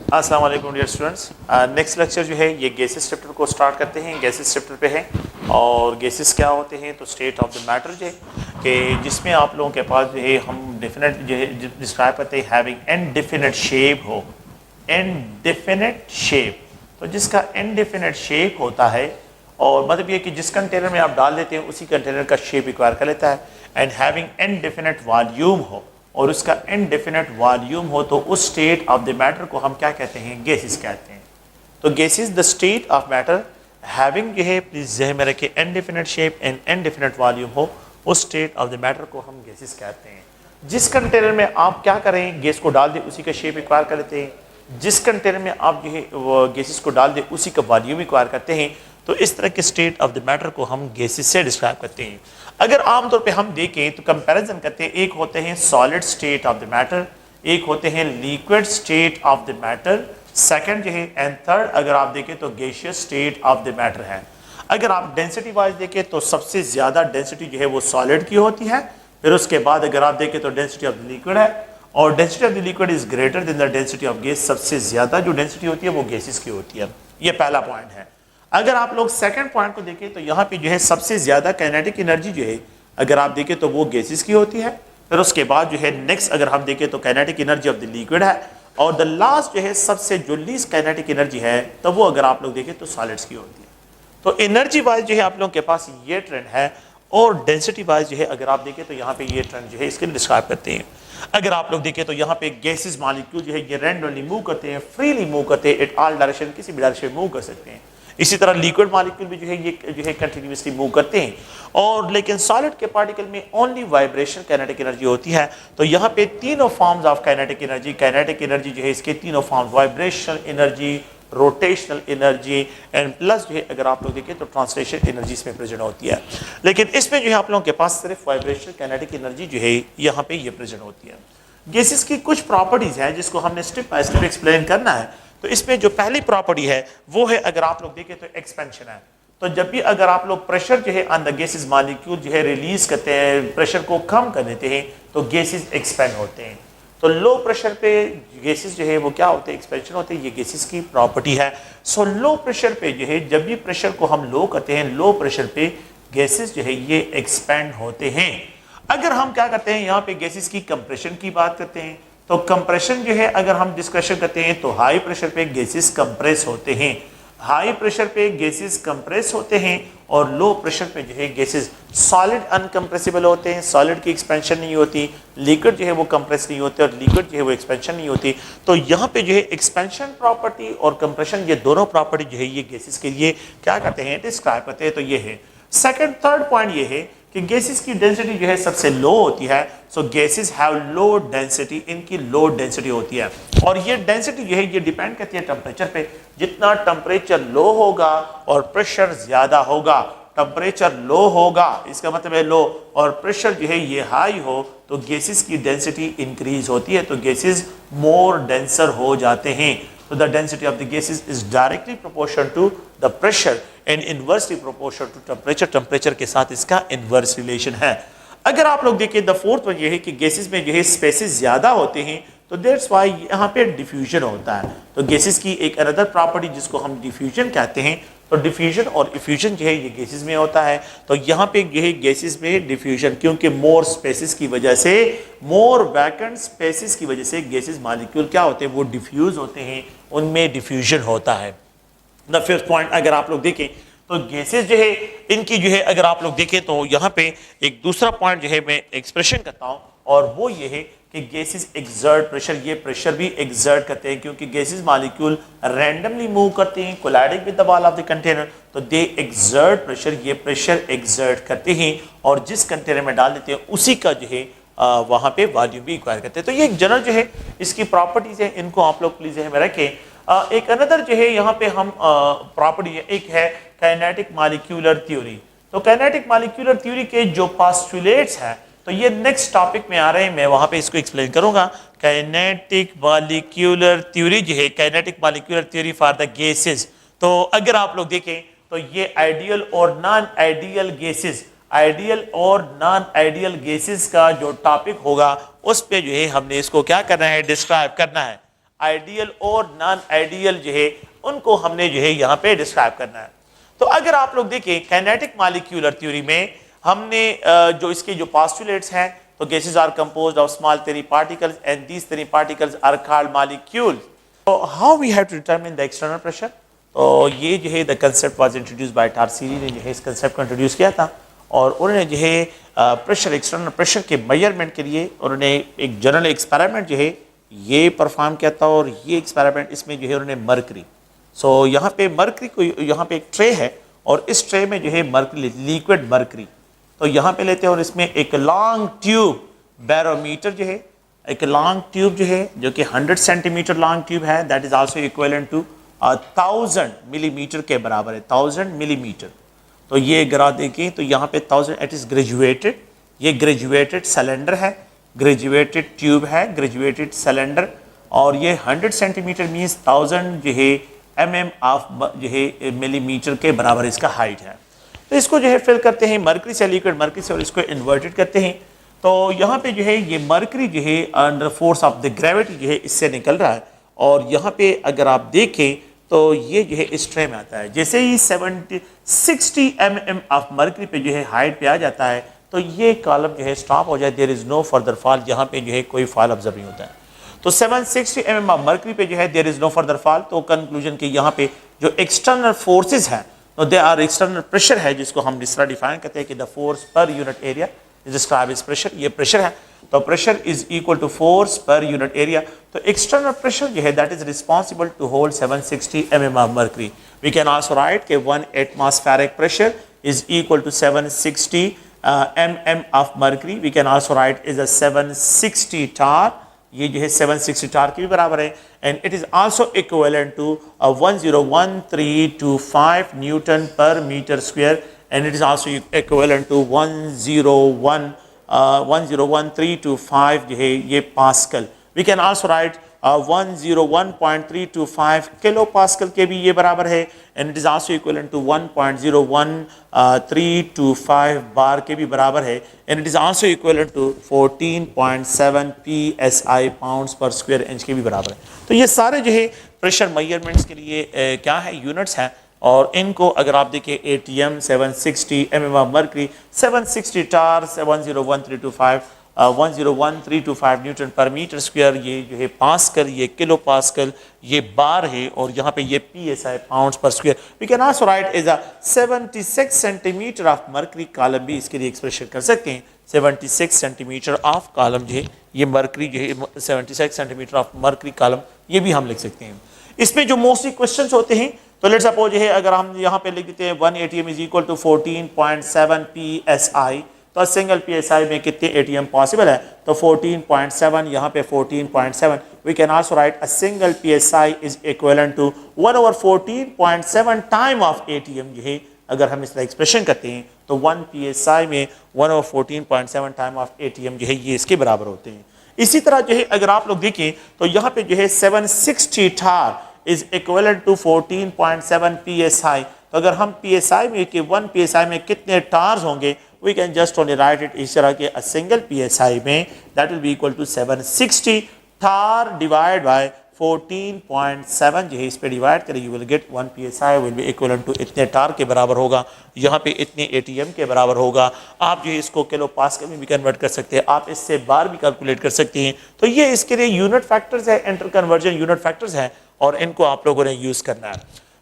अस्सलाम वालेकुम dear students. Next lecture जो है ये गैसेस चैप्टर को स्टार्ट करते हैं। गैसेस चैप्टर पे है और गैसेस क्या होते हैं तो स्टेट ऑफ द मैटर जो है कि जिसमें आप लोगों के पास जो है हम डेफिनेट जो है डिस्क्राइब करते हैं हैविंग इनडेफिनिट शेप हो, इनडेफिनिट शेप। तो जिसका इनडेफिनिट शेप होता है और मतलब ये कि जिस कंटेनर में आप डाल देते हैं उसी कंटेनर का शेप रिक्वायर कर लेता है, एंड हैविंग इनडेफिनिट वॉल्यूम हो और उसका इनडेफिनिट वॉल्यूम हो तो उस स्टेट ऑफ द मैटर को हम क्या कहते हैं, गैसेस कहते हैं। तो gases the state of matter having जो है प्लीज जहन में रखे indefinite shape and indefinite volume हो, उस स्टेट ऑफ द मैटर को हम गैसेस कहते हैं। जिस कंटेनर में आप क्या करें, गैस को डाल दें उसी का शेप रिक्वायर कर लेते हैं। जिस कंटेनर में आप जो है वो गैसेस को डाल दें उसी का वॉल्यूम रिक्वायर करते हैं। तो इस तरह के स्टेट ऑफ द मैटर को हम गैसेस से डिस्क्राइब करते हैं। अगर आमतौर पे हम देखें तो कंपैरिजन करते हैं, एक होते हैं solid state of the matter, एक होते हैं liquid state of the matter, second जो है एंड थर्ड अगर आप देखें तो gaseous state of the matter है। अगर आप डेंसिटी वाइज देखें तो सबसे ज्यादा डेंसिटी जो है वो सॉलिड की होती है, फिर उसके बाद अगर आप देखें तो डेंसिटी ऑफ द लिक्विड है और density of the liquid is greater than the density of gas. सबसे ज्यादा जो डेंसिटी होती है वो गैसेस की होती है। ये पहला पॉइंट है। अगर आप लोग सेकंड पॉइंट को देखें तो यहाँ पे जो है सबसे ज्यादा काइनेटिक एनर्जी जो है अगर आप देखें तो वो गैसेस की होती है। फिर उसके बाद जो है नेक्स्ट अगर हम देखें तो kinetic energy of the liquid है और द लास्ट जो है सबसे जो लीस्ट काइनेटिक एनर्जी है तो वो अगर आप लोग देखें तो सॉलिड्स की होती है। तो एनर्जी वाइज जो है आप लोगों के पास ये ट्रेंड है और डेंसिटी वाइज जो है अगर आप देखें तो यहाँ पे ये ट्रेंड जो है इसके डिस्क्राइब करते हैं। अगर आप लोग देखें तो यहाँ पे गैसेस मॉलिक्यूल जो है ये रैंडमली मूव करते हैं, फ्रीली मूव करते हैं, एट ऑल डायरेक्शन, किसी भी डायरेक्शन में मूव कर सकते हैं। इसी तरह लिक्विड मॉलिक्यूल भी जो है ये जो है कंटिन्यूअसली मूव करते हैं और लेकिन सॉलिड के पार्टिकल में ओनली वाइब्रेशन काइनेटिक एनर्जी होती है। तो यहाँ पे तीनों फॉर्म्स ऑफ काइनेटिक एनर्जी जो है इसके तीनों forms vibrational energy, rotational energy and plus जो है अगर आप लोग देखें तो ट्रांसलेशन एनर्जी इसमें प्रेजेंट होती है। लेकिन इसमें जो है आप लोगों के पास सिर्फ वाइब्रेशनल काइनेटिक एनर्जी जो है यहाँ पे ये प्रेजेंट होती है। गैसेस की कुछ प्रॉपर्टीज हैं जिसको हमने स्टेप बाय स्टेप एक्सप्लेन करना है। तो इसमें जो पहली प्रॉपर्टी है वो है अगर आप लोग देखें तो एक्सपेंशन है। तो जब भी अगर आप लोग प्रेशर जो है ऑन द गैसेस मॉलिक्यूल जो है रिलीज करते हैं, प्रेशर को कम कर देते हैं तो गैसेस एक्सपेंड होते हैं। तो लो प्रेशर पे गैसेस जो है वो क्या होते हैं, एक्सपेंशन होते हैं। ये गैसेस की प्रॉपर्टी है। सो लो प्रेशर पे जो है जब भी प्रेशर को हम लो करते हैं, लो प्रेशर पे गैसेस जो है ये एक्सपेंड होते हैं। अगर हम क्या करते हैं यहाँ पे गैसेस की कंप्रेशन की बात करते हैं तो कंप्रेशन जो है अगर हम डिस्कशन करते हैं तो हाई प्रेशर पे गैसेस कंप्रेस होते हैं, हाई प्रेशर पे गैसेस कंप्रेस होते हैं और लो प्रेशर पे जो है गैसेस सॉलिड अनकंप्रेसिबल होते हैं। सॉलिड की एक्सपेंशन नहीं होती, लिक्विड जो है वो कंप्रेस नहीं होते और लिक्विड जो है वो एक्सपेंशन नहीं होती। तो यहाँ पे जो है एक्सपेंशन प्रॉपर्टी और कंप्रेशन ये दोनों प्रॉपर्टी जो है ये गैसेस के लिए क्या करते हैं, डिस्क्राइब करते हैं। तो ये है सेकंड। थर्ड पॉइंट ये है कि गैसेस की डेंसिटी जो है सबसे लो होती है। सो गैसेस हैव लो डेंसिटी, इनकी लो डेंसिटी होती है और ये डेंसिटी जो है ये डिपेंड करती है टेम्परेचर पे। जितना टेम्परेचर लो होगा और प्रेशर ज्यादा होगा, टेम्परेचर लो होगा इसका मतलब है लो और प्रेशर जो है ये हाई हो तो गैसेस की डेंसिटी इंक्रीज होती है। तो गैसेस मोर डेंसर हो जाते हैं। तो the density of the gases is directly proportional to the pressure and inversely proportional to temperature. Temperature के साथ इसका इनवर्स रिलेशन है। अगर आप लोग देखें द फोर्थ वन ये है कि गैसेस में जो है स्पेसेस ज्यादा होते हैं तो दैट्स व्हाई यहाँ पे डिफ्यूजन होता है। तो गैसेस की एक अनदर प्रॉपर्टी जिसको हम डिफ्यूजन कहते हैं, तो डिफ्यूजन और इफ्यूजन जो है ये गैसेस में होता है। तो यहाँ पे जो है गैसेस में डिफ्यूजन, क्योंकि मोर स्पेसेस की वजह से, मोर वैकेंट स्पेसेस की वजह से गैसेस मॉलिक्यूल क्या होते हैं वो डिफ्यूज होते हैं, उनमें डिफ्यूजन होता है। द फिफ्थ पॉइंट अगर आप लोग देखें तो गैसेस जो है इनकी जो है अगर आप लोग देखें तो यहाँ पे एक दूसरा पॉइंट जो है मैं एक्सप्रेशन करता हूँ और वो ये है कि गैसेस एक्सर्ट प्रेशर, ये प्रेशर भी एक्सर्ट करते हैं क्योंकि गैसेस मॉलिक्यूल रैंडमली मूव करते हैं colliding with the wall of the container. तो दे एक्सर्ट प्रेशर, ये प्रेशर एक्सर्ट करते हैं और जिस कंटेनर में डाल देते हैं उसी का जो है वहाँ पे वॉल्यूम भी एक्वायर करते हैं। तो ये एक जनरल जो है इसकी प्रॉपर्टीज है, इनको आप लोग प्लीज में रखें। एक अनदर जो है यहाँ पे हम प्रॉपर्टी एक है काइनेटिक मॉलिक्यूलर थ्योरी। तो काइनेटिक मॉलिक्यूलर थ्योरी के जो पोस्टुलेट्स हैं तो ये नेक्स्ट टॉपिक में आ रहे हैं, मैं वहां पे इसको एक्सप्लेन करूंगा। काइनेटिक मॉलिक्यूलर थ्योरी जो है kinetic molecular theory for the gases. तो अगर आप लोग देखें तो ये आइडियल और नॉन आइडियल गैसेस, आइडियल और नॉन आइडियल गैसेस का जो टॉपिक होगा उस पे जो है हमने इसको क्या करना है, डिस्क्राइब करना है। आइडियल और नॉन आइडियल जो है उनको हमने जो है यहाँ पे डिस्क्राइब करना है। तो अगर आप लोग देखें काइनेटिक मॉलिक्यूलर थ्योरी में हमने जो इसके जो पोस्टुलेट्स हैं, तो gases are composed of small tiny particles and these tiny particles are called molecules. So how we have to determine the external pressure? तो ये जो है the concept was introduce by Torricelli ने जो है इस कंसेप्ट को इंट्रोड्यूस किया था और उन्होंने जो है प्रेशर एक्सटर्नल प्रेशर के मेजरमेंट के लिए उन्होंने एक जनरल एक्सपेरिमेंट जो है ये परफॉर्म किया था और ये एक्सपेरिमेंट इसमें जो है उन्होंने मर्करी, सो यहाँ पे मर्करी को यहाँ पे एक ट्रे है और इस ट्रे में जो है मर्करी लिक्विड मर्करी तो यहाँ पे लेते हैं और इसमें एक लॉन्ग ट्यूब बैरोमीटर जो है एक लॉन्ग ट्यूब जो है जो कि 100 सेंटीमीटर लॉन्ग ट्यूब है that is also equivalent to 1000 millimetre के बराबर है 1000 मिलीमीटर। तो ये गिरा देंगे तो यहाँ पे 1000 इट इज ग्रेजुएटेड, ये ग्रेजुएटेड सिलेंडर है, ग्रेजुएटेड ट्यूब है, ग्रेजुएटेड सिलेंडर और ये 100 सेंटीमीटर मीन्स 1000 जो है mm ऑफ जो है मिलीमीटर के बराबर इसका हाइट है। तो इसको जो है फिल करते हैं मर्करी से, लिक्विड मर्करी से और इसको इन्वर्टेड करते हैं। तो यहाँ पे जो है ये मर्करी जो है under force of the gravity जो है इससे निकल रहा है और यहाँ पे अगर आप देखें तो ये जो है इस ट्रे में आता है। जैसे ही 60 mm ऑफ मर्करी पे जो है हाइट पे आ जाता है तो ये कॉलम जो है स्टॉप हो जाए, there is no further fall, यहाँ पे जो है कोई फॉल ऑब्जर्व नहीं होता है। तो 760 mm ऑफ मर्करी पे जो है there is no further fall. तो कंक्लूजन के यहाँ पे जो एक्सटर्नल फोर्सेज हैं तो दे आर एक्सटर्नल प्रेशर है जिसको हम इस तरह डिफाइन करते हैं कि the force per unit area is described as pressure, ये प्रेशर है तो pressure is equal to force per unit area. तो एक्सटर्नल प्रेशर जो है that is responsible to hold 760 mm of mercury. We can also write कि 1 atmospheric pressure is equal to 760 mm of mercury. We can also write is a 760 tar, ये जो है 760 tar के भी बराबर है and it is also equivalent to 101325 newton per metre square and it is also equivalent to 101325 जो है ये pascal. We can also write 101.325 kilo pascal के भी ये बराबर है and it is also equivalent to 1.01325 बार के भी बराबर है and it is also equivalent to 14.7 psi pounds per square inch के भी बराबर है। तो ये सारे जो है प्रेशर मेजरमेंट्स के लिए क्या है यूनिट्स हैं और इनको अगर आप देखिए ATM 760 mm of mercury 760 tar 101.325 Newton per metre square, ये जो है पास्कल, ये किलो पास्कल, ये बार है और यहाँ पे ये PSI pounds per square. We can also write is a 76 centimetre of mercury column भी इसके लिए एक्सप्रेशन कर सकते हैं। 76 सेंटीमीटर ऑफ कॉलम जो है ये मर्करी जो है 76 सेंटीमीटर ऑफ मर्करी कॉलम ये भी हम लिख सकते हैं। इसमें जो मोस्टली क्वेश्चंस होते हैं तो लेट्स सपोज है अगर हम यहाँ पे लिख देते हैं 1 ATM is equal to 14.7 PSI तो सिंगल PSI में कितने ATM पॉसिबल है तो 14.7 यहाँ पे 14.7 we can also write a single PSI is equivalent to 1/14.7 time of ATM जो है अगर हम इसका एक्सप्रेशन करते हैं तो 1 PSI में 1/14.7 टाइम ऑफ ATM जो है ये इसके बराबर होते हैं। इसी तरह जो है अगर आप लोग देखें तो यहाँ पे जो है 760 tar is equivalent to 14.7 PSI। तो अगर हम PSI में कि 1 PSI में कितने टार्स होंगे we can just only write it इस तरह के अ सिंगल PSI में that will be equal to 760 tar divide by 14.7 जो है इस पे डिवाइड करें you will get 1 PSI will be equivalent to इतने टार के बराबर होगा, यहाँ पे इतने ATM के बराबर होगा। आप जो है इसको किलो पास्कल में भी कन्वर्ट कर सकते हैं, आप इससे बार भी कैलकुलेट कर सकते हैं। तो ये इसके लिए यूनिट फैक्टर्स है, इंटर कन्वर्जन यूनिट फैक्टर्स हैं और इनको आप लोगों ने यूज करना है।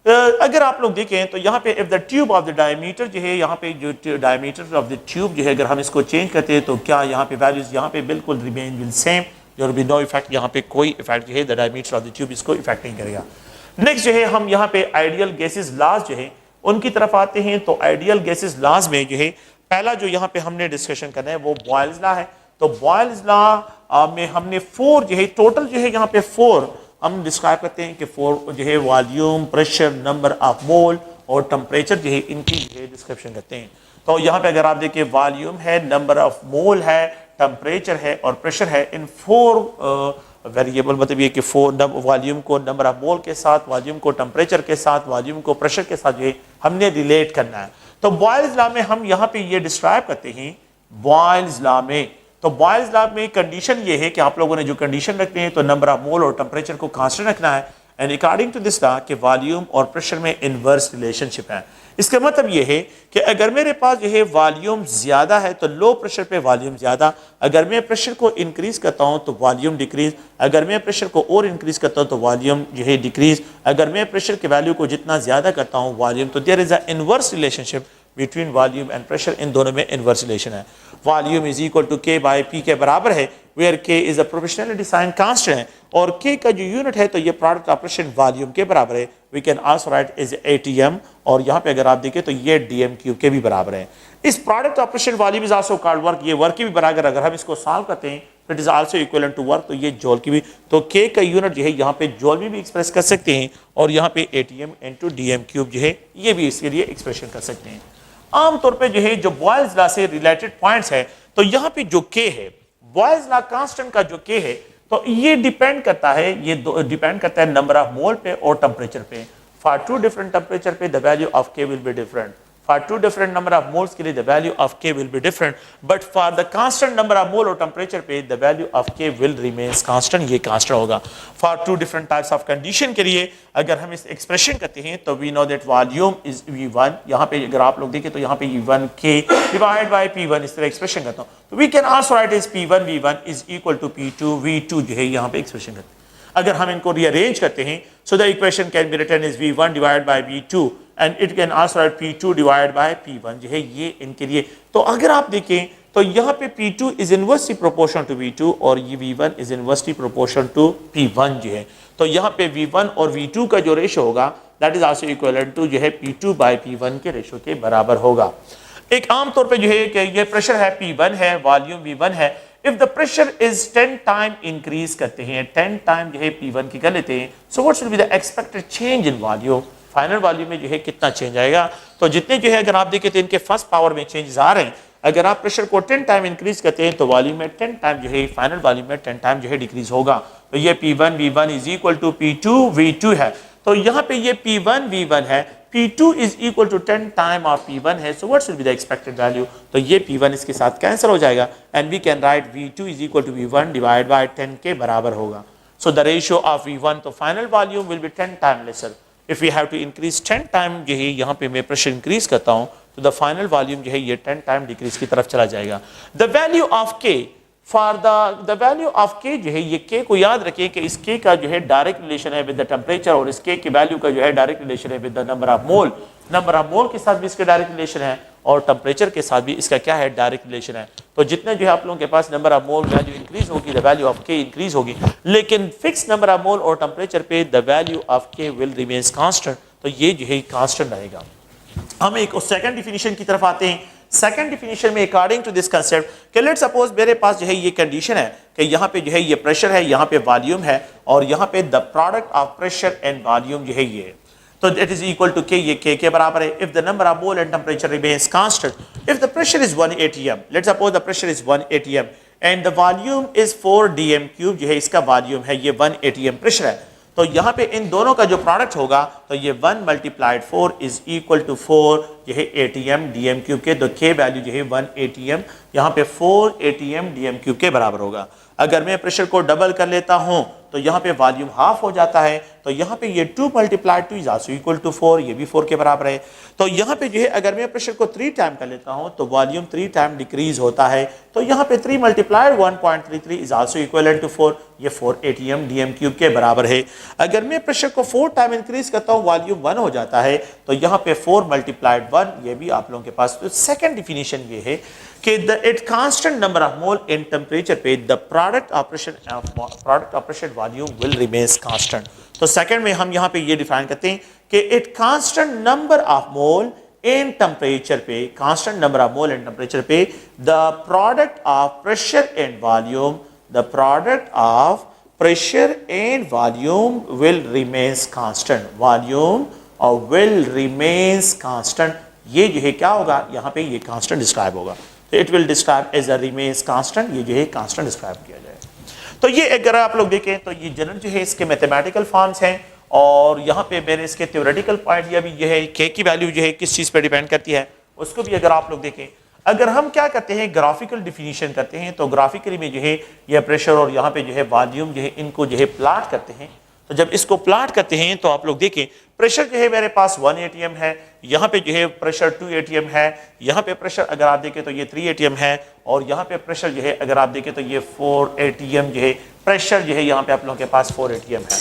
अगर आप लोग देखें तो यहाँ पे if the tube of the diameter जो है यहाँ पे जो डायमीटर ऑफ द ट्यूब जो है अगर हम इसको चेंज करते हैं तो क्या यहाँ पे वैल्यूज यहाँ पे बिल्कुल remain will same, there will be no effect, यहाँ पे कोई इफेक्ट जो है the diameter of the tube इसको इफेक्ट नहीं करेगा। नेक्स्ट जो है हम यहाँ पे आइडियल गैसेस लॉज जो है उनकी तरफ आते हैं। तो आइडियल गैसेस लॉज में जो है पहला जो यहाँ पे हमने डिस्कशन करना है वो बॉयल्स लॉ है। तो बॉयल्स लॉ में हमने 4 जो है टोटल जो है यहाँ पे 4 हम डिस्क्राइब करते हैं कि 4 जो है volume, pressure, number of mole और टेम्परेचर जो है इनकी जो है डिस्क्रिप्शन करते हैं। तो यहाँ पे अगर आप देखिए वॉल्यूम है, नंबर ऑफ मोल है, टेम्परेचर है और प्रेशर है, इन 4 वेरिएबल मतलब ये कि 4 वॉल्यूम को नंबर ऑफ मोल के साथ, वॉल्यूम को टेम्परेचर के साथ, वॉल्यूम को प्रेशर के साथ जो है हमने रिलेट करना है। तो बॉयल्स लॉ में हम यहाँ पे ये डिस्क्राइब करते हैं बॉयल्स लॉ में तो बॉयल्स लॉ में कंडीशन ये है कि आप लोगों ने जो कंडीशन रखनी है तो नंबर ऑफ मोल और टेम्परेचर को कांस्टेंट रखना है, and according to this law कि वॉल्यूम और प्रेशर में इनवर्स रिलेशनशिप है। इसका मतलब ये है कि अगर मेरे पास जो है वॉल्यूम ज़्यादा है तो लो प्रेशर पे वॉल्यूम ज़्यादा, अगर मैं प्रेशर को इंक्रीज़ करता हूँ तो वॉल्यूम डिक्रीज़, अगर मैं प्रेशर को और इंक्रीज़ करता हूँ तो वॉल्यूम जो है डिक्रीज़, अगर मैं प्रेशर के वैल्यू को जितना ज़्यादा करता हूँ वॉल्यूम, तो there is a inverse relationship between volume and pressure, इन दोनों में इनवर्स रिलेशन है। Volume is equal to K by P के बराबर है, where K is a professionally designed constant है, और के का जो यूनिट है तो ये प्रोडक्ट ऑपरेशन वॉल्यूम के बराबर है। We can also write is ATM, और यहाँ पे अगर आप देखें तो ये डीएम क्यूब के भी बराबर है। इस product operation volume is also called work, ये वर्क की भी बराबर, अगर हम इसको सॉल्व करते हैं तो it is also equivalent to work, तो ये जॉल की भी, तो के का यूनिट जो है यहाँ पे जॉल में भी एक्सप्रेस कर सकते हैं, और यहाँ पे एटीएम इनटू डीएम क्यूब जो है ये भी इसके लिए एक्सप्रेशन कर सकते हैं। आमतौर पे जो है जो बॉयल्स लॉ से रिलेटेड पॉइंट्स है, तो यहाँ पे जो के है बॉयल्स लॉ कांस्टेंट का जो के है तो ये डिपेंड करता है, ये डिपेंड करता है नंबर ऑफ मोल पे और टेम्परेचर पे। फॉर टू डिफरेंट टेम्परेचर पे the value of K will be different, for two different number of moles के लिए the value of K will be different, but for the constant number of mole और temperature पे the value of K will remains constant, ये constant होगा। For two different types of condition के लिए अगर हम इस एक्सप्रेशन करते हैं तो we know that volume is V1, यहाँ पे अगर आप लोग देखें तो यहाँ पे V1 के डिवाइड बाय P1 इस तरह एक्सप्रेशन करता हूँ, तो we can also write is P1 V1 is equal to P2 V2 जो है यहाँ पे एक्सप्रेशन करते हैं। अगर हम इनको रीअरेंज करते हैं so the equation can be written is V1 divide by V2 and it can also write P2 divide by P1 जो है ये इनके लिए। तो अगर आप देखें तो यहाँ पे P2 is inversely proportional to V2 और ये V1 is inversely proportional to P1 जो है, तो यहाँ पे V1 और V2 का जो रेशो होगा that is also equivalent to जो है P2 बाय P1 के रेशो के बराबर होगा। एक आम तौर पे जो है कि ये प्रेशर है P1 है, वॉल्यूम V1 है, if the pressure is 10 time increase करते हैं, 10 टाइम जो है P1 की कर लेते हैं, सो what should be the expected change in volume, final volume में जो है कितना चेंज आएगा। तो जितने जो है अगर आप देखें तो इनके फर्स्ट पावर में चेंजेस आ रहे हैं, अगर आप प्रेशर को 10 टाइम इंक्रीज करते हैं तो वॉल्यूम में 10 टाइम जो है फाइनल वॉल्यूम में 10 टाइम जो है डिक्रीज होगा। तो ये P1 V1 is equal to P2 V2 है, तो यहाँ पे ये P1 V1 है, P2 is equal to 10 time of P1 है, so what should be the expected value, तो ये P1 इसके साथ कैंसिल हो जाएगा and we can write V2 is equal to V1 divide by 10 के बराबर होगा। So the ratio of V1, तो final volume will be 10 time lesser. If we have to increase 10 time जो है यहाँ पे मैं प्रेशर इंक्रीज करता हूँ तो द फाइनल वॉल्यूम जो है ये 10 टाइम डिक्रीज की तरफ चला जाएगा। द वैल्यू ऑफ के, फॉर द वैल्यू ऑफ के जो है ये के को याद रखिए कि इस के का जो है डायरेक्ट रिलेशन है विद द टेम्परेचर, और इस के की वैल्यू का जो है डायरेक्ट रिलेशन है with the number of mole, number of mole के साथ भी इसका डायरेक्ट रिलेशन है और टेम्परेचर के साथ भी इसका क्या है डायरेक्ट रिलेशन है। तो जितने जो है आप लोगों के पास number of mole value increase होगी the value of K increase होगी, लेकिन फिक्स नंबर ऑफ मोल और टेम्परेचर पे the value of K will remains constant, तो ये जो है कांस्टेंट रहेगा। हम एक सेकंड डिफिनीशन की तरफ आते हैं। सेकंड डिफिनीशन में अकॉर्डिंग टू दिस कंसेप्ट कि लेट्स सपोज मेरे पास जो है ये कंडीशन है कि यहाँ पे जो है ये प्रेशर है, यहाँ पे वॉल्यूम है, और यहाँ पे the product of pressure and volume जो है ये, तो इट इज इक्वल टू के, ये के बराबर है if the number of mole and temperature remains constant, if the pressure is 1 atm, let's suppose the pressure is 1 atm and the volume is 4 dm cube, जो है इसका वॉल्यूम है ये 1 atm प्रेशर है, तो यहाँ पे इन दोनों का जो प्रोडक्ट होगा तो ये 1 मल्टीप्लाइड 4 इज इक्वल टू 4 जो है atm dm क्यूब के, तो के वैल्यू जो है 1 atm, यहाँ पे 4 atm dm क्यूब के बराबर होगा। अगर मैं प्रेशर को डबल कर लेता हूँ तो यहाँ पे वॉल्यूम हाफ हो जाता है, तो यहाँ पे ये 2 multiplied 2 is also equal to 4, ये भी 4 के बराबर है। तो यहाँ पे जो है अगर मैं प्रेशर को 3 टाइम कर लेता हूँ तो वॉल्यूम 3 टाइम डिक्रीज होता है, तो यहाँ पे 3 multiplied 1.33 is also equal to 4, ये 4 atm dm क्यूब के बराबर है। अगर मैं प्रेशर को 4 टाइम इंक्रीज करता हूँ वॉल्यूम 1 हो जाता है, तो यहाँ पे 4 मल्टीप्लाइड 1, ये भी आप लोगों के पास। तो सेकंड डिफिनीशन ये है कि the it constant number of mole in temperature पे the product operation volume will remains constant. तो सेकंड में हम यहाँ पे ये डिफाइन करते हैं कि it constant number of mole in temperature पे, constant number of mole in temperature पे the product of pressure and volume, the product of pressure and volume will remains constant, volume और विल रिमेन्स कांस्टेंट, ये जो है क्या होगा यहाँ पे ये कांस्टेंट डिस्क्राइब होगा, तो it will describe as a remains constant, ये जो है कांस्टेंट डिस्क्राइब किया जाए। तो ये अगर आप लोग देखें तो ये जनरल जो है इसके मैथमेटिकल फॉर्म्स हैं, और यहाँ पे मैंने इसके थ्योरेटिकल पॉइंट दिया भी, ये है के की वैल्यू जो है किस चीज़ पे डिपेंड करती है उसको भी अगर आप लोग देखें। अगर हम क्या करते हैं ग्राफिकल डिफिनीशन करते हैं तो ग्राफिकली में जो है ये प्रेशर और यहाँ पे जो है वॉल्यूम जो है इनको जो है प्लॉट करते हैं। तो जब इसको प्लॉट करते हैं तो आप लोग देखें प्रेशर जो है मेरे पास 1 atm है, यहाँ पे जो है प्रेशर 2 atm है, यहाँ पे प्रेशर अगर आप देखें तो ये 3 atm है और यहाँ पे प्रेशर जो है अगर आप देखें तो ये 4 atm जो है प्रेशर जो है यहाँ पे आप लोगों के पास 4 atm है।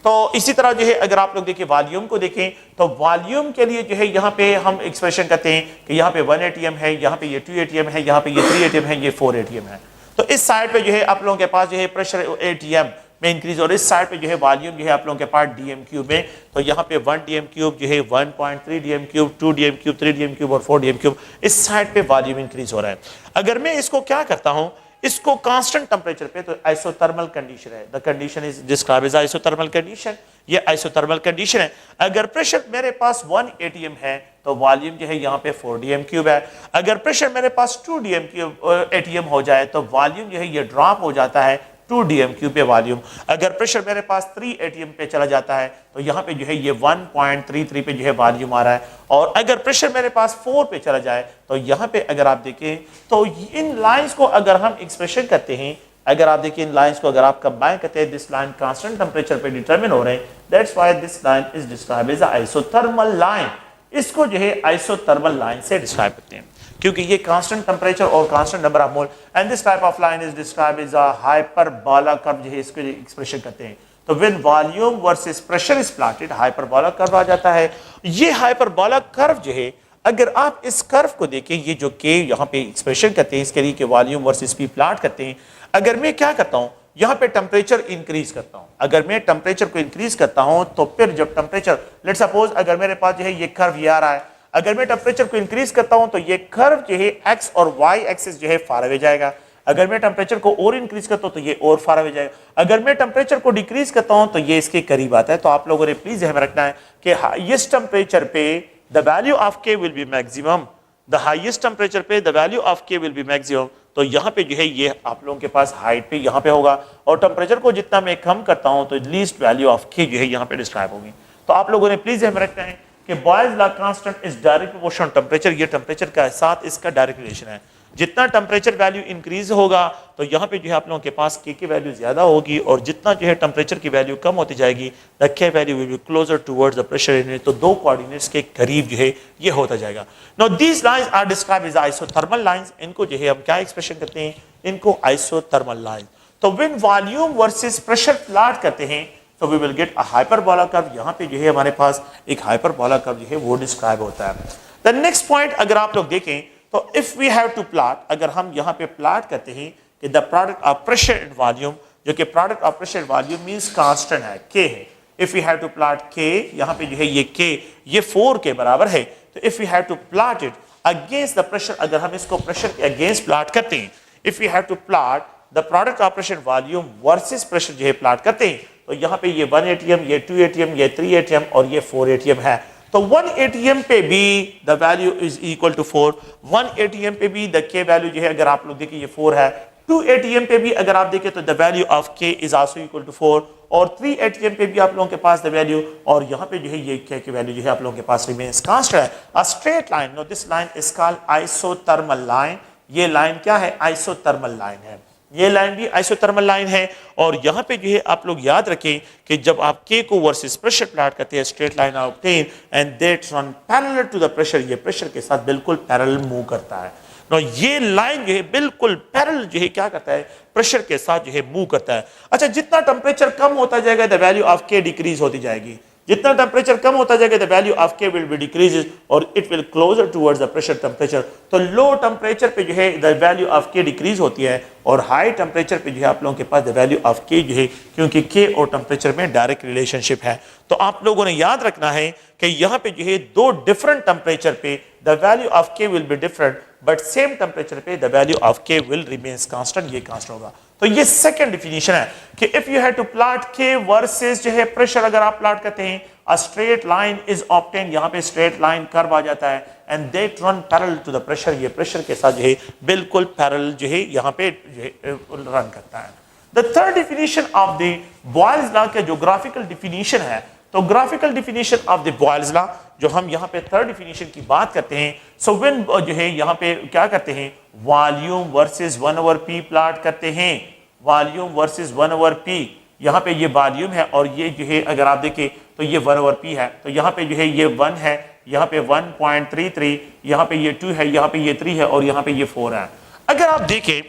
तो इसी तरह जो है अगर आप लोग देखें वॉल्यूम को देखें तो वॉल्यूम के लिए जो है यहाँ पे हम एक्सप्रेशन करते हैं कि यहाँ पे 1 atm है, यहाँ पे ये 2 atm है, यहाँ पे ये 3 atm है, ये 4 atm है। तो इस साइड पे जो है आप लोगों के पास जो है प्रेशर atm में इंक्रीज और इस साइड पे जो है वॉल्यूम जो है आप लोगों के पास dm क्यूब में, तो यहाँ पे 1 dm क्यूब जो है 1.3 dm cube, 2 dm cube, 3 dm cube और 4 dm क्यूब, इस साइड पे वॉल्यूम इंक्रीज हो रहा है। अगर मैं इसको क्या करता हूँ इसको कांस्टेंट टेम्परेचर पे, तो आइसोथर्मल कंडीशन है, the condition is described as isothermal condition, ये आइसोथर्मल कंडीशन है। अगर प्रेशर मेरे पास 1 atm है तो वॉल्यूम जो है यहाँ पे 4 dm क्यूब है। अगर प्रेशर मेरे पास 2 dm क्यूब atm हो जाए तो वॉल्यूम जो है ये ड्रॉप हो जाता है 2 dm क्यूब पे वॉल्यूम। अगर प्रेशर मेरे पास 3 atm पे चला जाता है तो यहाँ पे जो है ये 1.33 पे जो है वॉल्यूम आ रहा है। और अगर प्रेशर मेरे पास 4 पे चला जाए तो यहाँ पे अगर आप देखें तो इन लाइंस को अगर हम एक्सप्रेशन करते हैं, अगर आप देखिए इन लाइंस को अगर आप कंबाइन करते हैं, दिस लाइन कांस्टेंट टेम्परेचर पे डिटरमिन हो रहे हैं, that's why this line is described as isothermal line. इसको जो है आइसोथर्मल लाइन से डिस्क्राइब करते हैं क्योंकि ये कांस्टेंट टेम्परेचर और constant number of mole, and this type of line is described as a hyperbola curve जो है इसको एक्सप्रेशन करते हैं। तो when volume versus pressure is plotted hyperbola curve आ जाता है। ये हाइपरबोला कर्व जो है अगर आप इस कर्व को देखें, ये जो के यहाँ पे एक्सप्रेशन करते हैं इसके लिए कि वॉल्यूम वर्सेस पी प्लॉट करते हैं, अगर मैं क्या करता हूँ यहाँ पे टेम्परेचर इंक्रीज करता हूँ, अगर मैं टेम्परेचर को इंक्रीज करता हूँ तो फिर जब टेम्परेचर लेट सपोज अगर मेरे पास जो है ये कर्व ये आ रहा है, अगर मैं टेम्परेचर को इंक्रीज करता हूं तो ये कर्व जो है एक्स और वाई एक्सिस जो है फार अवे जाएगा। अगर मैं टेम्परेचर को और इंक्रीज करता हूं तो ये और फार अवे जाएगा। अगर मैं टेम्परेचर को डिक्रीज करता हूं तो ये इसके करीब आता है। तो आप लोगों ने प्लीज ध्यान रखना है कि हाईएस्ट टेम्परेचर पे the value of K will be maximum, the highest temperature पे the value of K will be maximum. तो यहाँ पे जो है ये आप लोगों के पास हाइट पे यहाँ पे होगा और टेम्परेचर को जितना मैं कम करता हूँ तो लीस्ट वैल्यू ऑफ के जो है यहाँ पे डिस्क्राइब होगी। तो आप लोगों ने प्लीज ध्यान रखना है कि boys law constant is direct proportional temperature, ये टेम्परेचर के साथ इसका डायरेक्ट रिलेशन है। जितना टेम्परेचर वैल्यू इंक्रीज होगा तो यहाँ पे जो है आप लोगों के पास के की वैल्यू ज्यादा होगी और जितना जो है टेम्परेचर की वैल्यू कम होती जाएगी द के value will be closer towards the pressure unit, तो दो कोऑर्डिनेट्स के करीब जो है ये होता जाएगा। Now these lines are described as isothermal lines, इनको जो है हम क्या एक्सप्रेशन करते हैं, इनको आइसोथर्मल लाइन। तो when volume versus pressure plot करते हैं तो we will get a hyperbola curve, यहाँ पे जो है हमारे पास एक हाइपरबोला कर्व जो है वो डिस्क्राइब होता है। द नेक्स्ट पॉइंट अगर आप लोग देखें तो if we have to plot, अगर हम यहाँ पे प्लॉट करते हैं कि the product of pressure and volume, जो कि product of pressure volume means constant है, के है। If we have to plot K, यहाँ पे जो है ये के ये 4 के बराबर है, तो if we have to plot it against the pressure, अगर हम इसको प्रेशर के अगेंस्ट प्लॉट करते हैं, if we have to plot the product of pressure volume versus pressure जो है प्लॉट करते हैं, तो यहाँ पे ये 1 atm, ये 2 atm, ये 3 atm और ये 4 atm है। तो 1 atm पे भी the value is equal to 4, 1 atm पे भी द के वैल्यू जो है अगर आप लोग देखें ये 4 है, 2 atm पे भी अगर आप देखें तो द वैल्यू ऑफ के इज आल्सो इक्वल टू 4 और 3 atm पे भी आप लोगों के पास द वैल्यू, और यहाँ पे जो है ये के की वैल्यू जो है आप लोगों के पास रिमेंस कांस्टेंट है। A straight line, no this line is called isothermal line, ये लाइन क्या है, आइसोथर्मल लाइन है, ये लाइन भी आइसोथर्मल लाइन है। और यहाँ पे जो है आप लोग याद रखें कि जब आप के को वर्सेस प्रेशर प्लॉट करते हैं, straight line obtain and that run parallel to the pressure, ये प्रेशर के साथ बिल्कुल पैरेलल मूव करता है। नो ये लाइन जो है बिल्कुल पैरेलल जो है क्या करता है, प्रेशर के साथ जो है मूव करता है। अच्छा, जितना टेम्परेचर कम होता जाएगा द वैल्यू ऑफ के डिक्रीज होती जाएगी, जितना टेम्परेचर कम होता जाएगा the value of K will B decreases और it will closure towards the pressure temperature. तो लो टेम्परेचर पे जो है द वैल्यू ऑफ के डिक्रीज होती है और हाई टेम्परेचर पे जो है आप लोगों के पास द वैल्यू ऑफ के जो है, क्योंकि के और टेम्परेचर में डायरेक्ट रिलेशनशिप है। तो आप लोगों ने याद रखना है कि यहाँ पे जो है दो डिफरेंट टेम्परेचर पे the value of K will be different, but same temperature पे the value of K will remains constant, ये कांस्टेंट होगा। तो ये सेकंड डिफिनीशन है कि if you have to plot K versus जो है प्रेशर, अगर आप प्लॉट करते हैं a straight line is obtain, यहाँ पे स्ट्रेट लाइन कर्व आ जाता है and that run parallel to the pressure, ये प्रेशर के साथ जो है बिल्कुल पैरेलल जो है यहाँ पे जो है रन करता है। The third definition of the Boyle's law के जो ग्राफिकल डिफिनीशन है, तो graphical definition of the Boyle's law, जो हम यहाँ पे थर्ड डिफिनीशन की बात करते हैं, सो व्हेन जो है यहाँ पे क्या करते हैं, वॉल्यूम वर्सेस 1/p प्लॉट करते हैं, वॉल्यूम वर्सेस 1/p। यहाँ पे ये वॉल्यूम है और ये जो है अगर आप देखें तो ये 1/p है, तो यहाँ पे जो है ये 1 है, यहाँ पे 1.33, यहाँ पे ये 2 है, यहाँ पे ये 3 है और यहाँ पे ये 4 है। अगर आप देखें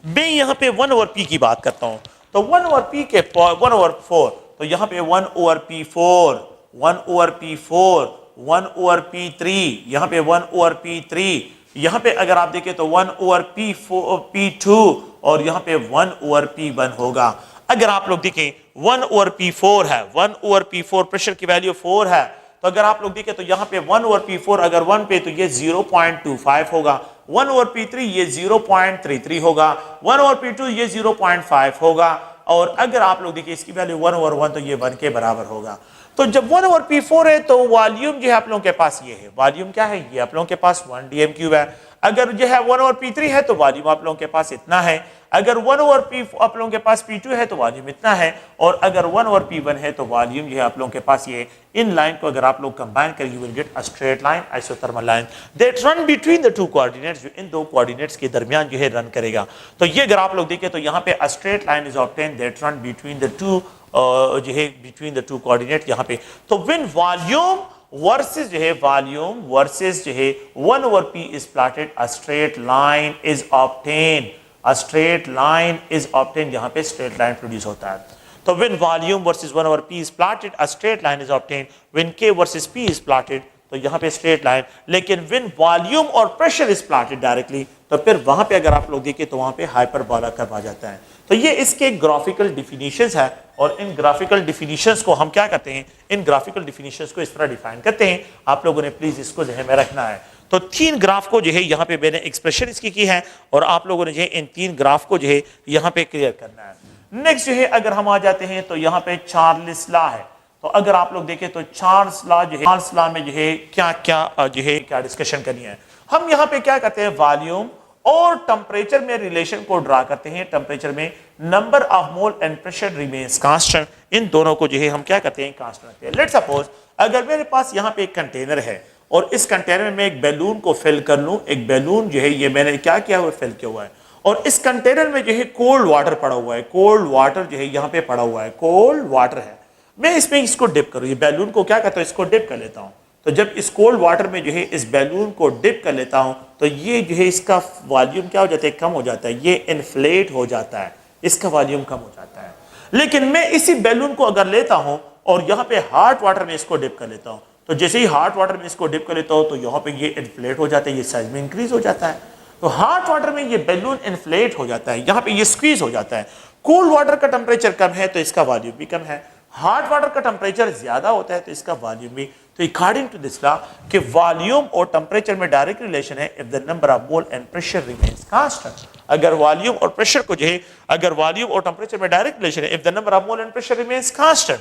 मैं यहाँ पे 1/p की बात करता हूँ, तो 1/p के 1/4, तो यहाँ पे 1/p4, 1/p4, 1/p3, यहाँ पे 1/p3, यहाँ पे अगर आप देखें तो 1/p2 और यहाँ पे 1/p1 होगा। अगर आप लोग देखें 1/p4 है, 1/p4 प्रेशर की वैल्यू 4 है, तो अगर आप लोग देखें तो यहाँ पे 1/p4 अगर 1 पे तो ये 0.25 होगा, 1/p3 ये 0.33 होगा, 1/p2 ये 0.5 होगा, और अगर आप लोग देखिए इसकी वैल्यू 1/1 तो ये 1 के बराबर होगा। तो जब 1/p4 है तो वॉल्यूम जो है आप लोगों के पास ये है, वॉल्यूम क्या है, ये आप लोगों के पास 1 dm³ है। अगर जो है 1/p3 है तो वॉल्यूम आप लोगों के पास इतना है, अगर 1/p आप लोगों के पास p2 है तो वॉल्यूम इतना है, और अगर 1/p1 है तो वॉल्यूम जो है आप लोगों के पास ये। इन लाइन को अगर आप लोग कंबाइन करें you will get a straight line, isothermal line that run between the two coordinates, जो इन दो कोऑर्डिनेट्स के दरमियान जो है रन करेगा। तो ये अगर आप लोग देखें तो यहाँ पे अ straight line is obtained that run between the two जो है बिटवीन द टू कोऑर्डिनेट यहाँ पे। तो व्हेन वॉल्यूम वर्सेस जो है वॉल्यूम वर्सेस जो है 1/p is plotted, a straight line is obtained, a straight line is obtained, यहाँ पे स्ट्रेट लाइन प्रोड्यूस होता है। तो when volume versus 1/p is plotted, a straight line is obtained, when k versus p is plotted तो यहाँ पे straight line, लेकिन when volume और प्रेशर इज प्लॉटेड डायरेक्टली तो फिर वहां पे अगर आप लोग देखें तो वहां पे हाइपरबोला कर्व आ जाता है। तो ये इसके ग्राफिकल डिफिनीशंस है, और इन ग्राफिकल डिफिनीशंस को हम क्या करते हैं, इन ग्राफिकल डिफिनीशंस को इस तरह डिफाइन करते हैं, आप लोगों ने प्लीज इसको ज़हन में रखना है। तो 3 ग्राफ को जो है यहाँ पे मैंने एक्सप्रेशन इसकी की है, और आप लोगों ने जो है इन 3 ग्राफ को जो है यहाँ पे क्लियर करना है। नेक्स्ट जो है अगर हम आ जाते हैं तो यहाँ पे चार्ल्स लॉ है, तो अगर आप लोग देखें तो चार्ल्स लॉ जो है, चार्ल्स लॉ में जो है क्या क्या जो है क्या डिस्कशन करनी है। हम यहाँ पे क्या करते हैं, वॉल्यूम और टेम्परेचर में रिलेशन को ड्रा करते हैं। टेम्परेचर में number of mole and pressure remains constant, इन दोनों को जो है हम क्या करते हैं, कांस्टेंट रखते हैं। लेट्स सपोज अगर मेरे पास यहाँ पे एक कंटेनर है और इस कंटेनर में मैं एक बैलून को फिल कर लूं, एक बैलून जो है ये मैंने क्या किया हुआ, फिल किया हुआ है, और इस कंटेनर में जो है कोल्ड वाटर पड़ा हुआ है, कोल्ड वाटर जो है यहाँ पे पड़ा हुआ है, कोल्ड वाटर है। मैं इसमें इसको डिप करूँ, ये बैलून को क्या करता हूँ, इसको डिप कर लेता हूँ। तो जब इस कोल्ड वाटर में जो है इस बैलून को डिप कर लेता हूँ तो ये जो है इसका वॉल्यूम क्या हो जाता है, कम हो जाता है, ये इन्फ्लेट हो जाता है, इसका वॉल्यूम कम हो जाता है। लेकिन मैं इसी बैलून को अगर लेता हूँ और यहाँ पे हॉट वाटर में इसको डिप कर लेता हूँ, तो जैसे ही हॉट वाटर में इसको डिप कर लेता हूँ तो यहाँ पे ये इन्फ्लेट हो जाता है, ये साइज में इंक्रीज हो जाता है। तो हॉट वाटर में ये बैलून इन्फ्लेट हो जाता है, यहाँ पे ये स्क्वीज हो जाता है। कोल्ड वाटर का टेम्परेचर कम है तो इसका वॉल्यूम भी कम है, हॉट वाटर का टेम्परेचर ज्यादा होता है तो इसका वॉल्यूम भी। तो अकॉर्डिंग टू दिस लॉ कि वॉल्यूम और टेम्परेचर में डायरेक्ट रिलेशन है if the number of mole and pressure remains constant. अगर वॉल्यूम और प्रेशर को जो है, अगर वॉल्यूम और टेम्परेचर में डायरेक्ट रिलेशन है if the number of mole and pressure remains constant,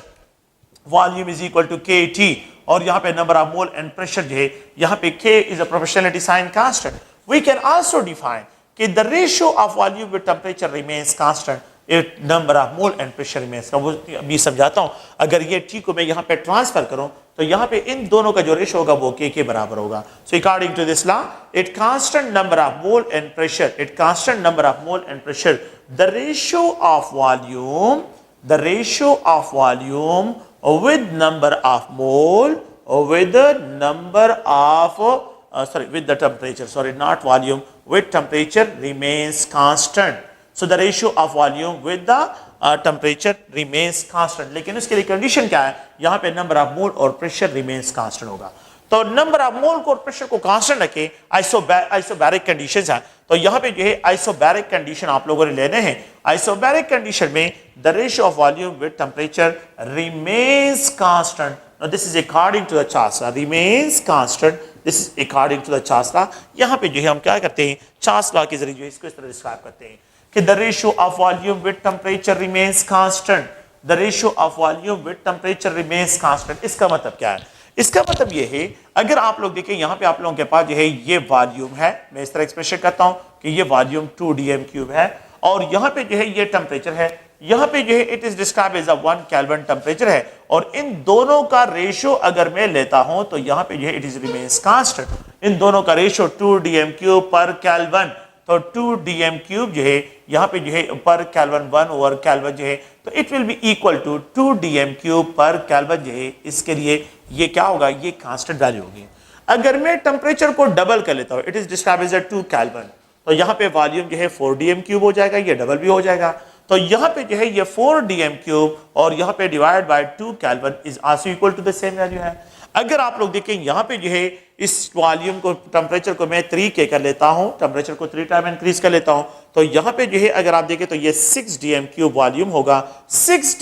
volume is equal to kT, और यहाँ पे number of mole and pressure जो है यहाँ पे k is a proportionality sign constant. We can also define कि the ratio of volume with temperature remains constant if number of mole and pressure remains. वो अभी समझाता हूँ। अगर ये t को मैं यहाँ पे ट्रांसफर करूँ तो यहाँ पे इन दोनों का जो रेशियो होगा वो k के बराबर होगा। So according to this law it constant number of mole and pressure, it constant number of mole and pressure, the ratio of volume, the ratio of volume with number of mole with the number of with the temperature, sorry not volume, with temperature remains constant. So the ratio of volume with the temperature remains constant. लेकिन उसके लिए condition क्या है, यहाँ पे number of mole और pressure remains constant होगा। तो नंबर ऑफ मोल को और प्रेशर को कांस्टेंट रखे, आइसोबैरिक कंडीशंस है। तो यहाँ पे जो है आइसोबैरिक कंडीशन आप लोगों ने लेने हैं। आइसोबैरिक कंडीशन में the ratio of volume with temperature remains constant. Now this is according to the Charles law, remains constant, this is according to the Charles law. यहाँ पे जो है हम क्या करते हैं, चार्ल्स लॉ के जरिए जो है इसको इस तरह डिस्क्राइब करते हैं कि the ratio of volume with temperature remains constant, the ratio of volume with temperature remains constant. इसका मतलब क्या है, इसका मतलब ये है अगर आप लोग देखें यहाँ पे आप लोगों के पास जो है ये वॉल्यूम है, मैं इस तरह एक्सप्रेशन करता हूं कि ये वॉल्यूम 2 dm³ है, और यहाँ पे जो है ये टेम्परेचर है यहाँ पे जो है it is describe as a 1 kelvin temperature है, और इन दोनों का रेशो अगर मैं लेता हूं तो यहाँ पे जो है इट इज रिमेन्स कांस्टेंट। इन दोनों का ratio 2 dm cube per kelvin, तो 2 dm क्यूब जो है यहाँ पे जो है पर केल्विन 1 ओवर केल्विन जो है, तो it will be equal to 2 dm cube per kelvin जो है। इसके लिए ये क्या होगा, ये कांस्टेंट वैल्यू होगी। अगर मैं टेम्परेचर को डबल कर लेता हूं, it is describe as 2 kelvin, तो यहाँ पे वॉल्यूम जो है 4 dm क्यूब हो जाएगा, ये डबल भी हो जाएगा। तो यहाँ पे जो है ये 4 dm क्यूब और यहाँ पे divide by 2 kelvin is also equal to the same value है। अगर आप लोग देखें यहाँ पे जो है इस वॉल्यूम को, टेम्परेचर को मैं 3K कर लेता हूँ, टेम्परेचर को 3 टाइम इंक्रीज कर लेता हूँ, तो यहाँ पे जो है अगर आप देखें तो ये 6 dm क्यूब वॉल्यूम होगा। 6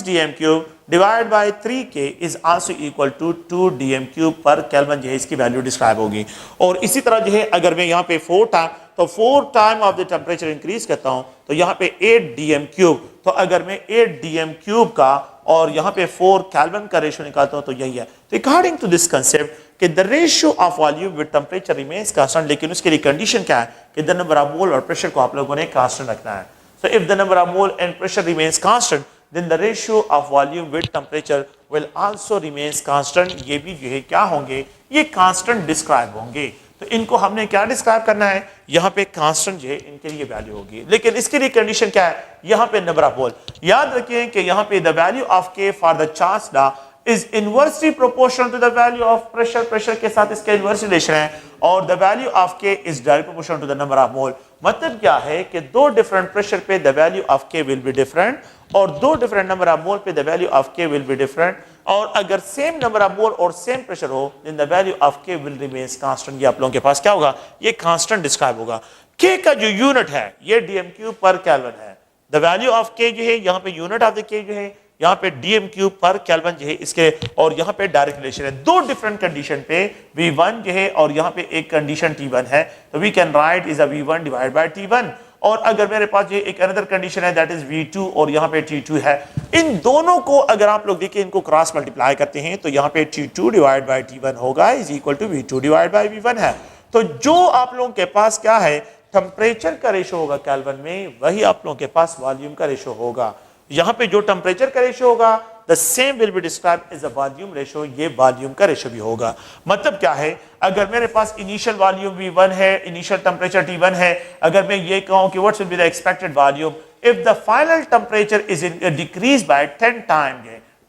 dm cube divide by 3K is also equal to 2 dm cube per kelvin जो है इसकी वैल्यू डिस्क्राइब होगी। और इसी तरह जो है अगर मैं यहाँ पे 4 टाइम, तो 4 time of the temperature increase करता हूं तो यहाँ पे 8 dm क्यूब, तो अगर मैं 8 dm क्यूब का और यहाँ पे 4 केल्विन का रेशियो निकालता हूं तो यही है। तो अकॉर्डिंग टू दिस कंसेप्ट कि the ratio of volume with temperature remains constant, लेकिन उसके लिए कंडीशन क्या है कि द नंबर ऑफ मोल और प्रेशर को आप लोगों ने कांस्टेंट रखना है। So if the number of mole and pressure remains constant then the ratio of volume with temperature will also remains constant। ये भी जो है क्या होंगे, ये कांस्टेंट डिस्क्राइब होंगे। तो इनको हमने क्या डिस्क्राइब करना है, यहाँ पे कांस्टेंट जो है इनके लिए वैल्यू होगी, लेकिन इसके लिए कंडीशन क्या है, यहाँ पे नंबर ऑफ मोल। याद रखिए कि यहाँ पे the value of K for the charge law is inversely proportional to the value of pressure, pressure के साथ इसका इनवर्स रिलेशन है, और the value of K is direct proportional to the number of mole. मतलब क्या है कि दो डिफरेंट प्रेशर पे the value of K will be different, और दो डिफरेंट नंबर ऑफ मोल पे the value of K will be different, और अगर सेम नंबर ऑफ मोल और सेम प्रेशर हो then the value of K will remains constant. ये आप लोगों के पास क्या होगा, ये कांस्टेंट डिस्क्राइब होगा। K का जो यूनिट है ये dm क्यूब पर केल्विन है। द वैल्यू ऑफ K जो है यहाँ पे यूनिट ऑफ द K जो है यहाँ पे dm क्यूब पर केल्विन जो है इसके, और यहाँ पे डायरेक्ट रिलेशन है। दो डिफरेंट कंडीशन पे V1 जो है और यहाँ पे एक कंडीशन T1 है, तो we can write is a V1 divide by T1। और अगर मेरे पास ये एक अनदर कंडीशन है दैट इज V2 और यहाँ पे T2 है, इन दोनों को अगर आप लोग देखिए इनको क्रॉस मल्टीप्लाई करते हैं तो यहाँ पे T2 डिवाइड बाय T1 होगा is equal to V2 divide by V1 है। तो जो आप लोगों के पास क्या है, टेम्परेचर का रेशो होगा केल्विन में, वही आप लोगों के पास वॉल्यूम का रेशो होगा। यहाँ पे जो टेम्परेचर का रेशो होगा the same will be described as a volume ratio, ये वॉल्यूम का रेशो भी होगा। मतलब क्या है, अगर मेरे पास इनिशियल वॉल्यूम V1 है, इनिशियल टेम्परेचर T1 है, अगर मैं ये कहूं कि what's will be the expected volume if the final temperature is decrease by 10 time,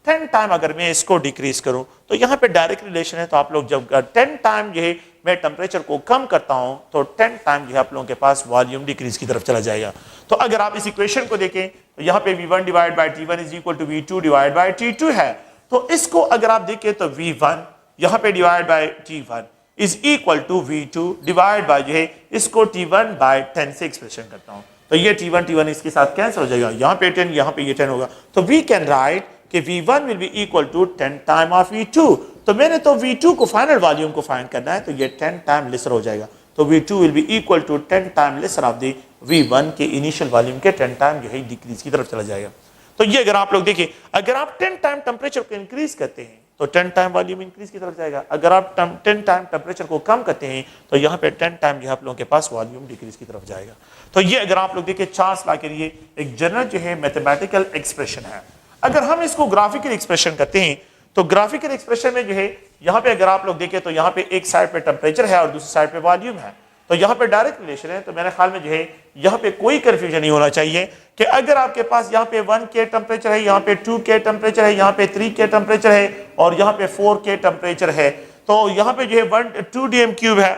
10 time अगर मैं इसको डिक्रीज करूं तो यहाँ पे डायरेक्ट रिलेशन है। तो आप लोग जब 10 टाइम जो है मैं टेम्परेचर को कम करता हूं तो 10 टाइम जो है आप लोगों के पास वॉल्यूम डिक्रीज की तरफ चला जाएगा। तो अगर आप इस इक्वेशन को देखें तो यहाँ पे V1 divide by T1 is equal to V2 divide by T2 है। तो इसको अगर आप देखें तो V1 यहाँ पे divide by T1 is equal to V2 divide by जो है इसको T1 बाय 10 से एक्सप्रेशन करता हूं तो ये T1 इसके साथ कैंसिल हो जाएगा, यहाँ पे 10 यहाँ पे ये 10 होगा। तो वी कैन राइट कि V1 will be equal to 10 time of V2। तो मैंने तो V2 को फाइनल वॉल्यूम को फाइंड करना है, तो ये 10 टाइम लेसर हो जाएगा। तो V2 will be equal to 10 time lesser of the V1 के इनिशियल वॉल्यूम के 10 टाइम जो है डिक्रीज की तरफ चला जाएगा। तो ये अगर आप लोग देखिए, अगर आप 10 टाइम टेम्परेचर को इंक्रीज करते हैं तो 10 टाइम वॉल्यूम इंक्रीज की तरफ जाएगा। अगर आप 10 टाइम टेम्परेचर को कम करते हैं तो यहाँ पे 10 टाइम जो आप लोगों के पास वॉल्यूम डिक्रीज की तरफ जाएगा। तो ये अगर आप लोग देखिए चार्ल्स लॉ के लिए एक जनरल जो है मैथमेटिकल एक्सप्रेशन है। अगर हम इसको ग्राफिकल एक्सप्रेशन करते हैं तो ग्राफिकल एक्सप्रेशन में जो है यहाँ पे अगर आप लोग देखें तो यहाँ पे एक साइड पे टेम्परेचर है और दूसरी साइड पे वॉल्यूम है, तो यहाँ पे डायरेक्ट रिलेशन है। तो मेरे ख्याल में जो है यहाँ पे कोई कंफ्यूजन नहीं होना चाहिए कि अगर आपके पास यहाँ पे 1K टेम्परेचर है, यहाँ पे 2K टेम्परेचर है, यहाँ पे 3K टेम्परेचर है और यहाँ पे 4K टेम्परेचर है, तो यहाँ पे जो है 2 dm क्यूब है,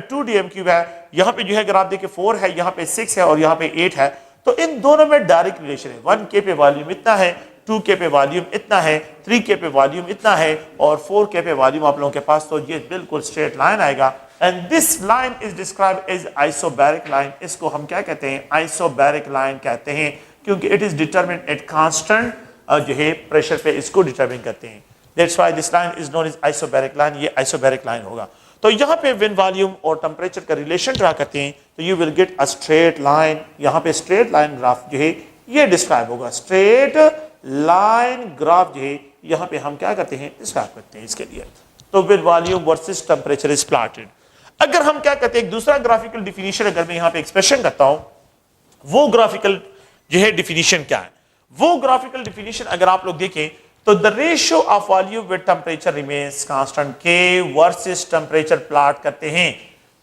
2 dm क्यूब है, यहाँ पे जो है अगर आप देखें 4 है, यहाँ पे 6 है और यहाँ पे 8 है, तो इन दोनों में डायरेक्ट रिलेशन है। 1K पे वॉल्यूम इतना है, 2K पे वॉल्यूम इतना है, 3K पे वॉल्यूम इतना है और 4K पे वॉल्यूम आप लोगों के पास, तो ये बिल्कुल स्ट्रेट लाइन आएगा। And this line is described as isobaric line. इसको हम क्या कहते हैं, आइसोबैरिक लाइन कहते हैं, क्योंकि it is determined at constant जो है प्रेशर पे इसको डिटरमिन करते हैं। That's why this line is known as isobaric line. ये आइसोबैरिक लाइन होगा। तो यहाँ पे व्हेन वॉल्यूम और टेम्परेचर का रिलेशन ड्रा करते हैं तो you will get a straight line. यहाँ पे स्ट्रेट लाइन ग्राफ जो है ये डिस्क्राइब होगा। स्ट्रेट लाइन ग्राफ जो है यहाँ पे हम क्या करते हैं, डिस्क्राइब करते हैं इसके लिए। तो when volume versus temperature is plotted. अगर हम क्या कहते हैं, एक दूसरा ग्राफिकल डिफिनीशन अगर मैं यहाँ पे एक्सप्रेशन करता हूं, वो ग्राफिकल जो है डिफिनीशन क्या है। वो ग्राफिकल डिफिनीशन अगर आप लोग देखें तो the ratio of volume with temperature remains constant, K versus temperature plot करते हैं।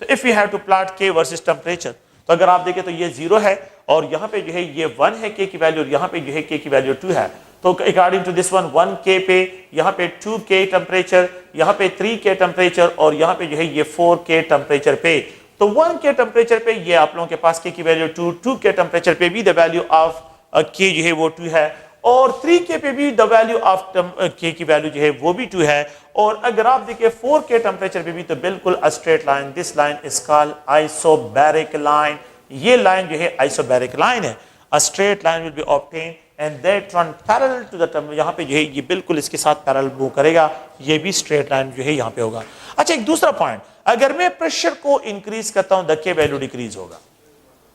तो if you have to plot K versus temperature, तो अगर आप देखें तो ये 0 है और यहाँ पे जो है ये 1 है के की वैल्यू, और यहाँ पे जो है के की वैल्यू 2 है। तो अकॉर्डिंग टू दिस वन 1 के पे, यहाँ पे 2 के टेम्परेचर, यहाँ पे 3 के टेम्परेचर, और यहाँ पे जो है ये 4 के टेम्परेचर पे। तो 1 के टेम्परेचर पे ये आप लोगों के पास के की वैल्यू 2 के टेम्परेचर पे भी द वैल्यू ऑफ के जो है वो 2 है, और 3 के पे भी द वैल्यू ऑफ के की वैल्यू जो है वो भी 2 है। और अगर आप देखिए 4 के टेम्परेचर पे भी, तो बिल्कुल a straight line, this line is called isobaric line. ये लाइन जो है आइसोबैरिक लाइन है। A straight line will be obtain and that run parallel to the term, यहाँ पे जो है ये बिल्कुल इसके साथ पैरेलल मूव करेगा, ये भी स्ट्रेट लाइन जो है यहाँ पे होगा। अच्छा, एक दूसरा पॉइंट, अगर मैं प्रेशर को इंक्रीज करता हूं द के वैल्यू डिक्रीज होगा।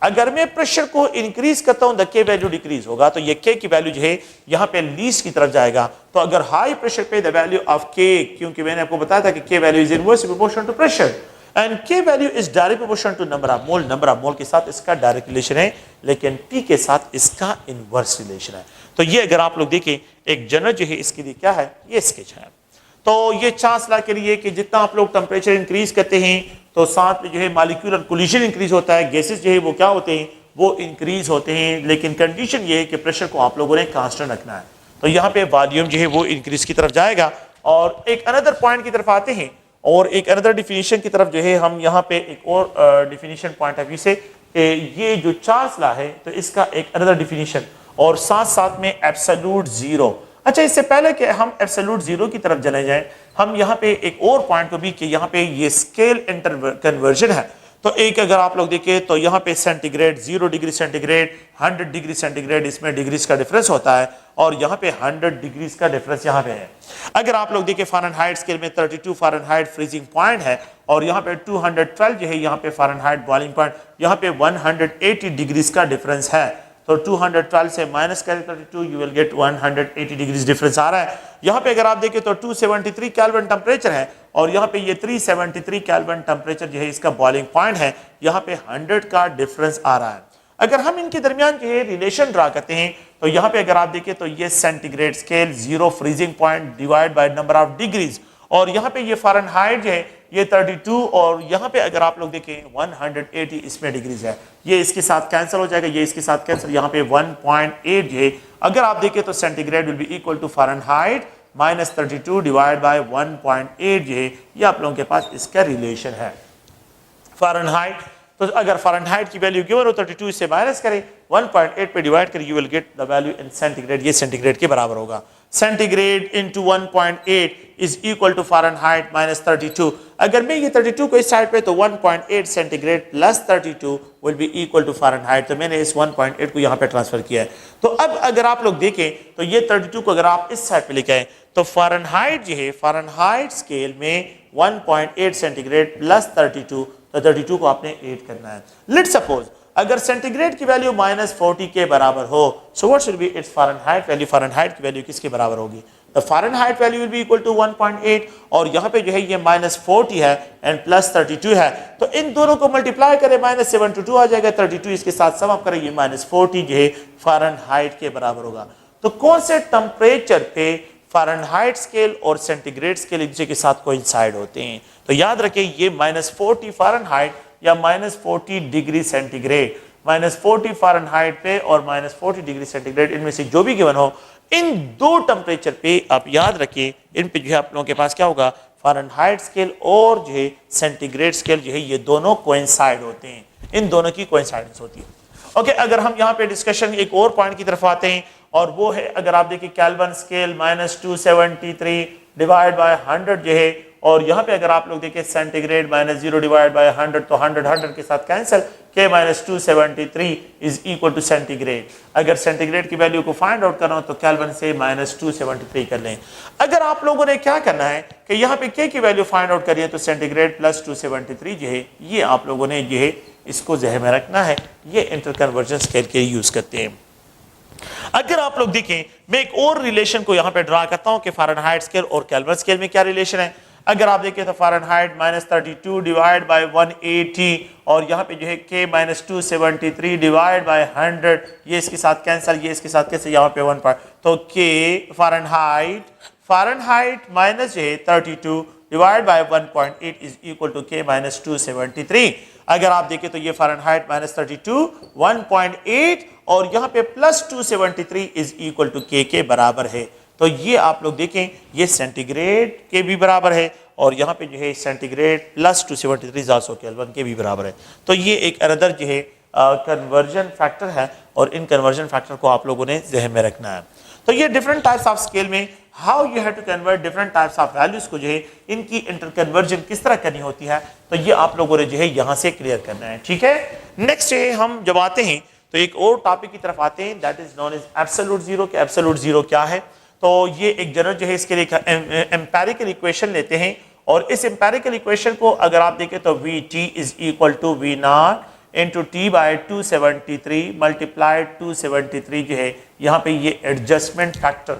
अगर मैं प्रेशर को इंक्रीज करता हूं द के वैल्यू डिक्रीज होगा, तो ये के की वैल्यू जो है यहाँ पे लीस्ट की तरफ जाएगा। तो अगर हाई प्रेशर पे द वैल्यू ऑफ के, क्योंकि मैंने आपको बताया था कि K value is inversely proportional to pressure and K value is direct proportional to number of mole. Number of mole के साथ इसका डायरेक्ट रिलेशन है, लेकिन टी के साथ इसका इनवर्स रिलेशन है। तो ये अगर आप लोग देखें एक जनरल जो है इसके लिए क्या है, ये स्केच है। तो ये चांस ला के लिए कि जितना आप लोग टेम्परेचर इंक्रीज करते हैं तो साथ में जो है मॉलिक्यूलर कोलिजन इंक्रीज होता है, गैसेस जो है वो क्या होते हैं, वो इंक्रीज होते हैं, लेकिन कंडीशन ये है कि प्रेशर को आप लोगों ने कांस्टेंट रखना है। तो यहाँ पे वॉल्यूम जो है वो इंक्रीज की तरफ जाएगा। और एक अनदर पॉइंट की तरफ आते हैं, और एक अनदर डिफिनीशन की तरफ जो है हम यहाँ पे एक और डिफिनीशन पॉइंट ऑफ व्यू से ये जो चार्ल्स लॉ है, तो इसका एक अनदर डिफिनीशन, और साथ साथ में एब्सोल्यूट जीरो। अच्छा, इससे पहले कि हम एब्सोल्यूट जीरो की तरफ चले जाएं, हम यहाँ पे एक और पॉइंट को भी कि यहाँ पे ये स्केल इंटर कन्वर्जन है। तो एक अगर आप लोग देखें तो यहाँ पे centigrade 0 degree centigrade, 100 degree centigrade, इसमें डिग्रीज का डिफरेंस होता है, और यहाँ पे 100 डिग्रीज का डिफरेंस यहाँ पे है। अगर आप लोग देखें फ़ारेनहाइट स्केल में 32 फ़ारेनहाइट फ्रीजिंग पॉइंट है, और यहाँ पे 212 जो है यहाँ पे फ़ारेनहाइट बॉइलिंग पॉइंट, यहाँ पे 180 डिग्रीज का डिफरेंस है। तो 212 से माइनस करें 32, you will get 180 degrees difference आ रहा है। यहाँ पे अगर आप देखें तो 273 केल्विन टेम्परेचर है, और यहाँ पे ये 373 केल्विन टेम्परेचर जो है इसका बॉइलिंग पॉइंट है, यहाँ पे 100 का डिफरेंस आ रहा है। अगर हम इनके दरमियान जो है रिलेशन ड्रा करते हैं, तो यहाँ पे अगर आप देखें तो ये centigrade scale 0 freezing point divide by number of degrees, और यहाँ पे ये फ़ारेनहाइट जो है ये 32, और यहाँ पे अगर आप लोग देखें 180 इसमें डिग्रीज है, ये इसके साथ कैंसिल हो जाएगा, ये इसके साथ कैंसिल, यहाँ पे 1.8 जो है अगर आप देखें तो centigrade will be equal to Fahrenheit minus 32 divide by 1.8 जो है, ये आप लोगों के पास इसका रिलेशन है। फ़ारेनहाइट, तो अगर फ़ारेनहाइट की वैल्यू गिवन हो 32, इससे माइनस करें 1.8 पे डिवाइड करें, you will get the value in centigrade, ये सेंटीग्रेड के बराबर होगा। Centigrade into 1.8 is equal to Fahrenheit minus 32। अगर मैं ये 32 को इस साइड पे, तो 1.8 centigrade plus 32 will be equal to Fahrenheit. तो मैंने इस 1.8 को यहाँ पे ट्रांसफर किया है। तो अब अगर आप लोग देखें तो ये 32 को अगर आप इस साइड पे लेके आए, तो फ़ारेनहाइट जो है फ़ारेनहाइट स्केल में 1.8 सेंटीग्रेड प्लस 32, तो 32 को आपने 8 करना है। लेट्स सपोज अगर सेंटीग्रेड की वैल्यू -40 के बराबर हो, so what should be its Fahrenheit value. Fahrenheit की वैल्यू किसके बराबर होगी, the Fahrenheit value will be equal to 1.8, और यहाँ पे जो है ये -40 है एंड प्लस 32 है, तो इन दोनों को मल्टीप्लाई करें -72 आ जाएगा, 32 इसके साथ सम अप करें, ये -40 जो है फ़ारेनहाइट के बराबर होगा। तो कौन से टेम्परेचर पे फ़ारेनहाइट स्केल और सेंटीग्रेड स्केल एक दूसरे के साथ कोइंसाइड होते हैं? तो याद रखें ये -40 फ़ारेनहाइट या -40 डिग्री सेंटीग्रेड, -40 फ़ारेनहाइट पे और -40 डिग्री सेंटीग्रेड, इनमें से जो भी गिवन हो, इन दो टेम्परेचर पे आप याद रखिए, इन पे जो है आप लोगों के पास क्या होगा, फ़ारेनहाइट स्केल और जो है सेंटीग्रेड स्केल जो है ये दोनों कोइंसाइड होते हैं, इन दोनों की कोइंसाइडेंस होती है। ओके, अगर हम यहाँ पे डिस्कशन एक और पॉइंट की तरफ आते हैं, और वो है अगर आप देखिए केल्विन स्केल -273 डिवाइड बाय 100 जो है, और यहाँ पे अगर आप लोग देखें सेंटीग्रेड -0 डिवाइड बाय 100, तो 100 के साथ कैंसिल, के -273 इज इक्वल टू सेंटीग्रेड। अगर सेंटीग्रेड की वैल्यू को फाइंड आउट करना हो तो केल्विन से -273 कर लें। अगर आप लोगों ने क्या करना है कि यहाँ पे के की वैल्यू फाइंड आउट करिए, तो सेंटीग्रेड प्लस 273 जो है ये आप लोगों ने जो है इसको ज़हन में रखना है, ये इंटरकन्वर्जन स्केल के यूज करते हैं। अगर आप लोग देखें, मैं एक और रिलेशन को यहाँ पे ड्रा करता हूँ कि फ़ारेनहाइट स्केल और केल्विन स्केल में क्या रिलेशन है। अगर आप देखें तो फ़ारेनहाइट -32 डिवाइड बाय 180 और यहाँ पे जो है K -273 डिवाइड बाय 100, ये इसके साथ कैंसिल, ये इसके साथ कैसे, यहाँ पे 1 पार्ट, तो K फ़ारेनहाइट माइनस जो है 32 divide by 1.8 is equal to K -273। अगर आप देखें तो ये फ़ारेनहाइट -32 1.8 और यहाँ पे +273 इज इक्वल टू K के बराबर है। तो ये आप लोग देखें, ये सेंटीग्रेड के भी बराबर है और यहाँ पे जो है सेंटीग्रेड +273 इज आल्सो केल्विन के भी बराबर है। तो ये एक अनदर जो है कन्वर्जन फैक्टर है और इन कन्वर्जन फैक्टर को आप लोगों ने ज़हन में रखना है। तो ये डिफरेंट टाइप्स ऑफ स्केल में how you have to convert different types of values को जो है इनकी इंटर कन्वर्जन किस तरह करनी होती है, तो ये आप लोगों ने जो है यहाँ से क्लियर करना है। ठीक है, नेक्स्ट है हम जब आते हैं तो एक और टॉपिक की तरफ आते हैं, that is known as absolute zero. कि एब्सोल्यूट जीरो क्या है, तो ये एक जनरल जो है इसके लिए एम्पेरिकल इक्वेशन लेते हैं और इस एम्पेरिकल इक्वेशन को अगर आप देखें तो Vt is equal to V naught into T by 273 multiplied 273 जो है यहाँ पे ये एडजस्टमेंट फैक्टर,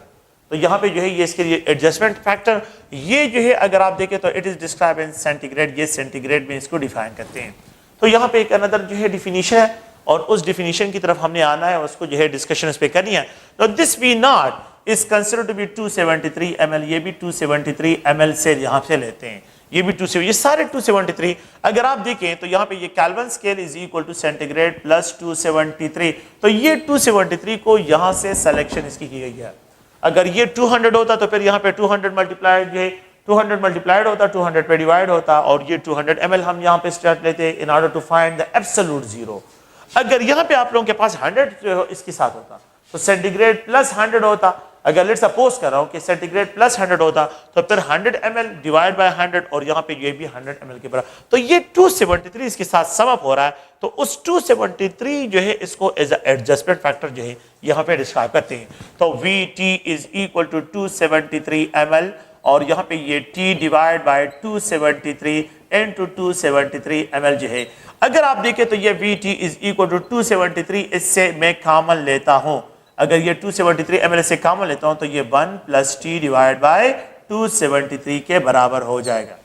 तो यहाँ पे जो है ये इसके लिए एडजस्टमेंट फैक्टर, ये जो है अगर आप देखें तो it is describe in centigrade, ये सेंटीग्रेड में इसको डिफाइन करते हैं। तो यहाँ पे एक अनदर जो है डिफिनीशन है और उस डिफिनीशन की तरफ हमने आना है, उसको जो है डिस्कशन इस पे करनी है। तो this V naught is considered to be 273 ml, ये भी 273 ml से यहाँ से लेते हैं, ये भी 273, ये सारे 273। अगर आप देखें तो यहाँ पे ये Kelvin scale is equal to centigrade plus 273, तो ये 273 को यहाँ से सिलेक्शन इसकी की गई है। अगर ये 200 होता तो फिर यहाँ पे 200 मल्टीप्लाइड जो है 200 मल्टीप्लाइड होता, 200 पे डिवाइड होता और ये 200 ml हम यहाँ पे स्टार्ट लेते हैं in order to find the absolute zero. अगर यहाँ पे आप लोगों के पास 100 इसके साथ होता तो सेंटीग्रेड प्लस 100 होता। अगर लेट्स सपोज कर रहा हूँ कि सेंटीग्रेड प्लस 100 होता तो फिर 100 ml डिवाइड बाय 100 और यहाँ पे ये भी 100 ml के बराबर, तो ये 273 इसके साथ सम अप हो रहा है। तो उस 273 जो है इसको एज अ एडजस्टमेंट फैक्टर जो है यहाँ पे डिस्क्राइब करते हैं। तो Vt is equal to 273 ml और यहाँ पे ये T divide by 273 into 273 ml जो है। अगर आप देखें तो ये Vt इज इक्वल टू 273, इससे मैं कॉमन लेता हूँ, अगर ये 273 ml से कॉमन लेता हूं तो ये 1 प्लस T डिवाइड बाय 273 के बराबर हो जाएगा।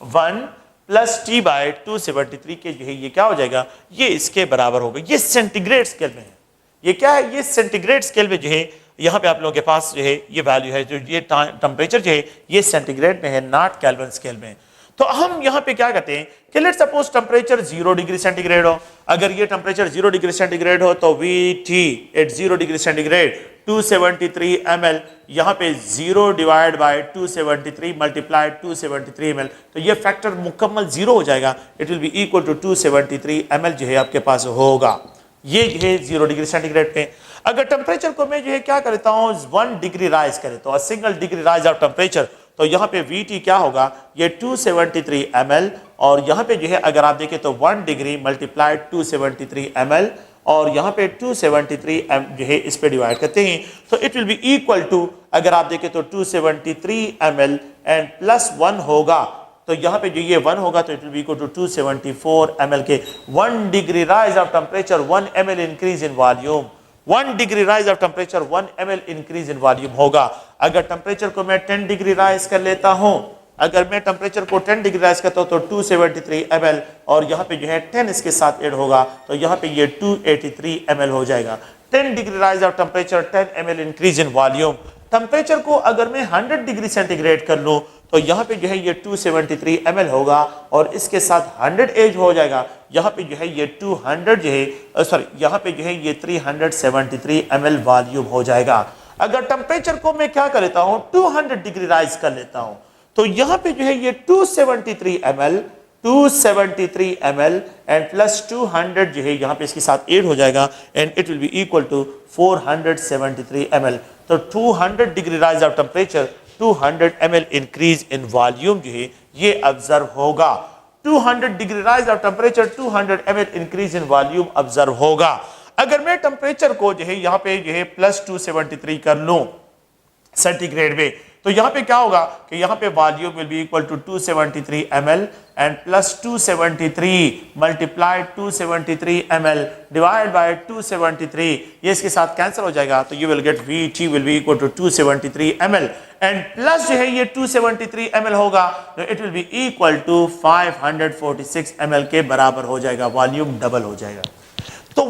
1 प्लस T बाय 273 के जो है ये क्या हो जाएगा, ये इसके बराबर होगा। ये सेंटीग्रेड स्केल में है, ये क्या है, ये सेंटीग्रेड स्केल में जो है यहाँ पे आप लोगों के पास जो है ये वैल्यू है, जो ये टेम्परेचर जो है ये सेंटीग्रेड में है, नॉट केल्विन स्केल में। तो हम यहाँ पे क्या करते हैं कि let's suppose temperature 0 degree centigrade हो। अगर ये टेम्परेचर 0 डिग्री सेंटीग्रेड हो तो Vt at 0 degree centigrade 273 ml, यहाँ पे 0 डिवाइड बाय 273 मल्टीप्लाइड 273 ml, तो ये फैक्टर मुकम्मल 0 हो जाएगा। It will be equal to 273 ml जो है आपके पास होगा। ये जो है 0 डिग्री सेंटीग्रेड पे। अगर टेम्परेचर को मैं जो है क्या करता हूँ 1 डिग्री राइज करे तो single degree rise of temperature, तो यहाँ पे Vt क्या होगा, ये 273 ml और यहाँ पे जो है अगर आप देखें तो 1 डिग्री मल्टीप्लाइड 273 ml और यहाँ पे 273 जो है इस पे डिवाइड करते हैं तो it will be equal to, अगर आप देखें तो 273 ml एंड प्लस 1 होगा, तो यहाँ पे जो ये 1 होगा तो it will be equal to 274 ml के 1 degree rise of temperature 1 ml increase in volume, 1 degree rise of temperature 1 ml increase in volume होगा। अगर टेम्परेचर को मैं 10 डिग्री राइज कर लेता हूं, अगर मैं टेम्परेचर को 10 डिग्री राइज करता हूं तो 273 ml और यहाँ पे जो है 10 इसके साथ ऐड होगा तो यहाँ पे ये 283 ml हो जाएगा। 10 degree rise of temperature 10 ml increase in volume. Temperature को अगर मैं 100 डिग्री सेंटीग्रेड कर लूँ तो यहाँ पे जो है ये 273 ml होगा और इसके साथ 100 एज हो जाएगा। यहाँ पे जो है ये 200 जो है सॉरी यहाँ पे जो है ये 373 ml वॉल्यूम हो जाएगा। अगर टेम्परेचर को मैं क्या कर लेता हूँ 200 डिग्री राइज कर लेता हूँ तो यहाँ पे जो है ये 273 ml एंड प्लस 200 जो है यहाँ पे इसके साथ ऐड हो जाएगा and it will be equal to 473 ml। तो 200 degree rise of temperature 200 ml increase in volume जो है ये ऑब्जर्व होगा। 200 degree rise of temperature 200 ml increase in volume observe होगा। अगर मैं टेम्परेचर को जो है यहाँ पे जो है प्लस 273 कर लूं सेंटीग्रेड में तो यहाँ पे क्या होगा कि यहाँ पे volume will be equal to 273 ml and plus 273 multiplied 273 ml divide by 273, ये इसके साथ कैंसिल हो जाएगा तो you will get Vt will be equal to 273 ml and plus जो है ये 273 ml होगा, तो it will be equal to 546 ml के बराबर हो जाएगा, वॉल्यूम डबल हो जाएगा। तो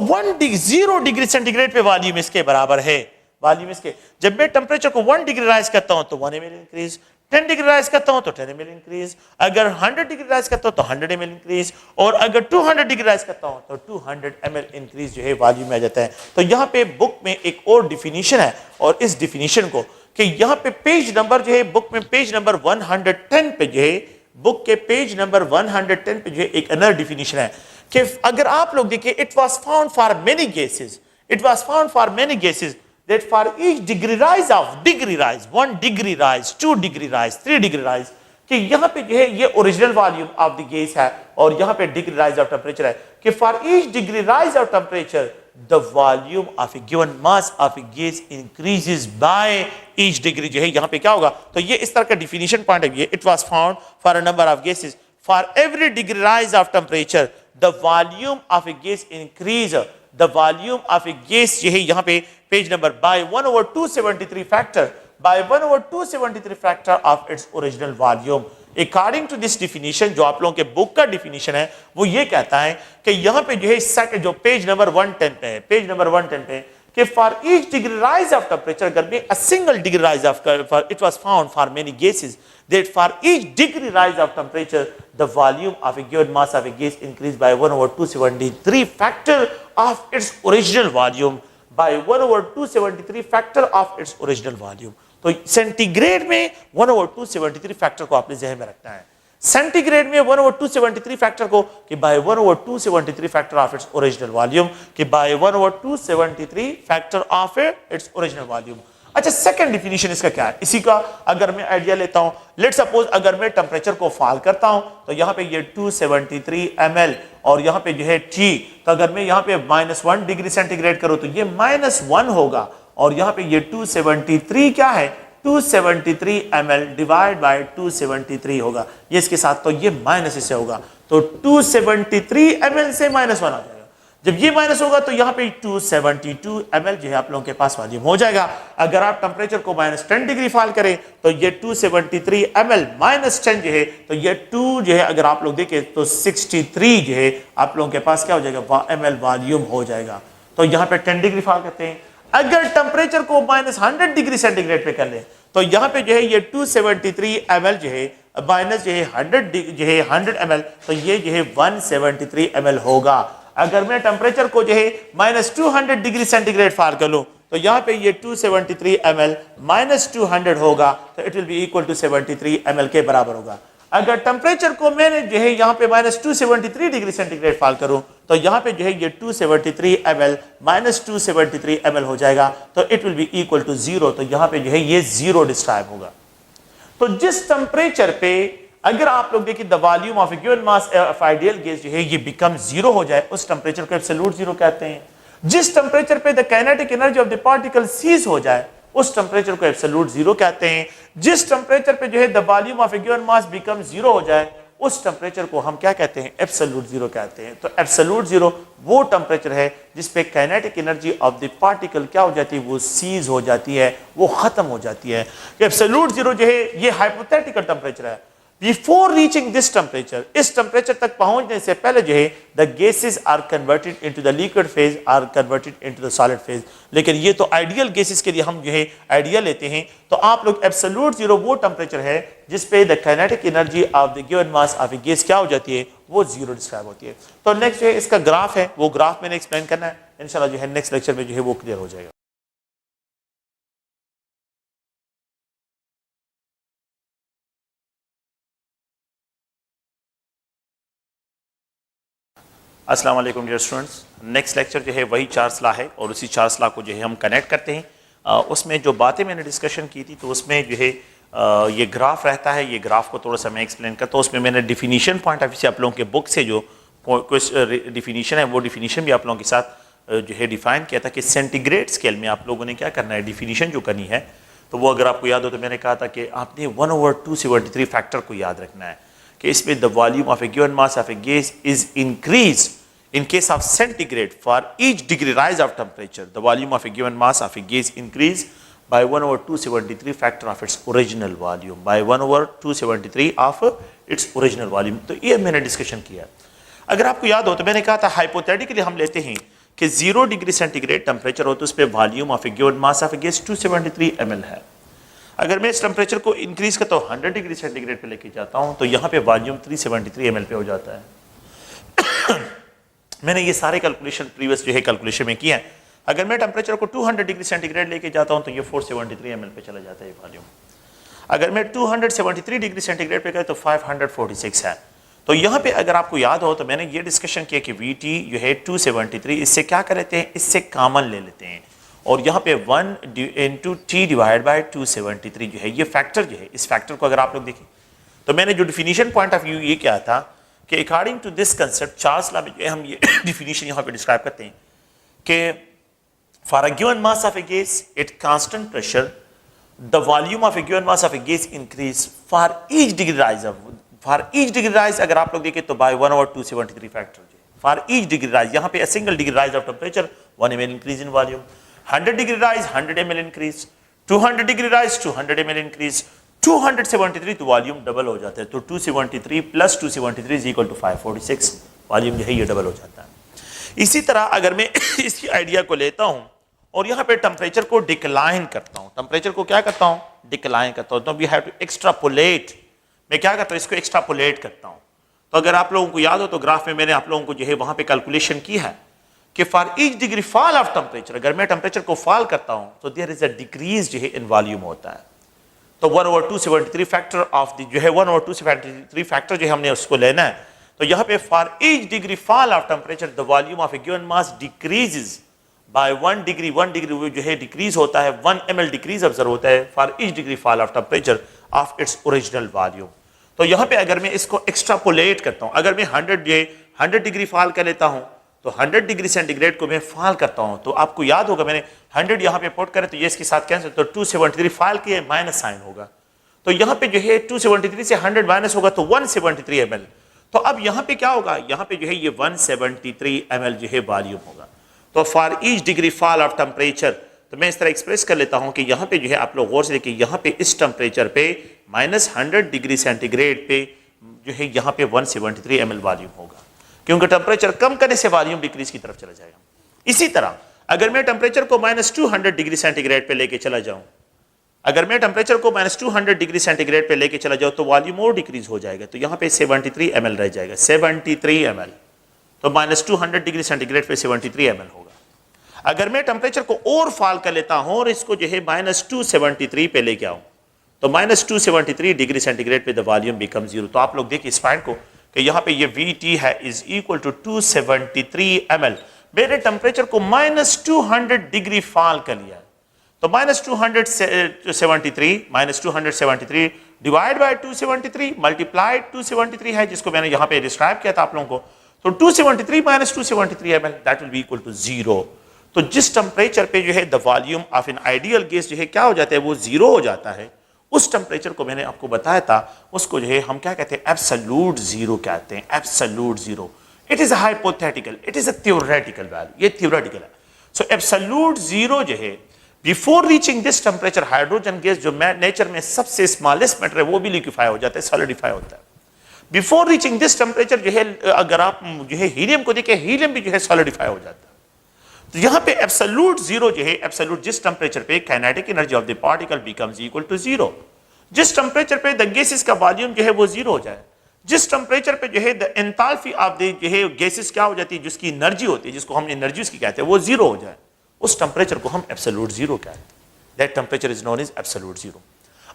0 डिग्री सेंटीग्रेड पे वॉल्यूम इसके बराबर है, वॉल्यूम इसके, जब मैं टेम्परेचर को 1 डिग्री राइज करता हूं तो 1 ml इंक्रीज, 10 डिग्री राइज करता हूं तो 10 ml इंक्रीज, अगर 100 डिग्री राइज करता हूं तो 100 ml इंक्रीज, और अगर 200 डिग्री राइज करता हूं तो 200 ml इंक्रीज जो है वॉल्यूम में आ जाता है। तो यहाँ पे बुक में एक और डिफिनीशन है, और इस डिफिनीशन को कि यहाँ पे पेज नंबर जो है बुक में पेज नंबर 110 पे जो है, बुक के पेज नंबर 110 पे जो है एक अनदर डिफिनीशन है कि अगर आप लोग देखिए, it was found for many cases, it was found for many cases that for each degree rise of degree rise, 1 degree rise, 2 degree rise, 3 degree rise, कि यहाँ पे जो है ये original volume of the gas है, और यहाँ पे डिग्री राइज ऑफ टेम्परेचर है कि for each degree rise of temperature the volume of a given mass of a gas increases by each degree, जो है यहाँ पे क्या होगा, तो ये इस तरह का डिफिनीशन पॉइंट है। It was found for a number of gases, for every degree rise of temperature the volume of a gas increase, the volume of a gas जो है यहाँ पे page number by 1/273 factor, by 1/273 factor of its original volume. According to this definition, जो आप लोगों के book का definition है वो ये कहता है कि यहाँ पे जो है सेकंड, जो पेज नंबर 110 पे है, पेज नंबर 110 पे कि for each degree rise of temperature, अगर में a single degree rise of, it was found for many gases that for each degree rise of temperature the volume of a given mass of a gas increased by 1/273 factor of its original volume, by 1/273 factor of its original volume। तो centigrade में 1/273 factor को आपने ज़हन में रखना है, centigrade में 1/273 factor को कि by 1/273 factor of its original volume, कि by 1/273 factor of its original volume. अच्छा, सेकंड डिफिनीशन इसका क्या है, इसी का अगर मैं आइडिया लेता हूं, लेट सपोज अगर मैं टेम्परेचर को फॉल करता हूं तो यहां पे ये 273 ml और यहां पे जो है T, तो अगर मैं यहां पे -1 डिग्री सेंटीग्रेड करूं तो ये -1 होगा, और यहां पे ये 273 क्या है, 273 ml डिवाइड बाय 273 होगा, ये इसके साथ, तो ये माइनस इससे होगा, तो 273 ml से -1 आ जाएगा। जब ये माइनस होगा तो यहाँ पे 272 ml जो है आप लोगों के पास वॉल्यूम हो जाएगा। अगर आप टेम्परेचर को -10 डिग्री फॉल करें तो ये 273 ml -10 जो है, तो ये 2 जो है अगर आप लोग देखें तो 63 जो है आप लोगों के पास क्या हो जाएगा, ml वॉल्यूम हो जाएगा। तो यहाँ पे 10 डिग्री फॉल करते हैं, अगर टेम्परेचर को -100 डिग्री सेंटीग्रेड पे कर लें तो यहाँ पे जो है ये 273 ml जो है माइनस जो है 100 ml, तो ये जो है 173 ml होगा। अगर मैं टेम्परेचर को जो है -200 डिग्री सेंटीग्रेड फॉल कर लूं तो यहाँ पे ये 273 ml -200 होगा, तो it will be equal to 73 ml के बराबर होगा। अगर टेम्परेचर को मैंने जो है यहाँ पे -273 डिग्री सेंटीग्रेड फॉल करूं तो यहाँ पे जो है ये 273 ml -273 ml हो जाएगा, तो it will be equal to 0, तो यहाँ पे जो है ये 0 डिस्क्राइब होगा। तो जिस टेम्परेचर पे अगर आप लोग देखिए the volume of a given mass of ideal gas जो है ये बिकम 0 हो जाए, उस टेम्परेचर को एब्सोल्यूट 0 कहते हैं। जिस टेम्परेचर पे the kinetic energy of the particle cease हो जाए, उस टेम्परेचर को एब्सोल्यूट 0 कहते हैं। जिस टेम्परेचर पे जो है the volume of a given mass become 0 हो जाए, उस टेम्परेचर को हम क्या कहते हैं, एब्सोल्यूट 0 कहते हैं। तो एब्सोल्यूट 0 वो टेम्परेचर है जिस पे kinetic energy of the particle क्या हो जाती है, वो सीज हो जाती है, वो खत्म हो जाती है। एब्सोल्यूट 0 जो है ये हाइपोथेटिकल टेम्परेचर है। Before reaching this temperature, इस टेम्परेचर तक पहुंचने से पहले जो है the gases are converted into the liquid phase, are converted into the solid phase। लेकिन ये तो आइडियल गैसेस के लिए हम जो है आइडिया लेते हैं, तो आप लोग एब्सोल्यूट 0 वो टेम्परेचर है जिस पे the kinetic energy of the given mass of a gas क्या हो जाती है, वो 0 डिस्क्राइब होती है। तो नेक्स्ट जो है इसका ग्राफ है, वो ग्राफ मैंने एक्सप्लेन करना है, इंशाल्लाह जो है नेक्स्ट लेक्चर में जो है वो क्लियर हो जाएगा। अस्सलाम वालेकुम डियर स्टूडेंट्स, नेक्स्ट लेक्चर जो है वही 4 सलाह है, और उसी 4 सलाह को जो है हम कनेक्ट करते हैं। उसमें जो बातें मैंने डिस्कशन की थी तो उसमें जो है ये ग्राफ रहता है, ये ग्राफ को थोड़ा सा मैं एक्सप्लेन करता हूँ। उसमें मैंने डिफिनीशन पॉइंट ऑफ व्यू से आप लोगों के बुक से जो कुछ डिफिनीशन है वो डिफिनीशन भी आप लोगों के साथ जो है डिफाइन किया था कि सेंटीग्रेड स्केल में आप लोगों ने क्या करना है, डिफिनीशन जो करनी है, तो वो अगर आपको याद हो तो मैंने कहा था कि आपने 1/273 फैक्टर को याद रखना है कि इसमें the volume of a given mass of a gas is increase in case of centigrade for each degree rise of temperature, the volume of a given mass of a gas increase by 1/273 factor of its original volume, by 1/273 of its original volume। तो ये मैंने discussion किया। अगर आपको याद हो तो मैंने कहा था हाइपोथेटिकली हम लेते हैं कि 0 डिग्री सेंटीग्रेड टेम्परेचर हो तो उस पर volume of a given mass of a gas 273 ml है। अगर मैं इस टेम्परेचर को इंक्रीज करता हूँ 100 डिग्री सेंटीग्रेड पे लेके जाता हूँ तो यहाँ पे वॉल्यूम 373 ml पे हो जाता है। मैंने ये सारे कैलकुलेशन प्रीवियस जो है कैलकुलेशन में किया है। अगर मैं टेम्परेचर को 200 डिग्री सेंटीग्रेड लेके जाता हूँ तो ये 473 ml पे चला जाता है वॉल्यूम। अगर मैं 273 डिग्री सेंटीग्रेड पे गए तो 546 है। तो यहाँ पे अगर आपको याद हो तो मैंने ये डिस्कशन किया कि VT जो है 273, इससे क्या कर लेते हैं, इससे कॉमन ले लेते हैं और यहाँ पे 1 इंटू टी डिवाइड बाई 273 जो है ये फैक्टर जो है, इस फैक्टर को अगर आप लोग देखें तो मैंने जो डिफिनीशन पॉइंट ऑफ व्यू ये क्या था कि according to this concept Charles law में जो है हम ये डिफिनीशन यहाँ पे डिस्क्राइब करते हैं कि for a given mass of a gas at constant pressure the volume of a given mass of a gas increase for each degree rise अगर आप लोग देखें तो by 1/273 factor for each degree rise, यहाँ पे a single degree rise of temperature 1 ml increase in volume, 100 degree rise 100 ml increase, 200 degree rise 200 ml increase, 273 तो volume double हो जाता है। तो 273 plus 273 is equal to 546, volume जो है ये डबल हो जाता है। इसी तरह अगर मैं इसी आइडिया को लेता हूं और यहाँ पे टेम्परेचर को डिक्लाइन करता हूँ, टेम्परेचर को क्या करता हूँ, डिक्लाइन करता हूँ, तो वी हैव टू एक्स्ट्रापोलेट, मैं क्या करता हूँ, इसको एक्स्ट्रापोलेट करता हूँ। तो अगर आप लोगों को याद हो तो ग्राफ में मैंने आप लोगों को जो है वहां पे कैलकुलेशन की है कि for each degree fall of temperature, अगर मैं टेम्परेचर को फॉल करता हूँ तो देयर इज अ डिक्रीज जो है इन वॉल्यूम होता है। तो 1/273 फैक्टर ऑफ द जो है 1/273 फैक्टर जो है हमने उसको लेना है। तो यहाँ पे for each degree fall of temperature the volume of a given mass decreases by 1 degree जो है डिक्रीज होता है, 1 ml डिक्रीज ऑब्जर्व होता है for each degree fall of temperature of its original volume. तो यहाँ पे अगर मैं इसको एक्स्ट्रापोलेट करता हूँ, अगर मैं 100 डिग्री फॉल कर लेता हूँ तो 100 डिग्री सेंटीग्रेड को मैं फॉल करता हूँ तो आपको याद होगा मैंने 100 यहाँ पे पुट करें तो ये इसके साथ कैंसिल, तो 273 फॉल किए माइनस साइन होगा। तो यहाँ पे जो है 273 से 100 माइनस होगा तो 173 ml। तो अब यहाँ पे क्या होगा, यहाँ पे जो है ये 173 ml जो है वॉल्यूम होगा। तो for each degree fall of temperature, तो मैं इस तरह एक्सप्रेस कर लेता हूँ कि यहाँ पे जो है आप लोग गौर से देखिए, यहाँ पे इस टेम्परेचर पे -100 डिग्री सेंटीग्रेड पे जो है यहाँ पे 173 ml वॉल्यूम होगा, क्योंकि टेम्परेचर कम करने से वॉल्यूम डिक्रीज की तरफ चला जाएगा। इसी तरह अगर मैं टेम्परेचर को -200 डिग्री सेंटीग्रेड पे लेके चला जाऊं, अगर मैं टेम्परेचर को -200 डिग्री सेंटीग्रेड पे लेके चला जाऊं तो वॉल्यूम और डिक्रीज हो जाएगा। तो यहाँ पे 73 ml रह जाएगा, 73 ml। तो -200 डिग्री सेंटीग्रेड पे 73 ml होगा। अगर मैं टेम्परेचर को और फॉल कर लेता हूं और इसको जो है -273 पे लेके आऊं तो -273 डिग्री सेंटीग्रेड पे द वॉल्यूम बिकम 0। तो आप लोग देखिए इस पॉइंट को कि यहाँ पे ये VT है इज इक्वल टू 273 ml। मेरे टेम्परेचर को -200 डिग्री फॉल कर लिया तो -273 डिवाइड बाय 273 मल्टीप्लाइड 273 है जिसको मैंने यहाँ पे डिस्क्राइब किया था आप लोगों को। तो 273 - 273 ml that will be equal to 0। तो जिस टेम्परेचर पे जो है the volume of an ideal gas जो है क्या हो जाता है, वो 0 हो जाता है, उस टेम्परेचर को मैंने आपको बताया था, उसको जो है हम क्या कहते हैं, एब्सोल्यूट 0 कहते हैं, absolute 0। It is a hypothetical, it is a theoretical value, ये थ्योरेटिकल है। सो एब्सोल्यूट 0 जो है before reaching this temperature hydrogen gas जो नेचर में सबसे स्मॉलेस्ट मैटर है वो भी लिक्विफाई हो जाता है, सॉलिडिफाई होता है। बिफोर रीचिंग दिस टेम्परेचर जो है अगर आप जो है हीलियम को देखें, हीलियम भी जो है सॉलिडिफाई हो जाता है। तो यहाँ पे एब्सोल्यूट 0 जो है, एब्सोल्यूट जिस टेम्परेचर पे kinetic energy of the particle becomes equal to 0, जिस टेम्परेचर पे द गैसेस का वॉल्यूम जो है वो 0 हो जाए, जिस टेम्परेचर पे जो है द एंथैल्पी ऑफ द जो है गैसेस क्या हो जाती है, जिसकी एनर्जी होती है, जिसको हम एनर्जी उसकी कहते हैं, वो 0 हो जाए, उस टेम्परेचर को हम एब्सोल्यूट 0 कहते हैं। That temperature is known as absolute 0।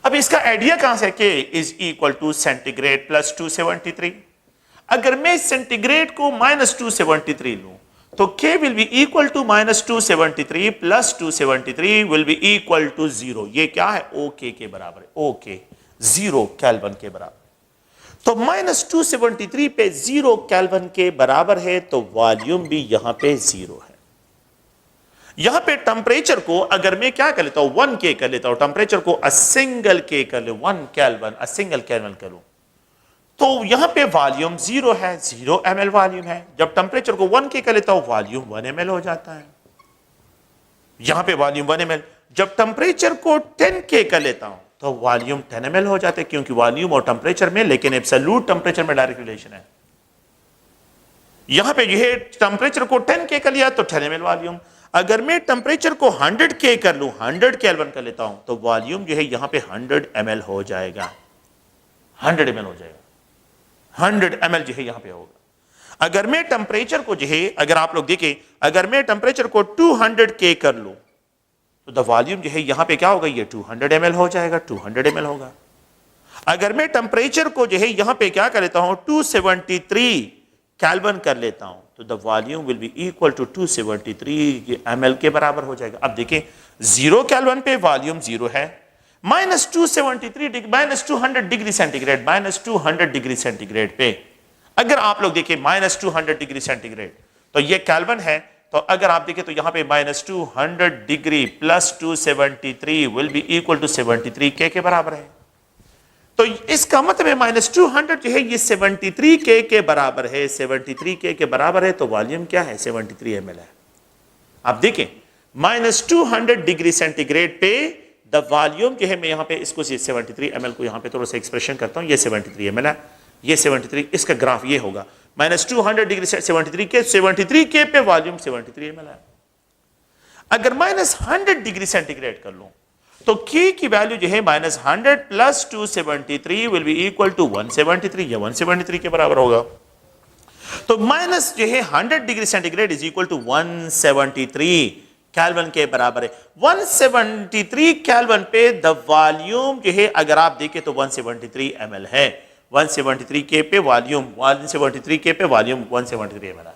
अब इसका आइडिया कहां से, K is equal to centigrade plus 273। अगर मैं सेंटीग्रेड को -273 लूं तो K will be equal to -273 plus 273 will be equal to 0। ये क्या है, OK के बराबर है, OK 0 केल्विन के बराबर। तो -273 पे 0 केल्विन के बराबर है तो वॉल्यूम भी यहां पे 0 है। यहां पे टेम्परेचर को अगर मैं क्या कर लेता हूं, 1K कर लेता हूं, टेम्परेचर को a single K कर ले, 1 केल्विन, a single केल्विन करूं तो यहां पे वॉल्यूम 0 है, 0 ml वॉल्यूम है। जब टेम्परेचर को 1K कर लेता हूं वॉल्यूम 1 ml हो जाता है, यहां पे वॉल्यूम 1 ml। जब टेम्परेचर को 10K कर लेता हूं तो वॉल्यूम 10 ml हो जाते हैं, क्योंकि वॉल्यूम और टेम्परेचर में, लेकिन एब्सोल्यूट टेम्परेचर में डायरेक्ट रिलेशन है। यहां पे जो है टेम्परेचर को 10K कर लिया तो 10 ml वॉल्यूम। अगर मैं टेम्परेचर को 100K कर लूं, 100 केल्विन कर लेता हूं, तो वॉल्यूम जो है यहां पे 100 ml हो जाएगा, 100 ml हो जाएगा, 100 ml जो है यहां पे होगा। अगर मैं टेम्परेचर को जो है, अगर आप लोग देखें, अगर मैं टेम्परेचर को 200K कर लूं तो द वॉल्यूम जो है यहां पे क्या होगा, ये 200 ml हो जाएगा, 200 ml होगा। अगर मैं टेम्परेचर को जो है यहां पे क्या कर लेता हूं, 273 केल्विन कर लेता हूं, तो the volume will be equal to 273 ml के बराबर हो जाएगा। अब देखें 0 केल्विन पे वॉल्यूम 0 है, -273 -200 डिग्री सेंटीग्रेड, -200 डिग्री सेंटीग्रेड पे अगर आप लोग देखें -200 डिग्री सेंटीग्रेड, तो ये केल्विन है। तो अगर आप देखें तो यहां पे -200 degree plus 273 will be equal to 73K के बराबर है। तो इसका मतलब है -200 जो है ये 73K के बराबर है, 73K के बराबर है, तो वॉल्यूम क्या है, 73 ml है। आप देखें -200 डिग्री सेंटीग्रेड पे द वॉल्यूम जो है, मैं यहां पे इसको 73 ml को यहां पे थोड़ा सा एक्सप्रेशन करता हूं, ये 73 ml है, ये 73, इसका ग्राफ ये होगा -200 डिग्री 73K पे वॉल्यूम 73 ml है। अगर -100 डिग्री सेंटीग्रेड कर लूं तो K की वैल्यू जो है -100 plus 273 will be equal to 173, या 173 के बराबर होगा। तो माइनस जो है 100 degree centigrade is equal to 173 Kelvin के बराबर है। 173 केल्विन पे द वॉल्यूम जो है अगर आप देखें तो 173 ml है, 173 K पे वॉल्यूम, 173 K पे वॉल्यूम 173 ml है।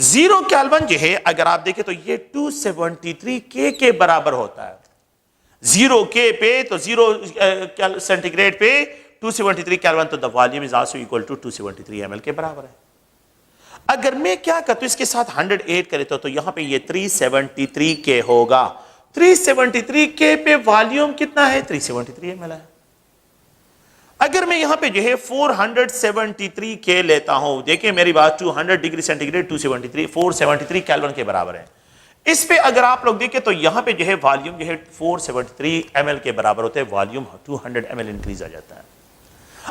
0 केल्विन जो है अगर आप देखें तो ये 273 K के बराबर होता है। 0K पे तो 0 सेंटीग्रेड पे 273 केल्विन, तो the volume is also equal to 273 ml के बराबर है। अगर मैं क्या करता हूं इसके साथ 108 कर लेता हूं तो यहां पे ये 373K होगा। 373K पे वॉल्यूम कितना है, 373 ml है। अगर मैं यहां पे जो है 473K लेता हूं, देखिए मेरी बात, 200 डिग्री सेंटीग्रेड 273 473 केल्विन के बराबर है। इस पे अगर आप लोग देखें तो यहां पे जो है वॉल्यूम जो है 473 ml के बराबर होते हैं, वॉल्यूम 200 ml इंक्रीज आ जाता है।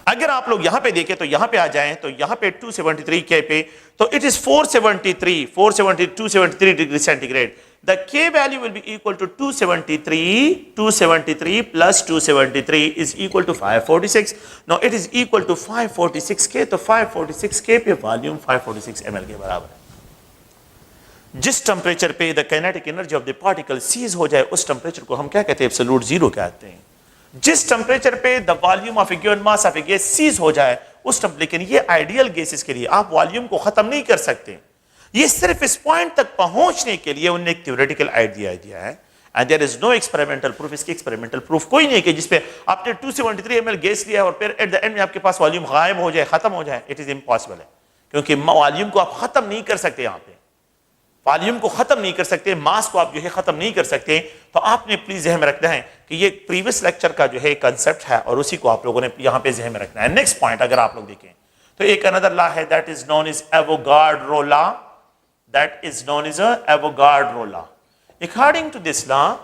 अगर आप लोग यहां पे देखें तो यहां पे आ जाएं तो यहां पे 273K पे तो it is 273 degree centigrade. The K value will be equal to 273 plus 273 is equal to 546। No it is equal to 546K, तो 546K पे वॉल्यूम 546 ml के बराबर है। जिस टेम्परेचर पे the kinetic energy of the particle cease हो जाए उस टेम्परेचर को हम क्या कहते हैं, एब्सोल्यूट जीरो कहते हैं। जिस टेम्परेचर पे the volume of a given mass of a gas cease हो जाए उस लेकिन ये आइडियल गैसेस के लिए आप वॉल्यूम को खत्म नहीं कर सकते। ये सिर्फ इस पॉइंट तक पहुंचने के लिए उन्होंने एक थ्योरेटिकल आइडिया दिया है, and there is no experimental proof. इसकी एक्सपेरिमेंटल प्रूफ कोई नहीं है कि जिसपे आपने 273 ml गैस लिया और फिर एट द एंड में आपके पास वॉल्यूम गायब हो जाए, खत्म हो जाए। इट इज इम्पॉसिबल है, क्योंकि वॉल्यूम को आप खत्म नहीं कर सकते। यहां पे वॉल्यूम को खत्म नहीं कर सकते, मास को आप जो है खत्म नहीं कर सकते। तो आपने प्लीज ज़हन में रखना है कि ये प्रीवियस लेक्चर का जो है कंसेप्ट है और उसी को आप लोगों ने यहां पे ज़हन में रखना है। नेक्स्ट पॉइंट अगर आप लोग देखें तो एक अनदर लॉ है, that is known as Avogadro law, that is known as Avogadro law. According to this law,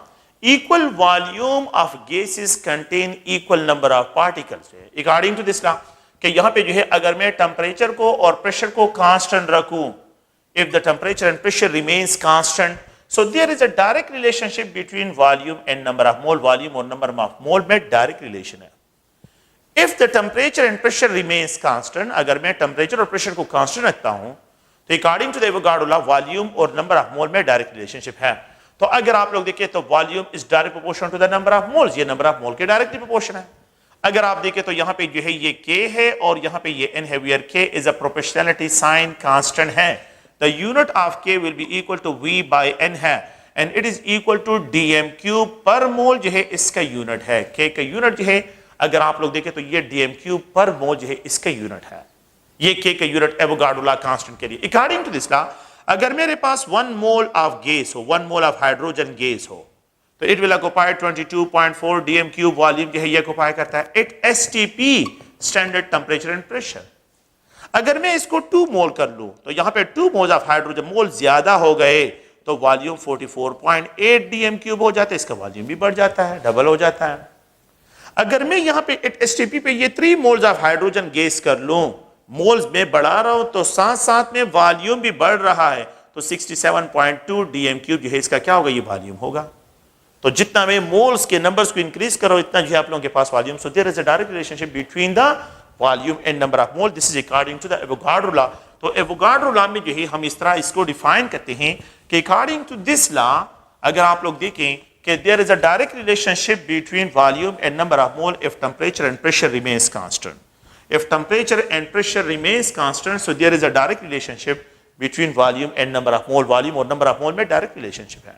equal volume of gases contain equal number of particles. According to this law कि यहां पे जो है अगर मैं temperature को और प्रेशर को कांस्टेंट रखूं, if the temperature and pressure remains constant, so there is a direct relationship between volume and number of mole। volume और number of mole में direct relation है। if the temperature and pressure remains constant, अगर मैं temperature और pressure को constant रखता हूं तो according to the Avogadro law volume और number of mole में direct relationship है। तो अगर आप लोग देखें तो volume is direct proportional to the number of moles, ये number of mole के directly proportion है। अगर आप देखें तो यहां पे जो है ये K है और यहां पे ये N है, where K is a proportionality sign constant है। The unit of K will be equal to V by N है, and it is equal to dm cube पर मोल जो है इसका यूनिट है। K का यूनिट जो है अगर आप लोग देखें तो ये dm cube पर मोल जो है इसका यूनिट है। ये K का यूनिट एवोगाड्रो लॉ कांस्टेंट के लिए। अकॉर्डिंग टू दिस लॉ अगर मेरे पास 1 मोल ऑफ गैस हो, 1 मोल ऑफ हाइड्रोजन गैस हो, तो it will occupy 22.4 dm cube volume जो है ये ऑक्यूपाई करता है at STP standard temperature and pressure. अगर मैं इसको 2 मोल कर लूं तो यहां पे 2 मोल ऑफ हाइड्रोजन, मोल ज्यादा हो गए तो वॉल्यूम 44.8 डीएम क्यूब हो जाता है, इसका वॉल्यूम भी बढ़ जाता है, डबल हो जाता है। अगर मैं यहाँ पे एसटीपी पे ये 3 मोल्स ऑफ हाइड्रोजन गैस कर लूं, मोल्स में बढ़ा रहा हूं तो साथ साथ में वॉल्यूम भी बढ़ रहा है, तो 67.2 डीएम क्यूब जो है इसका क्या होगा, ये वॉल्यूम होगा। तो जितना मैं मोल्स के नंबर्स को इंक्रीज करो इतना जो है आप लोगों के पास volume. So there is a direct relationship between the volume and number of mole. This is according to the Avogadro law. तो एवोगाड्रो लॉ में जो है हम इस तरह इसको डिफाइन करते हैं कि अकॉर्डिंग टू दिस लॉ अगर आप लोग देखें कि there is a direct relationship between volume and number of mole if temperature and pressure remains constant. If temperature and pressure remains constant, so there is a direct relationship between volume and number of mole. Volume और number of mole में direct relationship है।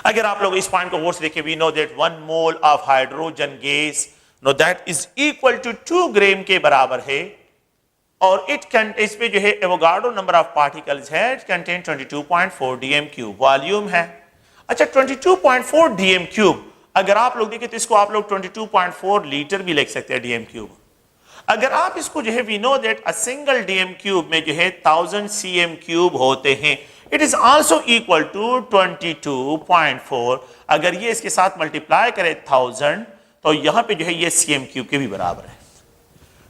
अगर आप लोग इस point को गौर से देखें, we know that 1 mole of hydrogen gas, no that is equal to 2 gram के बराबर है, और इसमें जो है एवोगाड्रो नंबर ऑफ पार्टिकल्स है, it contain 22.4 dm cube volume है। अच्छा 22.4 डीएम क्यूब अगर आप लोग देखें तो इसको आप लोग 22.4 लीटर भी लिख सकते हैं डीएम क्यूब। अगर आप इसको जो है we know that a single DM cube में जो है 1000 सीएम क्यूब होते हैं, it is also equal to 22.4। अगर ये इसके साथ मल्टीप्लाई करें 1000 तो यहां पे जो है ये सीएम क्यूब के भी बराबर है।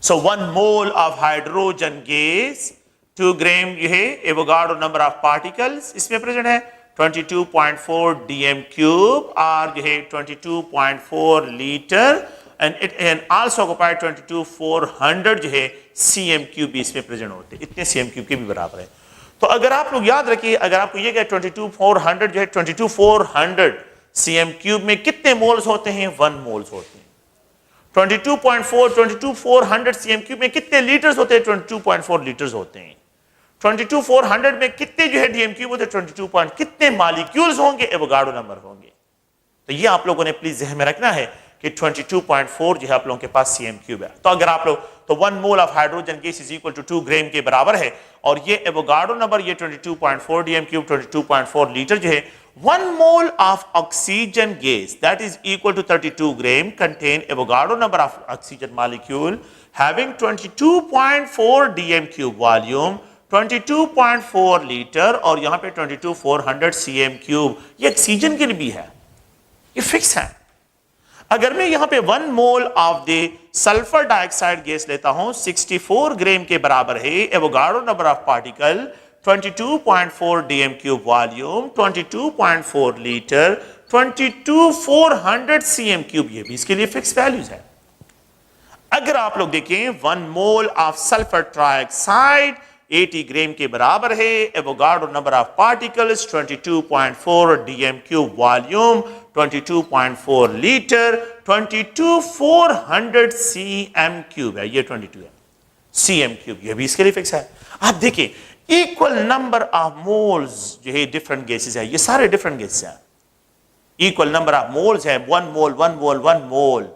सो 1 मोल ऑफ हाइड्रोजन गैस 2 ग्राम जो है एवोगाड्रो नंबर ऑफ पार्टिकल्स इसमें प्रेजेंट है 22.4 डीएम क्यूब और जो है 22.4 litre and it and also occupy 22,400 जो है सीएम क्यूब भी इसमें प्रेजेंट होते हैं, इतने सीएम क्यूब के भी बराबर है। तो अगर आप लोग याद रखिए, अगर आपको ये क्या 22,400 जो है 22,400 सीएम क्यूब में कितने मोल्स होते हैं, 1 मोल्स होते हैं। 22.4 सीएम क्यूब में कितने लीटर्स होते हैं, 22.4 लीटर्स होते हैं। 22,400 में कितने जो है डीएम क्यूब होते हैं, 22 कितने मॉलिक्यूल्स होंगे, एवोगाड्रो नंबर होंगे। तो ये आप लोगों ने प्लीज ध्यान में रखना है कि 22.4 जो है आप लोगों के पास सीएम क्यूब है। तो अगर आप लोग तो 1 mole of hydrogen gas is equal to 2 gram के बराबर है, और ये एवोगाड्रो नंबर ये 22.4 डीएम क्यूब 22.4 लीटर जो है। 1 mole of oxygen gas that is equal to 32 gram contain Avogadro number of oxygen molecule having 22.4 dm cube volume 22.4 litre, और यहां पे 22,400 सीएम क्यूब। ये ऑक्सीजन के लिए भी है, ये फिक्स है। अगर मैं यहां पे 1 mole of the sulphur dioxide gas लेता हूं 64 ग्राम के बराबर है, Avogadro number of particle 22.4 dm cube volume 22.4 litre 22,400 CM cube, ये भी इसके लिए फिक्स वैल्यूज है। अगर आप लोग देखें 1 मोल ऑफ सल्फर ट्राइऑक्साइड 80 ग्राम के बराबर है, Avogadro number of particles 22.4 dm cube volume 22.4 litre 22,400 CM cube है, ये 22 है सीएम क्यूब, ये भी इसके लिए फिक्स है। आप देखिए इक्वल नंबर ऑफ मोल्स जो है डिफरेंट गैसेस है, ये सारे डिफरेंट गैसेस हैं। इक्वल नंबर ऑफ मोल्स है, 1 मोल 1 मोल 1 मोल,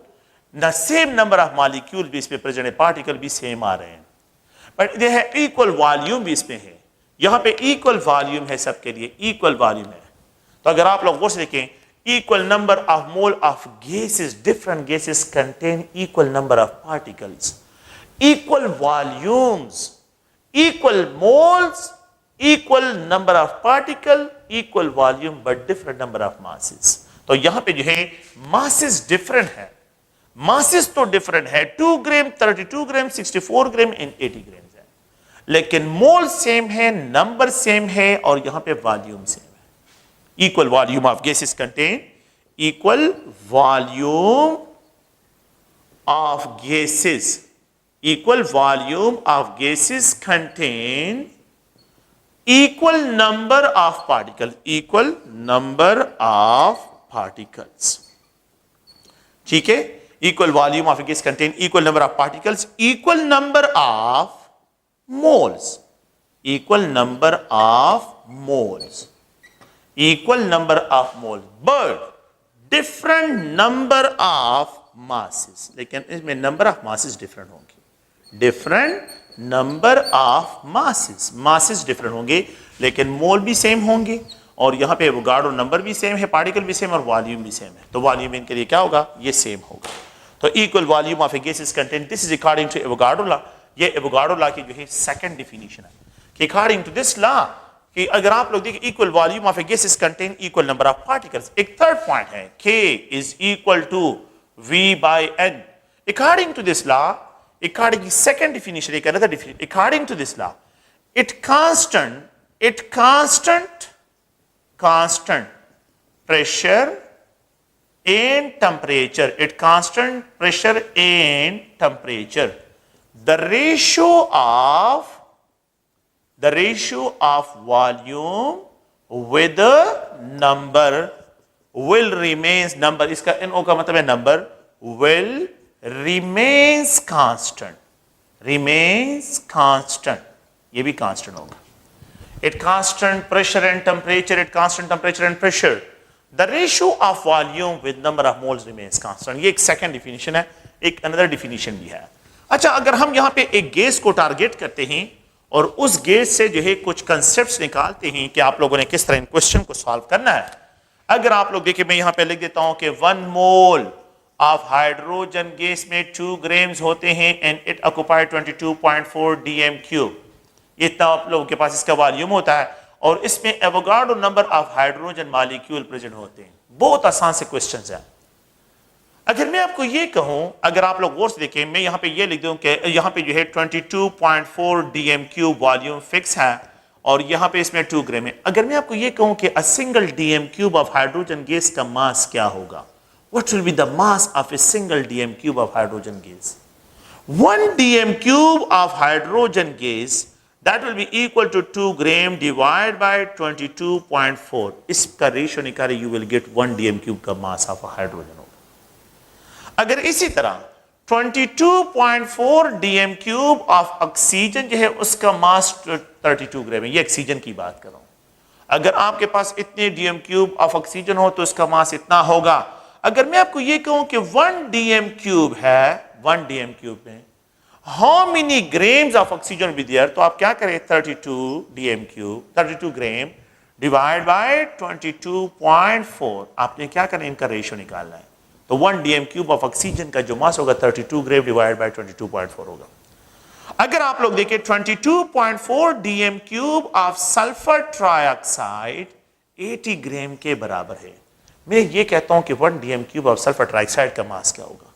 ना सेम नंबर ऑफ मॉलिक्यूल भी इसमें प्रेजेंट है, पार्टिकल भी सेम आ रहे हैं, बट ये है इक्वल वॉल्यूम भी इसमें है। यहां पे इक्वल वॉल्यूम है, सबके लिए इक्वल वॉल्यूम है। तो अगर आप लोग वो से देखें equal number of mole of gases, different gases contain equal number of particles, equal volumes, equal moles, equal number of particle, equal volume but different number of masses। तो यहां पे जो है masses different है, masses तो different है, 2 ग्राम 32 ग्राम 64 gram and 80 ग्राम है, लेकिन मोल सेम है, नंबर सेम है, और यहां पे वॉल्यूम सेम है। Equal volume of gases contain, equal volume of gases, equal volume of gases contain equal number of particles, equal number of particles, ठीक है। equal volume of a gas contain equal number of particles, equal number of moles, equal number of moles, equal number of moles but different number of masses। लेकिन इसमें number of masses different होंगे, different number of masses different होंगे, लेकिन मोल भी same होंगे, और यहाँ पे एवोगाड्रो नंबर भी सेम है, पार्टिकल भी सेम, और वॉल्यूम भी सेम है। तो वॉल्यूम इनके लिए क्या होगा, ये सेम होगा। तो equal volume of a gas is contain, this is according to Avogadro law. ये एवोगाड्रो लॉ की जो है सेकंड डिफिनीशन है कि अकॉर्डिंग टू दिस लॉ कि अगर आप लोग देखिए equal volume of a gas is contain equal number of particles. एक थर्ड पॉइंट है K is equal to V by N। According to this law, according to second definition, another definition, according to this law, it constant pressure and temperature, it constant pressure and temperature, the ratio of volume with the number will remains, number इसका NO का मतलब है number, will remains constant, ये भी constant होगा। At constant pressure and temperature, at constant temperature and pressure, the ratio of volume with number of moles remains constant। ये एक second definition है, एक another definition भी है। अच्छा, अगर हम यहाँ पे एक गैस को टारगेट करते हैं और उस गैस से जो है कुछ कंसेप्ट्स निकालते हैं कि आप लोगों ने किस तरह इन क्वेश्चन को सॉल्व करना है। अगर आप लोग देखिए, मैं यहाँ पे लिख देता हूँ कि 1 मोल ऑफ हाइड्रोजन गैस में 2 ग्राम्स होते हैं and it occupy 22.4 dm cube. इतना आप लोगों के पास इसका वॉल्यूम होता है और इसमें Avogadro number of hydrogen molecule present होते हैं। बहुत आसान से क्वेश्चंस हैं। अगर मैं आपको ये कहूं, अगर आप लोग गौर से देखें, मैं यहाँ पे ये लिख दूं कि यहाँ पे जो है 22.4 dm क्यूब वॉल्यूम फिक्स है और यहाँ पे इसमें 2 ग्राम है। अगर मैं आपको ये कहूं कि अ single dm cube of hydrogen gas का मास क्या होगा, what will be the mass of a single dm cube of hydrogen gas? 1 dm cube of hydrogen gas, that will be equal to 2 gram divided by 22.4। इसका ratio निकाले, you will get 1 dm cube का मास of hydrogen होगा। अगर इसी तरह 22.4 dm cube of oxygen जो है उसका मास 32 ग्राम है। ये ऑक्सीजन की बात कर रहा हूं। अगर आपके पास इतने dm क्यूब ऑफ ऑक्सीजन हो तो इसका मास इतना होगा। अगर मैं आपको ये कहूं कि 1 dm क्यूब है, 1 dm क्यूब में how many grams of oxygen with their, तो आप क्या करें, 32 dm cube, 32 gram divide by 22.4। आपने क्या करना है, इनका रेशियो निकालना है। तो 1 dm क्यूब ऑफ ऑक्सीजन का जो मास होगा 32 ग्राम डिवाइड बाय 22.4 होगा। अगर आप लोग देखें 22.4 dm cube of sulphur trioxide 80 ग्राम के बराबर है। मैं ये कहता हूं कि 1 dm cube of sulphur trioxide का मास क्या होगा,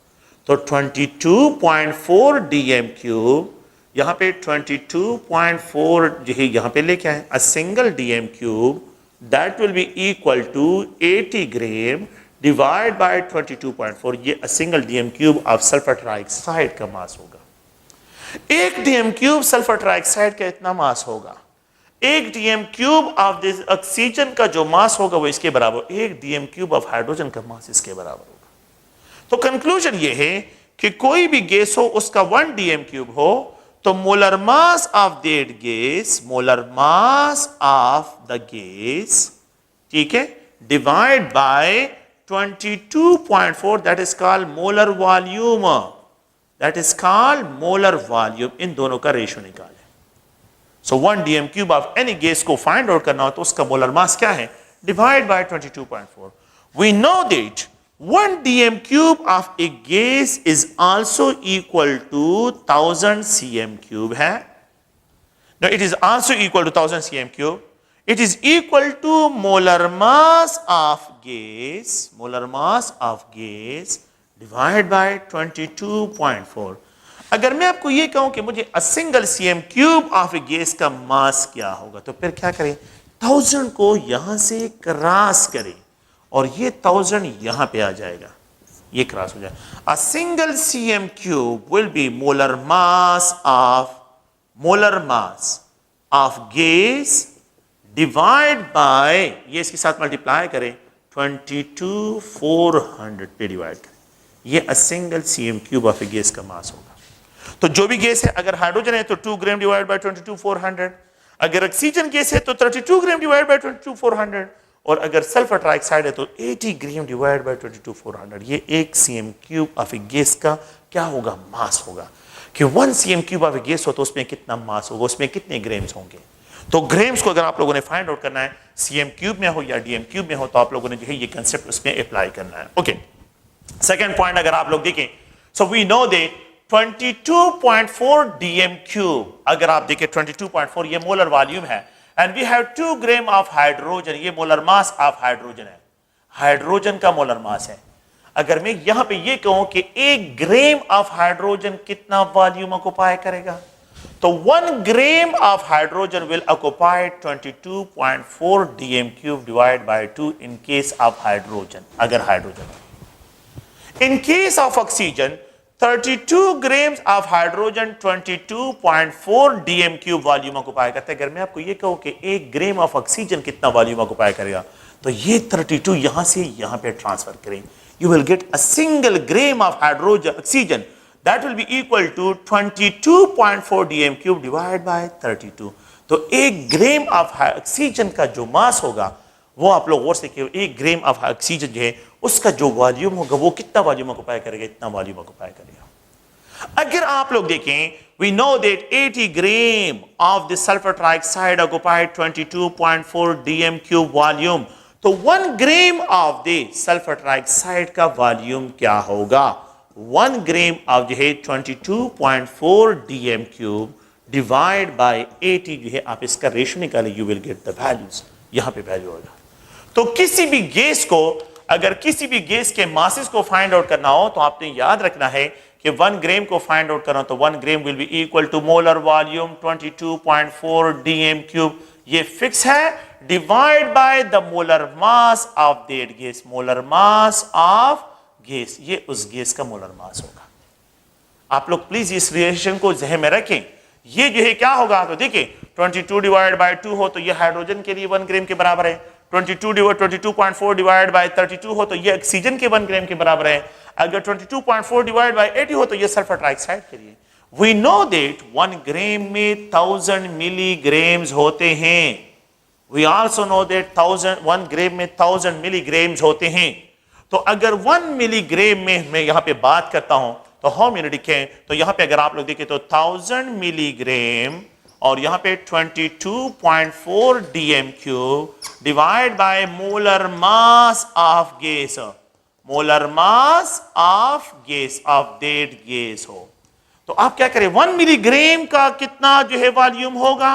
तो 22.4 dm क्यूब, यहां पे 22.4 जो है यहां पे लेके आए, a single dm cube that will be equal to 80 gram divide by 22.4। ये a single dm cube of sulphur trioxide का मास होगा। 1 dm क्यूब सल्फर ट्राइऑक्साइड का इतना मास होगा। 1 dm cube of this oxygen का जो मास होगा वो इसके बराबर, 1 dm क्यूब ऑफ हाइड्रोजन का मास इसके बराबर होगा। तो कंक्लूजन ये है कि कोई भी गैस हो उसका 1 dm क्यूब हो तो molar mass of that gas, molar mass of the gas, ठीक है, divide by 22.4, that is called molar volume, that is called molar volume. इन दोनों का रेशियो निकालें। So 1 dm cube of any gas को find out करना हो तो उसका मोलर मास क्या है, divide by 22.4। We know that 1 dm cube of a gas is also equal to 1000 cm cube है। Now it is also equal to 1000 cm cube. It is equal to molar mass of gas, molar mass of gas divided by 22.4। अगर मैं आपको ये कहूं कि मुझे a single cm cube of a gas का मास क्या होगा, तो फिर क्या करें, 1000 को यहां से क्रॉस करें और ये 1000 यहां पे आ जाएगा, ये क्रॉस हो जाएगा। A single cm cube will be molar mass of gas divide by, ये इसके साथ मल्टीप्लाई करें 22400 पे डिवाइड करें, ये a single cm cube of a gas का मास होगा। तो जो भी गैस है, अगर हाइड्रोजन है तो 2 ग्राम डिवाइड बाय 22400, अगर ऑक्सीजन गैस है तो 32 ग्राम डिवाइड बाय 22400, और अगर सल्फर ट्राइऑक्साइड है तो 80 ग्राम डिवाइड बाय 22400। ये 1 cm cube of a gas का क्या होगा, मास होगा। कि 1 cm cube of a gas हो तो उसमें कितना मास होगा, उसमें कितने ग्राम्स होंगे। तो ग्राम्स को अगर आप लोगों ने फाइंड आउट करना है, cm क्यूब में हो या dm क्यूब में हो, तो आप लोगों ने जो है ये कंसेप्ट उसमें अप्लाई करना है। ओके, सेकंड पॉइंट अगर आप लोग देखें, so we know that 22.4 dm cube, अगर आप देखें 22.4 ये मोलर वॉल्यूम है, and we have 2 gram of hydrogen, ये मोलर मास ऑफ हाइड्रोजन है, हाइड्रोजन का मोलर मास है। अगर मैं यहां पे ये कहूं कि 1 ग्राम ऑफ हाइड्रोजन कितना वॉल्यूम ऑक्युपाई करेगा, तो 1 gram of hydrogen will occupy 22.4 dm³ divide by 2 in case of hydrogen, अगर hydrogen. In case of oxygen 32 grams of hydrogen 22.4 dm³ volume occupy करता है। अगर मैं आपको ये कहूं कि 1 ग्राम ऑफ ऑक्सीजन कितना वॉल्यूम ऑक्युपाई करेगा, तो ये 32 यहां से यहां पे ट्रांसफर करें, you will get a single gram of hydrogen oxygen that will be equal to 22.4 dm³ divided by 32। तो 1 ग्राम ऑफ ऑक्सीजन का जो मास होगा वो आप लोग गौर से देखिए, 1 ग्राम ऑफ ऑक्सीजन जो है उसका जो वॉल्यूम होगा वो कितना वॉल्यूम ऑक्युपाई करेगा, इतना वॉल्यूम ऑक्युपाई करेगा। अगर आप लोग देखें, we know that 80 gram of the sulfur trioxide occupied 22.4 dm³ volume, तो 1 gram of the sulphur trioxide का वॉल्यूम क्या होगा, 1 ग्राम ऑफ जो है 22.4 dm³ डिवाइड बाय 80 जो है आप इसका रेशियो निकालें, you will get the values, यहां पे वैल्यू होगा। तो किसी भी गैस को, अगर किसी भी गैस के मासेस को फाइंड आउट करना हो तो आपने याद रखना है कि 1 ग्राम को फाइंड आउट करना, तो 1 gram will be equal to molar volume 22.4 dm³, ये फिक्स है, divide by the molar mass of that gas, molar mass of gas, ये उस गैस का मोलर मास होगा। आप लोग प्लीज इस रिलेशन को जहन में रखें। ये जो है क्या होगा, तो देखिए 22 डिवाइड बाय 2 हो तो ये हाइड्रोजन के लिए 1 ग्राम के बराबर है, 22.4 डिवाइड बाय 32 हो तो ये ऑक्सीजन के 1 ग्राम के बराबर है, अगर 22.4 डिवाइड बाय 80 हो तो ये सल्फर ट्राइऑक्साइड के लिए। वी नो दैट 1 ग्राम में 1000 मिलीग्राम्स होते हैं। We also know that 1 ग्राम में 1000 मिलीग्राम्स होते हैं। तो अगर 1 मिलीग्राम में मैं यहां पे बात करता हूं तो हाउ मेनी लिखें, तो यहां पे अगर आप लोग देखें तो 1000 मिलीग्राम और यहां पे 22.4 dm³ divide by molar mass of gas, molar mass of gas off that gas हो। तो आप क्या करें, 1 मिलीग्राम का कितना जो है वॉल्यूम होगा,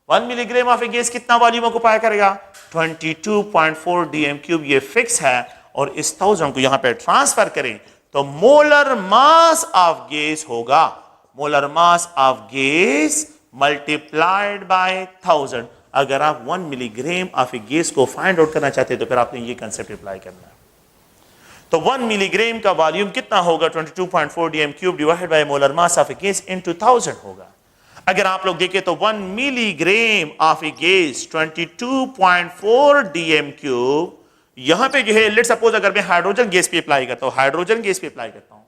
1 मिलीग्राम ऑफ ए गैस कितना वॉल्यूम ऑक्युपाई करेगा, 22.4 dm³, ये फिक्स है। और इस 1000 को यहां पे ट्रांसफर करें तो मोलर मास ऑफ गैस होगा, molar mass of gas multiplied by 1000। अगर आप 1 मिलीग्राम ऑफ ए गैस को फाइंड आउट करना चाहते हैं तो फिर आपने ये कंसेप्ट अप्लाई करना है। तो 1 मिलीग्राम का वॉल्यूम कितना होगा, 22.4 dm³ divided by molar mass of a gas into 1000 होगा। अगर आप लोग देखें तो 1 milligram of a gas 22.4 dm³, यहां पे जो है लेट्स सपोज अगर मैं हाइड्रोजन गैस पे अप्लाई करता हूं, हाइड्रोजन गैस पे अप्लाई करता हूं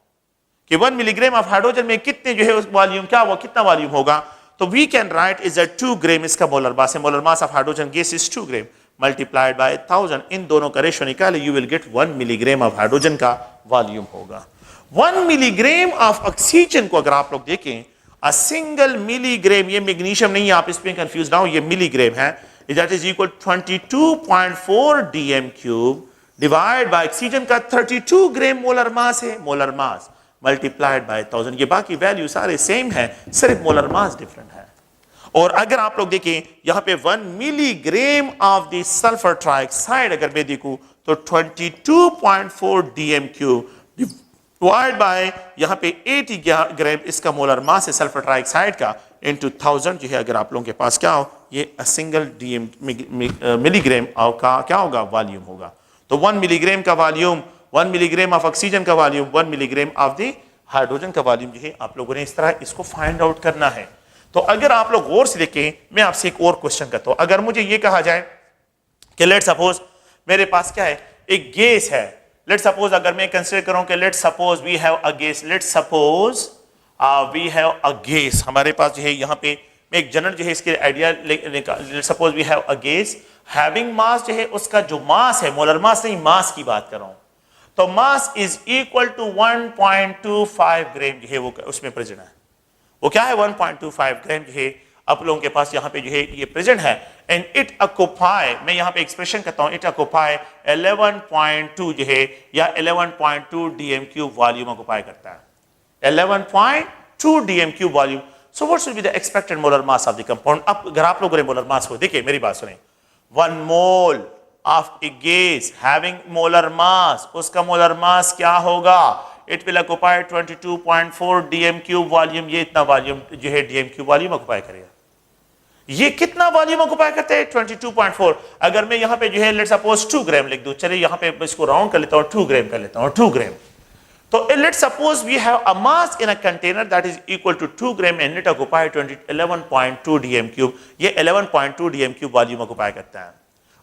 कि 1 मिलीग्राम ऑफ हाइड्रोजन में कितने जो है उस वॉल्यूम क्या हुआ, कितना वॉल्यूम होगा, तो वी कैन राइट इज 2 ग्राम इसका मोलर मास है, molar mass of hydrogen gas is 2 gram multiplied by 1000। इन दोनों का रेशियो निकाले, you will get 1 milligram of hydrogen का वॉल्यूम होगा। 1 मिलीग्राम ऑफ ऑक्सीजन को अगर आप लोग देखें, अ सिंगल मिलीग्राम, ये मैग्नीशियम नहीं है, आप इस पे कंफ्यूज ना हो, ये मिलीग्राम है, that is equal 22.4 dm³ divide by oxygen का 32 ग्राम मोलर मास है, मोलर मास मल्टीप्लाइड बाय 1000। ये बाकी वैल्यू सारे सेम है, सिर्फ मोलर मास डिफरेंट है। और अगर आप लोग देखें यहां पे 1 milligram of the sulphur trioxide अगर मैं देखूं तो 22.4 dm³ डिवाइड बाय यहां पे 80 ग्राम इसका मोलर मास है सल्फर ट्राइऑक्साइड का इनटू 1000 जो है, अगर आप लोगों के पास क्या हो, ये सिंगल मिलीग्राम का क्या होगा, वॉल्यूम होगा। तो 1 मिलीग्राम का वॉल्यूम, 1 मिलीग्राम ऑफ ऑक्सीजन का volume, 1 milligram of the hydrogen का वॉल्यूम जो है आप लोगों ने इस तरह इसको फाइंड आउट करना है। तो अगर आप लोग गौर से देखें, मैं आपसे एक और क्वेश्चन करता हूं, अगर मुझे ये कहा जाए कि लेट सपोज मेरे पास क्या है, एक गैस है, लेट सपोज अगर मैं कंसीडर करूं कि let suppose we have a gas, let suppose we have a gas, हमारे पास जो है यहाँ पे मैं एक जनरल जो है इसके idea let suppose we have a gas having mass, जो है उसका जो मास है, मोलर मास नहीं, मास की बात कर रहा हूं, तो मास इज इक्वल टू 1.25 ग्राम जो है वो उसमें प्रेजेंट है। वो क्या है, 1.25 ग्राम जो है आप लोगों के पास यहाँ पे जो है ये प्रेजेंट है। एंड इट ऑक्युपाई, मैं यहाँ पे एक्सप्रेशन करता हूँ, इट ऑक्युपाई 11.2 जो है या 11.2 dm³ वॉल्यूम ऑक्युपाई करता है, 11.2 dm³ volume. So what should be the expected molar mass of the compound. अब अगर आप लोगों ने मोलर मास को देखिए, मेरी बात सुने, 1 mole of a gas having molar mass, उसका मोलर मास क्या होगा? It will occupy 22.4 dm cube volume. ये इतना वॉल्यूम जो है डीएम क्यूब वॉल्यूम ऑक्युपाई करेगा। ये कितना वॉल्यूम ऑक्युपाई करते हैं? 22.4। अगर मैं यहाँ पे जो है लेट्स सपोज 2 ग्राम लिख दूं, चलिए यहाँ पे इसको राउंड कर लेता हूँ, 2 ग्राम कर लेता हूँ, 2 ग्राम। तो let's suppose we have a mass in a container that is equal to 2 gram and it occupy 11.2 dm cube. ये 11.2 डीएम क्यूब वॉल्यूम ऑक्युपाई करता है।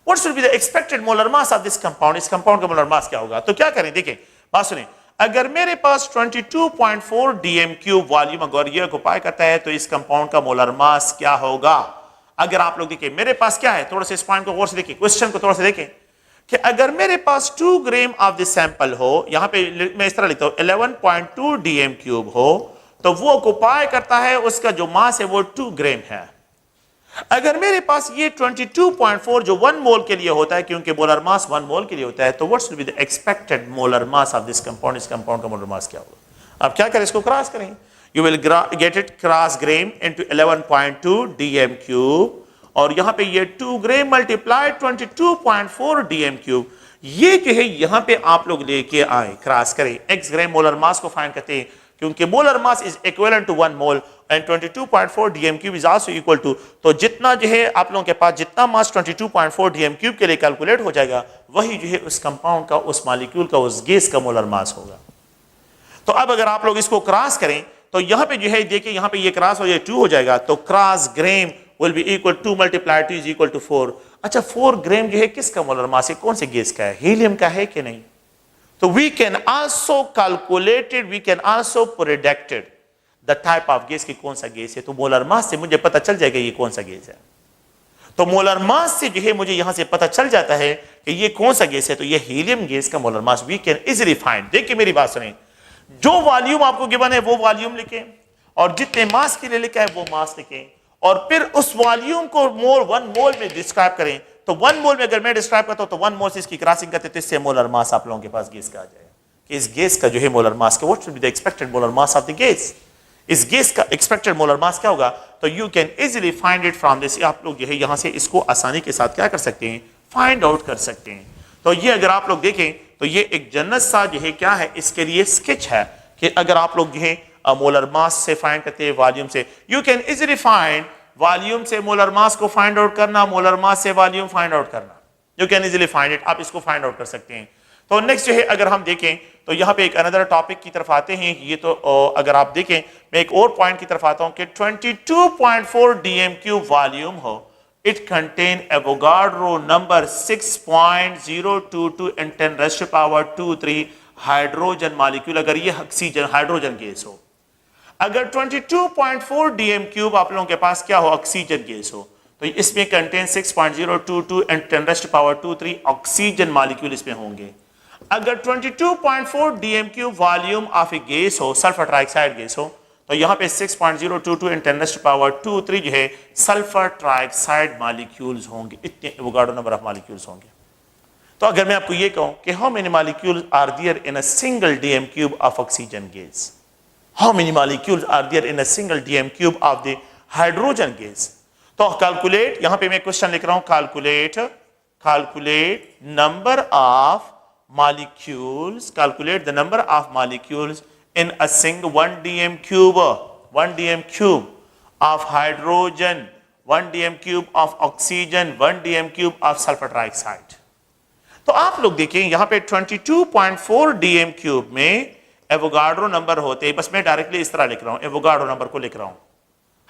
What should be the expected molar mass of this compound? इस compound का molar mass क्या होगा? तो क्या करें, देखिए बात सुनिए, अगर मेरे पास 22.4 डीएम क्यूब वॉल्यूम अगर ये ऑक्युपाई करता है तो इस कंपाउंड का मोलर मास क्या होगा? अगर आप लोग देखिए मेरे पास क्या है, थोड़ा सा इस पॉइंट को गौर से देखिए, क्वेश्चन को थोड़ा सा देखें कि अगर मेरे पास 2 ग्राम ऑफ द सैंपल हो, यहां पे मैं इस तरह लिखता हूं 11.2 डीएम क्यूब हो, तो वो ऑक्युपाई करता है, उसका जो मास है वो 2 ग्राम है। अगर मेरे पास ये 22.4 जो 1 मोल के लिए होता है, क्योंकि मोलर मास 1 मोल के लिए होता है, तो what should be the expected molar mass of this compound? इस कंपाउंड का मोलर मास क्या होगा? अब क्या करें, इसको क्रॉस करें, you will get it cross gram into 11.2 dm cube, और यहां पे ये 2 ग्राम मल्टीप्लाइड 22.4 dm cube, ये जो है यहां पे आप लोग लेके आए, क्रॉस करें, x ग्राम मोलर मास को फाइंड करते हैं, क्योंकि molar mass is equivalent to 1 mole and 22.4 dm cube is also equal to, तो जितना जो है आप लोगों के पास जितना मास 22.4 dm cube के लिए कैलकुलेट हो जाएगा, वही जो है उस कंपाउंड का, उस मॉलिक्यूल का, उस गैस का मोलर मास होगा। तो अब अगर आप लोग इसको क्रॉस करें तो यहां पे जो है देखिए, यहां पे ये क्रॉस हो जाए 2 हो जाएगा, तो cross gram will be equal 2 multiplied 2 is equal to 4। अच्छा 4 ग्राम जो है किसका मोलर मास है? कौन से गैस का है? हीलियम का है कि नहीं? तो we can also calculated, we can also predicted the type of gas की कौन सा गैस है। तो मोलर मास से मुझे पता चल जाएगा ये कौन सा गैस है। तो मोलर मास से जो है मुझे यहां से पता चल जाता है कि ये कौन सा गैस है, तो ये हीलियम गैस का molar mass we can easily find. देखिए मेरी बात सुनिए, जो वॉल्यूम आपको गिवन है वो वॉल्यूम लिखें, और जितने मास के लिए लिखा है वो मास लिखें, और फिर उस वॉल्यूम को मोल 1 मोल में डिस्क्राइब करें। तो 1 मोल में अगर मैं डिस्क्राइब करता हूं तो 1 मोल से इसकी क्रॉसिंग करते तो इससे मोलर मास आप लोगों के पास गैस का आ जाएगा कि इस गैस का जो है मोलर मास का, what should be the expected molar mass of the gas? इस गैस का एक्सपेक्टेड मोलर मास क्या होगा? तो you can easily find it from this. आप लोग जो है यहां से इसको आसानी के साथ क्या कर सकते हैं, फाइंड आउट कर सकते हैं। तो ये अगर आप लोग देखें तो ये एक जन्नत सा जो है क्या है, इसके लिए स्केच है कि अगर आप लोग जो है मोलर मास से फाइंड करते हैं वॉल्यूम से, you can easily find volume से मोलर मास को फाइंड आउट करना, मोलर मास से वॉल्यूम फाइंड आउट करना, you can easily find it, आप इसको फाइंड आउट कर सकते हैं। तो नेक्स्ट जो है अगर हम देखें तो यहाँ पे एक अनदर टॉपिक की तरफ आते हैं। ये तो अगर आप देखें, मैं एक और पॉइंट की तरफ आता हूं कि 22.4 डीएम क्यूब वॉल्यूम हो, it contain Avogadro number 6.022 × 10⁻²3 hydrogen molecule. अगर ये ऑक्सीजन हाइड्रोजन गैस हो, अगर 22.4 डीएम क्यूब आप लोगों के पास क्या हो, ऑक्सीजन गैस हो, तो इसमें कंटेन 6.022 × 10⁻²3 ऑक्सीजन मॉलिक्यूल इसमें होंगे। अगर 22.4 dm cube volume of a gas हो, सल्फर ट्राइऑक्साइड गैस हो, तो यहां पे 6.022 × 10⁻² जो है सल्फर ट्राइऑक्साइड मॉलिक्यूल्स होंगे, इतने एवोगाड्रो नंबर ऑफ मॉलिक्यूल्स होंगे। तो अगर मैं आपको ये कहूं कि how many molecules are there in a single DM cube of oxygen gas, how many molecules are there in a single DM cube of the hydrogen gas, तो calculate, यहां पे मैं क्वेश्चन लिख रहा हूं, calculate number of molecules, calculate the number of molecules in a single 1 dm cube of hydrogen, 1 dm cube of oxygen, 1 dm cube of sulfur trioxide। तो आप लोग देखें यहां पे 22.4 dm cube में एवोगाड्रो नंबर होते हैं, बस मैं डायरेक्टली इस तरह लिख रहा हूं, एवोगाड्रो नंबर को लिख रहा हूं,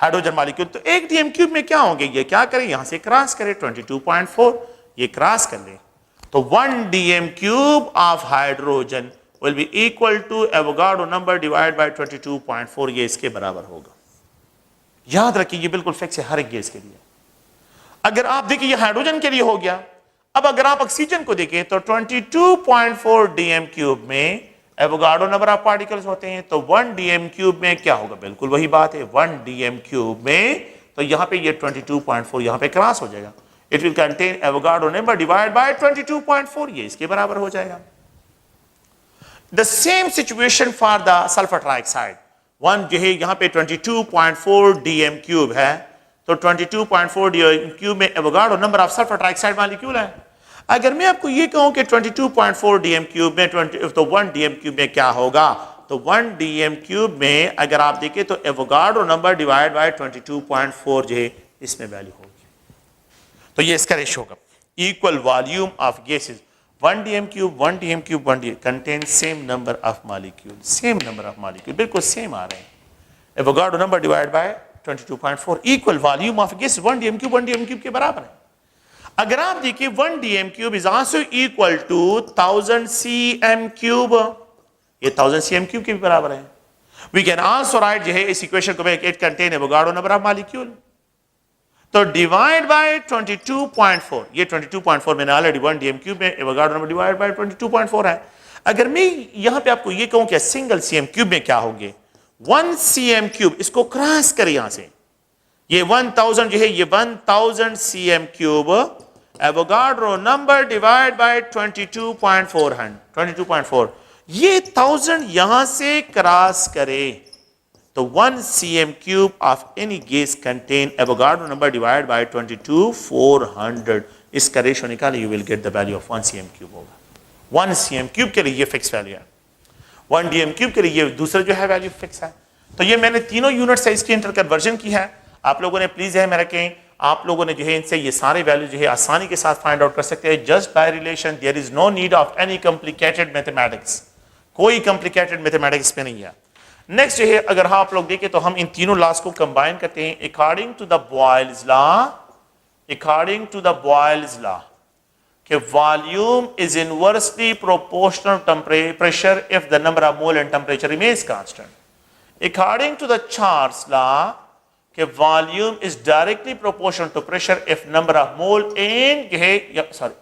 हाइड्रोजन मॉलिक्यूल। तो 1 डीएम क्यूब में क्या होंगे, ये क्या करें, यहां से क्रॉस करें 22.4, ये क्रॉस कर लें, तो 1 DM cube of hydrogen will be equal to Avogadro number divide by 22.4, ये इसके बराबर होगा। याद रखिए ये बिल्कुल फिक्स है हर एक गैस के लिए। अगर आप देखिए ये हाइड्रोजन के लिए हो गया, अब अगर आप ऑक्सीजन को देखें तो 22.4 डीएम क्यूब में एवोगाड्रो नंबर ऑफ पार्टिकल्स होते हैं, तो 1 डीएम क्यूब में क्या होगा, बिल्कुल वही बात है, 1 डीएम क्यूब में, तो यहां पे ये 22.4 यहां पे क्रॉस हो जाएगा, it will contain Avogadro number divide by 22.4, ये इसके बराबर हो जाएगा। The same situation for the sulphur trioxide, one जो है यहाँ पे 22.4 डीएम क्यूब है, तो 22.4 डीएम क्यूब में Avogadro number of sulphur trioxide molecule है। अगर मैं आपको ये कहूं कि 22.4 डीएम क्यूब में 20 तो 1 डीएम क्यूब में क्या होगा, तो 1 डीएम क्यूब में अगर आप देखें तो एवोगाड्रो नंबर डिवाइड बाय 22.4 जो है इसमें वैल्यू होगी, तो ये इसका रेशियो होगा। Equal volume of gases 1 DM cube 1 DM cube 1 DM contain same number of molecule, same number of molecule बिल्कुल सेम आ रहे हैं। Avogadro number divide by 22.4 equal volume of gas 1 DM cube के बराबर है। अगर आप देखिए 1 DM cube is also equal to 1000 CM cube, ये 1000 सीएम क्यूब के भी बराबर है। वी कैन आल्सो राइट जो है इस इक्वेशन को it contain Avogadro number of molecule, तो डिवाइड बाय 22.4, ये 22.4 मैंने ऑलरेडी 1 डीएम क्यूब में एवोगाड्रो नंबर डिवाइड बाय 22.4 है। अगर मैं यहां पे आपको ये कहूं कि सिंगल सीएम क्यूब में क्या होंगे, 1 सीएम क्यूब, इसको क्रॉस करें यहां से, ये 1000 जो है ये 1000 CM cube Avogadro number divide by 22.4, ये 1000 यहां से क्रॉस करे तो 1 CM cube of any gas contain Avogadro number divide bye 22,400, इसका रेशियो निकाले you will get the value of 1 CM cube होगा। 1 सीएम क्यूब के लिए ये फिक्स वैल्यू है, 1 डीएम क्यूब के लिए ये दूसरा जो है वैल्यू फिक्स है। तो ये मैंने तीनों यूनिट साइज की इंटर कन्वर्जन की है। आप लोगों ने प्लीज है मेरा कहें, आप लोगों ने जो है इनसे ये सारे वैल्यू जो है आसानी के साथ फाइंड आउट कर सकते हैं just by relation. There is no need of any complicated mathematics, कोई कॉम्प्लिकेटेड मैथमेटिक्स पे नहीं है। नेक्स्ट जो है अगर आप लोग देखें तो हम इन तीनों लॉस को कंबाइन करते हैं according to the Boyle's law कि volume is inversely proportional pressure if the number of mole and temperature remains constant. According to the Charles law कि volume is directly proportional to pressure if number of mole and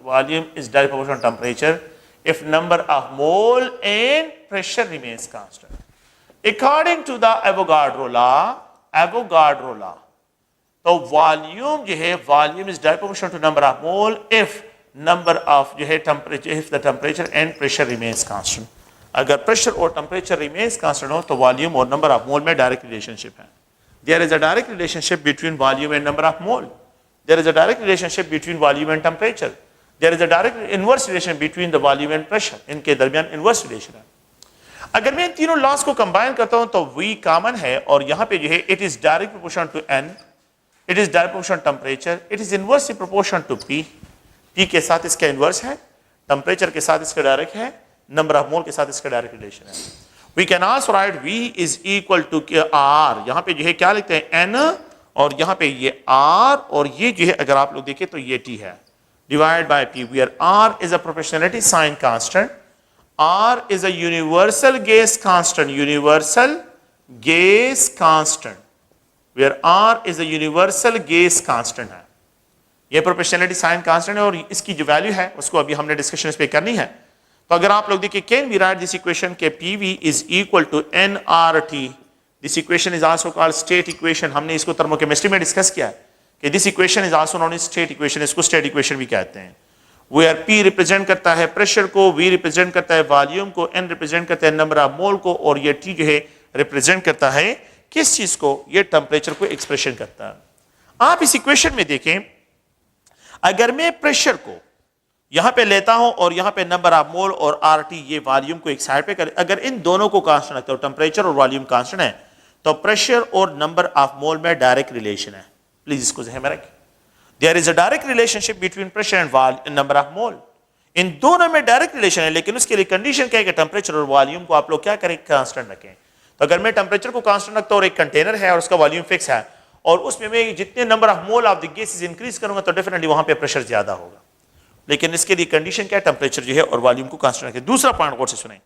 volume is directly proportional to temperature if number of mole and pressure remains constant. According to the Avogadro law तो volume जो है volume is directly proportional to number of mole if number of जो है temperature if the temperature and pressure remains constant. अगर pressure और temperature remains constant हो तो volume और नंबर ऑफ मोल में डायरेक्ट रिलेशनशिप है। There is a direct relationship between volume and number of mole, there is a direct relationship between volume and temperature, there is a direct inverse relation between the volume and pressure, इनके दरमियान inverse relation है। अगर मैं इन तीनों loss को combine करता हूं तो V कॉमन है और यहां पे जो है it is direct proportional to N, it is direct proportional temperature, it is inversely proportional to P, P के साथ इसका इनवर्स है, टेम्परेचर के साथ इसका डायरेक्ट है, नंबर ऑफ मोल के साथ इसका डायरेक्ट रिलेशन है। We can also write V is equal to R, यहां पे जो है क्या लिखते हैं N और यहां पे ये R और ये जो है अगर आप लोग देखें तो ये T है, divide by P where R is a proportionality sign constant, R is a universal gas constant, where R is a universal gas constant है। ये प्रोपोर्शनैलिटी साइन कांस्टेंट है और इसकी जो वैल्यू है उसको अभी हमने डिस्कशन इस पे करनी है। तो अगर आप लोग देखिए can we write this equation के PV is equal to nRT, this equation is also called state equation. हमने इसको थर्मोकेमिस्ट्री में डिस्कस किया है कि this equation is also known as state equation, इसको स्टेट इक्वेशन भी कहते हैं। वेयर P रिप्रेजेंट करता है प्रेशर को, V रिप्रेजेंट करता है वॉल्यूम को, N रिप्रेजेंट करता है नंबर ऑफ मोल को और ये T जो है रिप्रेजेंट करता है किस चीज को, ये टेम्परेचर को एक्सप्रेशन करता है। आप इस इक्वेशन में देखें, अगर मैं प्रेशर को यहां पे लेता हूं और यहां पे नंबर ऑफ मोल और RT ये वॉल्यूम को एक साइड पे करें, अगर इन दोनों को कांस्टेंट रखते हो, टेम्परेचर और वॉल्यूम कांस्टेंट है, तो प्रेशर और नंबर ऑफ मोल में डायरेक्ट रिलेशन है। प्लीज इसको ध्यान में रखें, there is a direct relationship between pressure and number of mole, इन दोनों में डायरेक्ट रिलेशन है, लेकिन उसके लिए कंडीशन क्या है कि टेम्परेचर और वॉल्यूम को आप लोग क्या करें, कांस्टेंट रखें। तो अगर मैं टेम्परेचर को कांस्टेंट रखता हूं और एक कंटेनर है और उसका वॉल्यूम फिक्स है और उसमें मैं जितने number of mole of the gases increase करूंगा तो डेफिनेटली वहां पे प्रेशर ज्यादा होगा, लेकिन इसके लिए कंडीशन क्या है, टेम्परेचर जो है और वॉल्यूम को कांस्टेंट रखें। दूसरा पॉइंट गौर से सुने,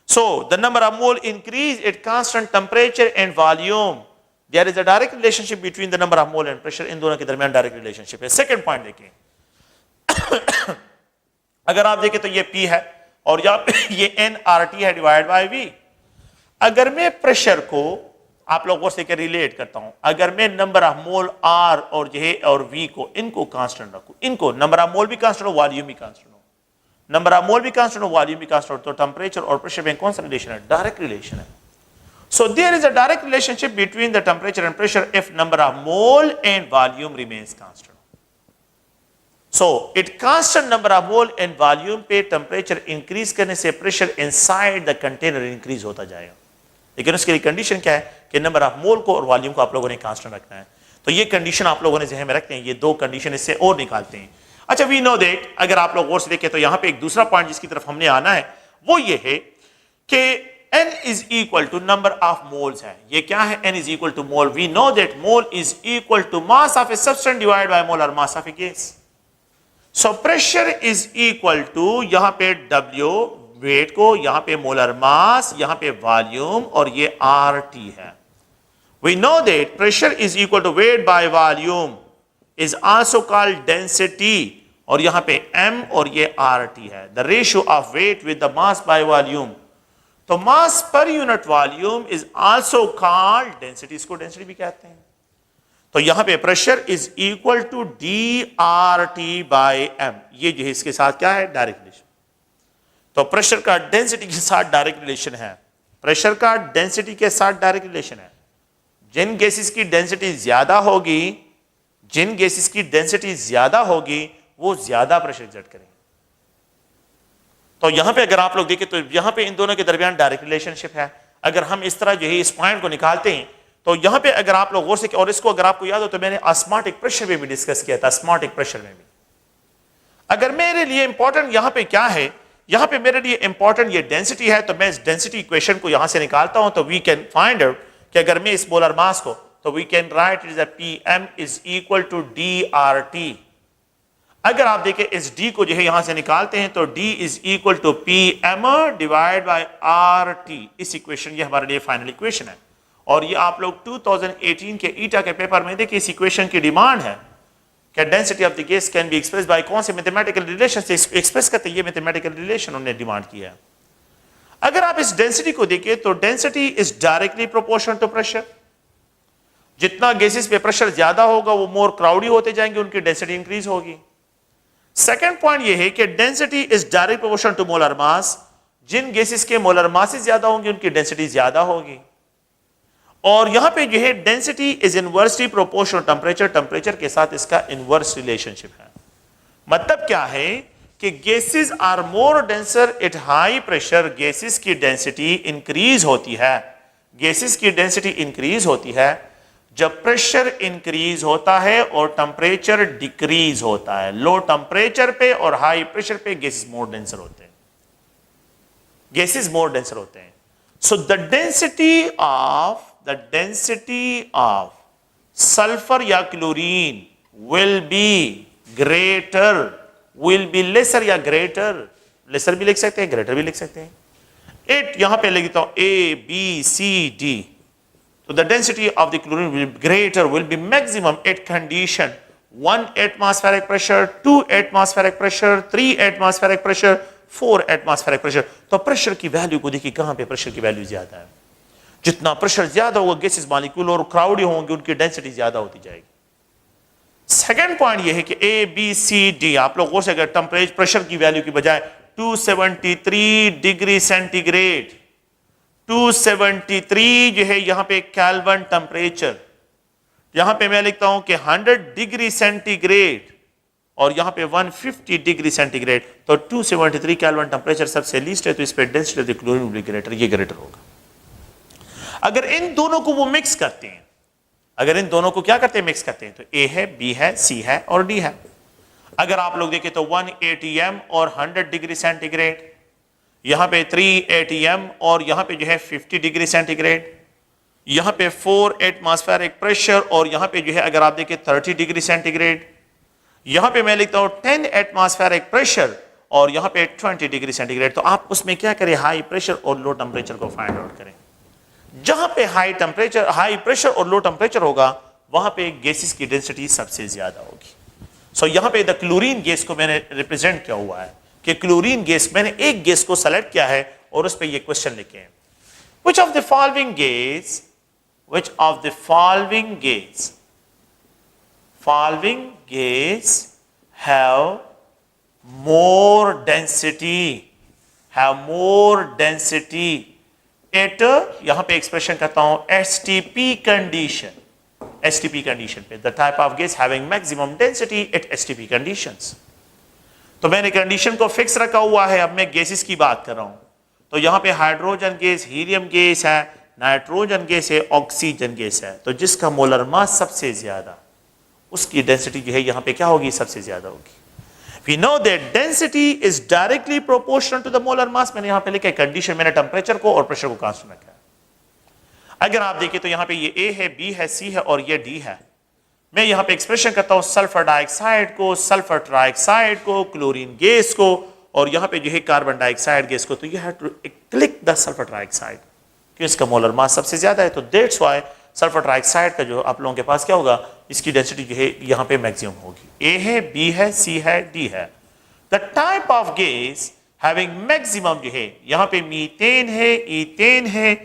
so the number of mole increase at constant temperature and volume, there is a direct relationship between the number of mole and pressure, इन दोनों के दरमियान डायरेक्ट रिलेशनशिप है। सेकंड पॉइंट देखिए, अगर आप देखें तो ये P है और यहाँ पे ये nRT है डिवाइड बाय V। अगर मैं प्रेशर को आप लोगों से रिलेट करता हूं, अगर मैं नंबर ऑफ मोल R और जो है और V को इनको कांस्टेंट रखूं, इनको नंबर ऑफ मोल भी कांस्टेंट हो, वॉल्यूम भी कांस्टेंट हो, नंबर ऑफ मोल भी कांस्टेंट हो, वॉल्यूम भी कांस्टेंट हो, तो टेम्परेचर और प्रेशर में कौन सा रिलेशन है, डायरेक्ट रिलेशन है। So there is a direct relationship between the temperature and pressure if number of mole and volume remains constant. So it constant number of mole and volume पे temperature increase करने से pressure inside the container increase होता जाएगा, लेकिन उसके लिए condition क्या है कि नंबर ऑफ मोल को और वॉल्यूम को आप लोगों ने कांस्टेंट रखना है। तो ये कंडीशन आप लोगों ने ज़हन में रखते हैं, ये दो कंडीशन इससे और निकालते हैं। अच्छा, वी नो दैट, अगर आप लोग गौर से देखें तो यहाँ पे एक दूसरा पॉइंट जिसकी तरफ हमने आना है वो ये है कि n is equal to number of moles है। ये क्या है? n is equal to mole. We know that mole is equal to mass of a substance divide by molar mass of a gas. So pressure is equal to यहाँ पे W wait को, यहाँ पे molar mass, यहाँ पे volume और ये RT है। We know that pressure is equal to weight by volume is also called density और यहाँ पे M और ये RT है। The ratio of weight with the mass by volume, तो mass per unit volume is also called density, इसको density भी कहते हैं। तो यहाँ पे pressure is equal to dRT by M, ये जो है इसके साथ क्या है? Direct relation. तो प्रेशर का डेंसिटी के साथ डायरेक्ट रिलेशन है, प्रेशर का डेंसिटी के साथ डायरेक्ट रिलेशन है। जिन गैसेस की डेंसिटी ज्यादा होगी, जिन गैसेस की डेंसिटी ज्यादा होगी वो ज्यादा प्रेशर एग्जर्ट करेंगे। तो यहां पे अगर आप लोग देखें तो यहां पे इन दोनों के दरमियान डायरेक्ट रिलेशनशिप है। अगर हम इस तरह जो है इस पॉइंट को निकालते हैं तो यहां पे अगर आप लोग गौर से, और इसको अगर आपको याद हो तो मैंने ऑस्मोटिक प्रेशर में भी डिस्कस किया था, ऑस्मोटिक प्रेशर में भी। अगर मेरे लिए इंपॉर्टेंट यहां पे क्या है, यहां पे मेरे लिए इंपॉर्टेंट ये डेंसिटी है, तो मैं इस डेंसिटी इक्वेशन को यहां से निकालता हूं तो वी कैन फाइंड आउट कि अगर मैं इस मोलर मास को, तो we can write is PM is equal to DRT। अगर आप देखें इस D को जो है यहां से निकालते हैं तो D is equal to PM divide by RT। इस इक्वेशन, ये हमारे लिए फाइनल इक्वेशन है और ये आप लोग 2018 के ईटा के पेपर में देखिए इस इक्वेशन की डिमांड है कि density of the gas can be express bye कौन से मैथमेटिकल रिलेशन से एक्सप्रेस करते हैं, ये मैथमेटिकल रिलेशन उन्होंने डिमांड किया है। अगर आप इस डेंसिटी को देखिए तो density is directly proportional to pressure. जितना गैसेस पे प्रेशर ज्यादा होगा वो मोर क्राउडी होते जाएंगे, उनकी डेंसिटी इंक्रीज होगी। सेकंड पॉइंट ये है कि density is direct proportional to molar mass. जिन गैसेस के मोलर मास ज्यादा होंगे उनकी डेंसिटी ज्यादा होगी। और यहां पे जो है density is inversely proportional temperature, temperature के साथ इसका इनवर्स रिलेशनशिप है। मतलब क्या है कि gases are more denser at high pressure, gases की डेंसिटी इंक्रीज होती है, गैसेस की डेंसिटी इंक्रीज होती है जब प्रेशर इंक्रीज होता है और टेम्परेचर डिक्रीज होता है। लो टेम्परेचर पे और हाई प्रेशर पे गैसेस मोर डेंसर होते हैं, गैसेस मोर डेंसर होते हैं। So the density of sulphur या chlorine will be greater, will be lesser या ग्रेटर, लेसर भी लिख सकते हैं, ग्रेटर भी लिख सकते हैं। इट यहां पे लिखता हूं ABCD। तो the density of the chlorine will be greater, will be maximum at condition 1 atmospheric pressure, 2 atmospheric pressure, 3 atmospheric pressure, 4 atmospheric pressure. तो प्रेशर की वैल्यू को देखिए कहां पे प्रेशर की वैल्यू ज्यादा है। जितना प्रेशर ज्यादा होगा गैसेस मॉलिक्यूल और क्राउडी होंगे उनकी डेंसिटी ज्यादा होती जाएगी। सेकंड पॉइंट ये है कि ABCD आप लोगों से अगर टेम्परेचर प्रेशर की वैल्यू की बजाय 273 डिग्री सेंटीग्रेड, 273 जो है यहां पे केल्विन टेम्परेचर, यहां पे मैं लिखता हूं कि 100 डिग्री सेंटीग्रेड और यहां पे 150 डिग्री सेंटीग्रेड, तो 273 केल्विन टेम्परेचर सबसे लीस्ट है, तो इस पे density of the chlorine will be greater, ये ग्रेटर होगा। अगर इन दोनों को वो मिक्स करते हैं, अगर इन दोनों को क्या करते हैं, मिक्स करते हैं, तो A है, B है, C है और D है। अगर आप लोग देखें तो 1 ATM और 100 डिग्री सेंटीग्रेड, यहां पे 3 ATM और यहां पे जो है 50 डिग्री सेंटीग्रेड, यहां पे 4 एटमॉस्फेरिक प्रेशर और यहां पे जो है अगर आप देखें 30 डिग्री सेंटीग्रेड, यहां पे मैं लिखता हूं 10 एटमॉस्फेरिक प्रेशर और यहां पे 20 डिग्री सेंटीग्रेड। तो आप उसमें क्या करें, हाई प्रेशर और लो टेम्परेचर को फाइंड आउट करें। जहां पे हाई टेम्परेचर, हाई प्रेशर और लो टेम्परेचर होगा वहां पे गैसेस की डेंसिटी सबसे ज्यादा होगी। सो यहां पे द क्लोरीन गैस को मैंने रिप्रेजेंट किया हुआ है कि क्लोरीन गैस, मैंने एक गैस को सेलेक्ट किया है और उस पे ये क्वेश्चन लिखे हैं, which of the following gas have more density at यहां पे एक्सप्रेशन करता हूं एसटीपी कंडीशन, एसटीपी कंडीशन पे the type of gas having maximum density at STP conditions. तो मैंने कंडीशन को फिक्स रखा हुआ है, अब मैं गैसेस की बात कर रहा हूं। तो यहां पे हाइड्रोजन गैस, हीलियम गैस है, नाइट्रोजन गैस है, ऑक्सीजन गैस है। तो जिसका मोलर मास सबसे ज्यादा, उसकी डेंसिटी जो है यहां पे क्या होगी, सबसे ज्यादा होगी। We know that density is directly proportional to the molar mass। मैंने यहां पे लिखा है कंडीशन, मैंने टेंपरेचर को और प्रेशर को कांस्टेंट रखा है। अगर आप देखिए तो यहां पे ये A है, B है, C है और ये D है। मैं यहां पे एक्सप्रेशन करता हूं सल्फर डाइऑक्साइड को, सल्फर ट्राइऑक्साइड को, क्लोरीन गैस को और यहां पे जो है कार्बन डाइऑक्साइड गैस को। तो you have to click the sulphur trioxide, क्योंकि इसका मोलर मास सबसे ज्यादा है। तो दैट्स व्हाई सल्फर ट्राइऑक्साइड का जो आप लोगों के पास क्या होगा, इसकी डेंसिटी जो है यहां पे मैक्सिमम होगी। ए है, बी है, सी है, डी है। The type of gas having maximum जो है यहां पे मीथेन है, ईथेन है,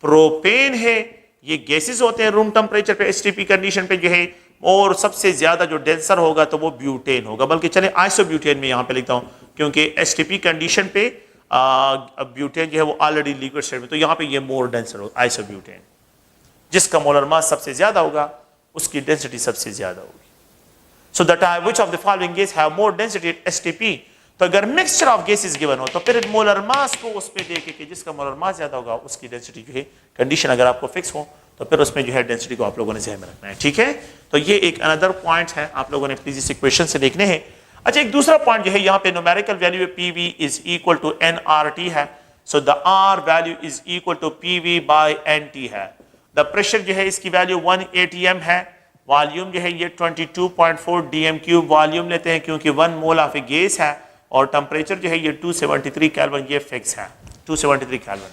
प्रोपेन है। ये गैसेस होते हैं रूम टेंपरेचर पे एसटीपी कंडीशन पे जो है, और सबसे ज्यादा जो डेंसर होगा तो वो ब्यूटेन होगा। बल्कि चले आइसोब्यूटेन में यहां पे लिखता हूं, क्योंकि एसटीपी कंडीशन पे ब्यूटेन जो है वो ऑलरेडी लिक्विड स्टेट में, तो यहां पे ये मोर डेंसर होगा आइसोब्यूटेन। जिसका मोलर मास सबसे ज्यादा होगा उसकी डेंसिटी सबसे ज्यादा होगी। So the type which of the following gas have more density at STP. तो अगर मिक्सचर ऑफ गैसेस गिवन हो तो फिर मोलर मास को उस पे देके कि जिसका मोलर मास ज्यादा होगा उसकी डेंसिटी जो है, कंडीशन अगर आपको फिक्स हो तो फिर उसमें जो है डेंसिटी को आप लोगों ने ध्यान में रखना है। ठीक है, तो ये एक अनदर पॉइंट है, आप लोगों ने प्लीज इस इक्वेशन से देखने हैं। अच्छा, एक दूसरा पॉइंट जो है यहाँ पे numerical value PV is equal to NRT है। So the R value is equal to PV by NT है। द प्रेशर जो है इसकी वैल्यू 1 atm है। वॉल्यूम जो है ये 22.4 dm क्यूब वॉल्यूम लेते हैं, क्योंकि 1 मोल ऑफ ए गैस है। और टेम्परेचर जो है ये 273 केल्विन, ये फिक्स है 273 केल्विन।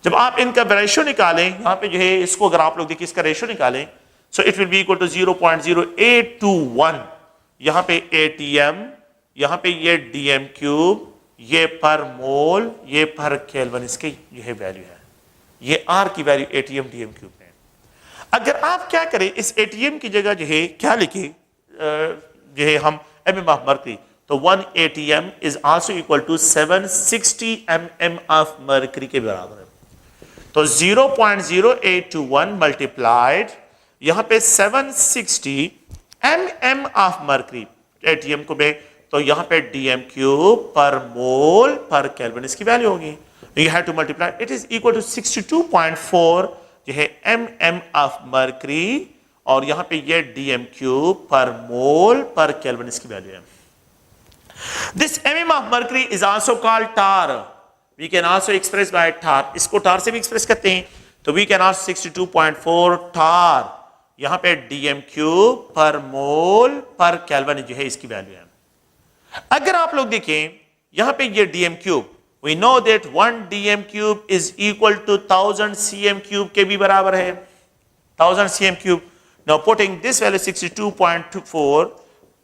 जब आप इनका रेशियो निकालें, यहाँ पे जो है इसको अगर आप लोग देखिए इसका रेशियो निकालें, so it will be equal to 0.0821। यहाँ पे atm, यहाँ पे ये dm क्यूब, ये पर मोल, ये पर केल्विन, इसकी जो है वैल्यू है। ये R की वैल्यू atm dm क्यूब है। अगर आप क्या करें, इस atm की जगह जो है क्या लिखे, जो है हम mm ऑफ मर्करी, तो 1 atm is also equal to 760 mm of mercury के बराबर है। तो 0.0821 मल्टीप्लाइड यहां पे 760 mm ऑफ मर्करी atm को में, तो यहां पे dm क्यूब पर मोल पर केल्विन इसकी वैल्यू होगी। You have to multiply. It is equal to 62.4 जो है mm ऑफ मर्करी, और यहां पे ये dm क्यूब पर मोल पर केल्विन इसकी वैल्यू है। This mm of mercury is also called tar. We can also express by tar. इसको tar से भी एक्सप्रेस करते हैं, तो we can also 62.4 tar। यहां पे dm क्यूब पर मोल पर केल्विन जो है इसकी वैल्यू है। अगर आप लोग देखें यहां पे ये dm cube, we know that 1 dm cube is equal to 1000 cm cube के भी बराबर है, 1000 cm cube। Now putting this value 62.4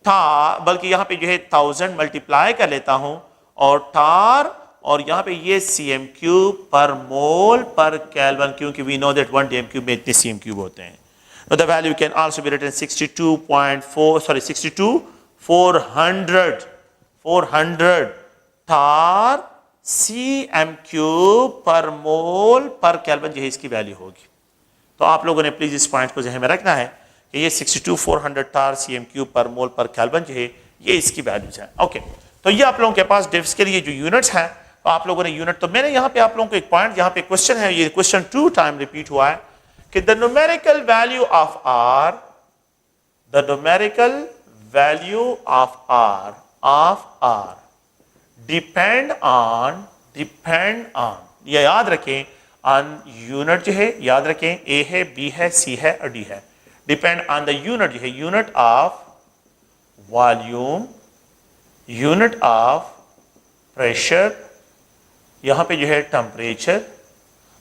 tar, बल्कि यहाँ पे जो है 1000 मल्टीप्लाई कर लेता हूं, और tar और यहाँ पे ये cm cube पर मोल पर केल्विन, क्योंकि we know that 1 dm cube में इतने cm cube होते हैं। Now the value can also be written 400 tar cm cube पर मोल पर केल्विन जो है इसकी वैल्यू होगी। तो आप लोगों ने प्लीज इस पॉइंट को ध्यान में रखना है कि ये 62400 टार cm क्यूब पर मोल पर केल्विन जो है ये इसकी वैल्यूज है। ओके, तो ये आप लोगों के पास डिफ्स के लिए जो यूनिट्स हैं, तो आप लोगों ने यूनिट, तो मैंने यहाँ पे आप लोगों को एक पॉइंट, यहाँ पे क्वेश्चन है, ये क्वेश्चन 2 टाइम रिपीट हुआ है कि the numerical value of R, the numerical value of R depend on, ये याद रखें, ऑन यूनिट जो है याद रखें, ए है, बी है, सी है और डी है। डिपेंड ऑन द यूनिट जो है, unit of volume, unit of pressure, यहां पे जो है टेम्परेचर,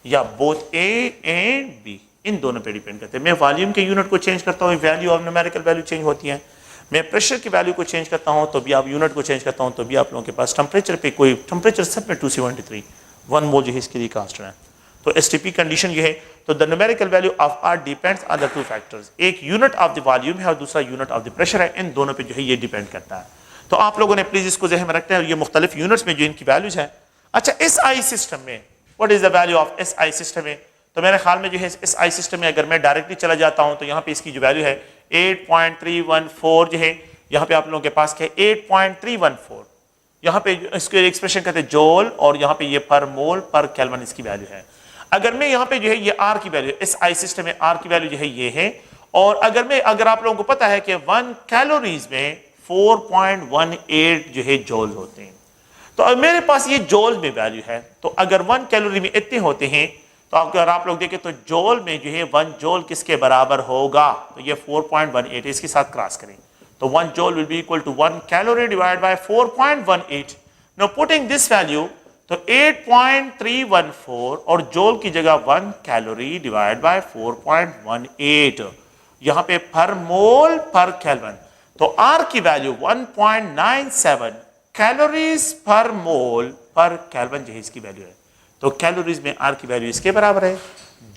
या बोथ ए एंड बी, इन दोनों पे डिपेंड करते हैं। मैं वॉल्यूम के यूनिट को चेंज करता हूं, value of numerical value change होती है। मैं प्रेशर की वैल्यू को चेंज करता हूं तो भी आप यूनिट को चेंज करता हूं तो भी आप लोगों के पास टेम्परेचर पे कोई, टेम्परेचर सब में 273 1 मोल जो है इसके लिए कांस्टेंट है। तो एसटीपी कंडीशन ये है। तो the numerical value of R depends on the 2 factors, एक यूनिट ऑफ द वॉल्यूम है और दूसरा यूनिट ऑफ द प्रेशर है, इन दोनों पे जो है ये डिपेंड करता है। तो आप लोगों ने प्लीज इसको ज़हन में रखना है, ये मुख्तलिफ यूनिट्स में जो इनकी वैल्यूज है। अच्छा, एसआई सिस्टम में what is the value of S I system में? तो मेरे ख्याल में जो है एस आई सिस्टम में अगर मैं डायरेक्टली चला जाता हूं तो यहाँ पे इसकी जो वैल्यू है 8.314 जो है, यहाँ पे आप लोगों के पास क्या है 8.314, यहाँ पे इसको एक्सप्रेशन कहते हैं जोल, और यहाँ पे ये पर मोल पर केल्विन इसकी वैल्यू है। अगर मैं यहाँ पे जो है ये आर की वैल्यू, एस आई सिस्टम में आर की वैल्यू जो है ये है, और अगर आप लोगों को पता है कि 1 कैलोरीज में 4.18 जो है जोल होते हैं, तो अब मेरे पास ये जोल में वैल्यू है, तो अगर 1 कैलोरी में इतने होते हैं तो अगर आप लोग देखें तो जोल में जो है 1 जोल किसके बराबर होगा, तो ये 4.18, इसके साथ क्रॉस करें तो 1 joule will be equal to 1 calorie divided by 4.18. Now putting this value, तो 8.314 और जोल की जगह 1 कैलोरी डिवाइड बाय 4.18, यहाँ पे पर मोल पर केल्विन, तो आर की वैल्यू 1.97 कैलोरीज पर मोल पर केल्विन जो है इसकी वैल्यू है। तो कैलोरीज में आर की वैल्यू इसके बराबर है,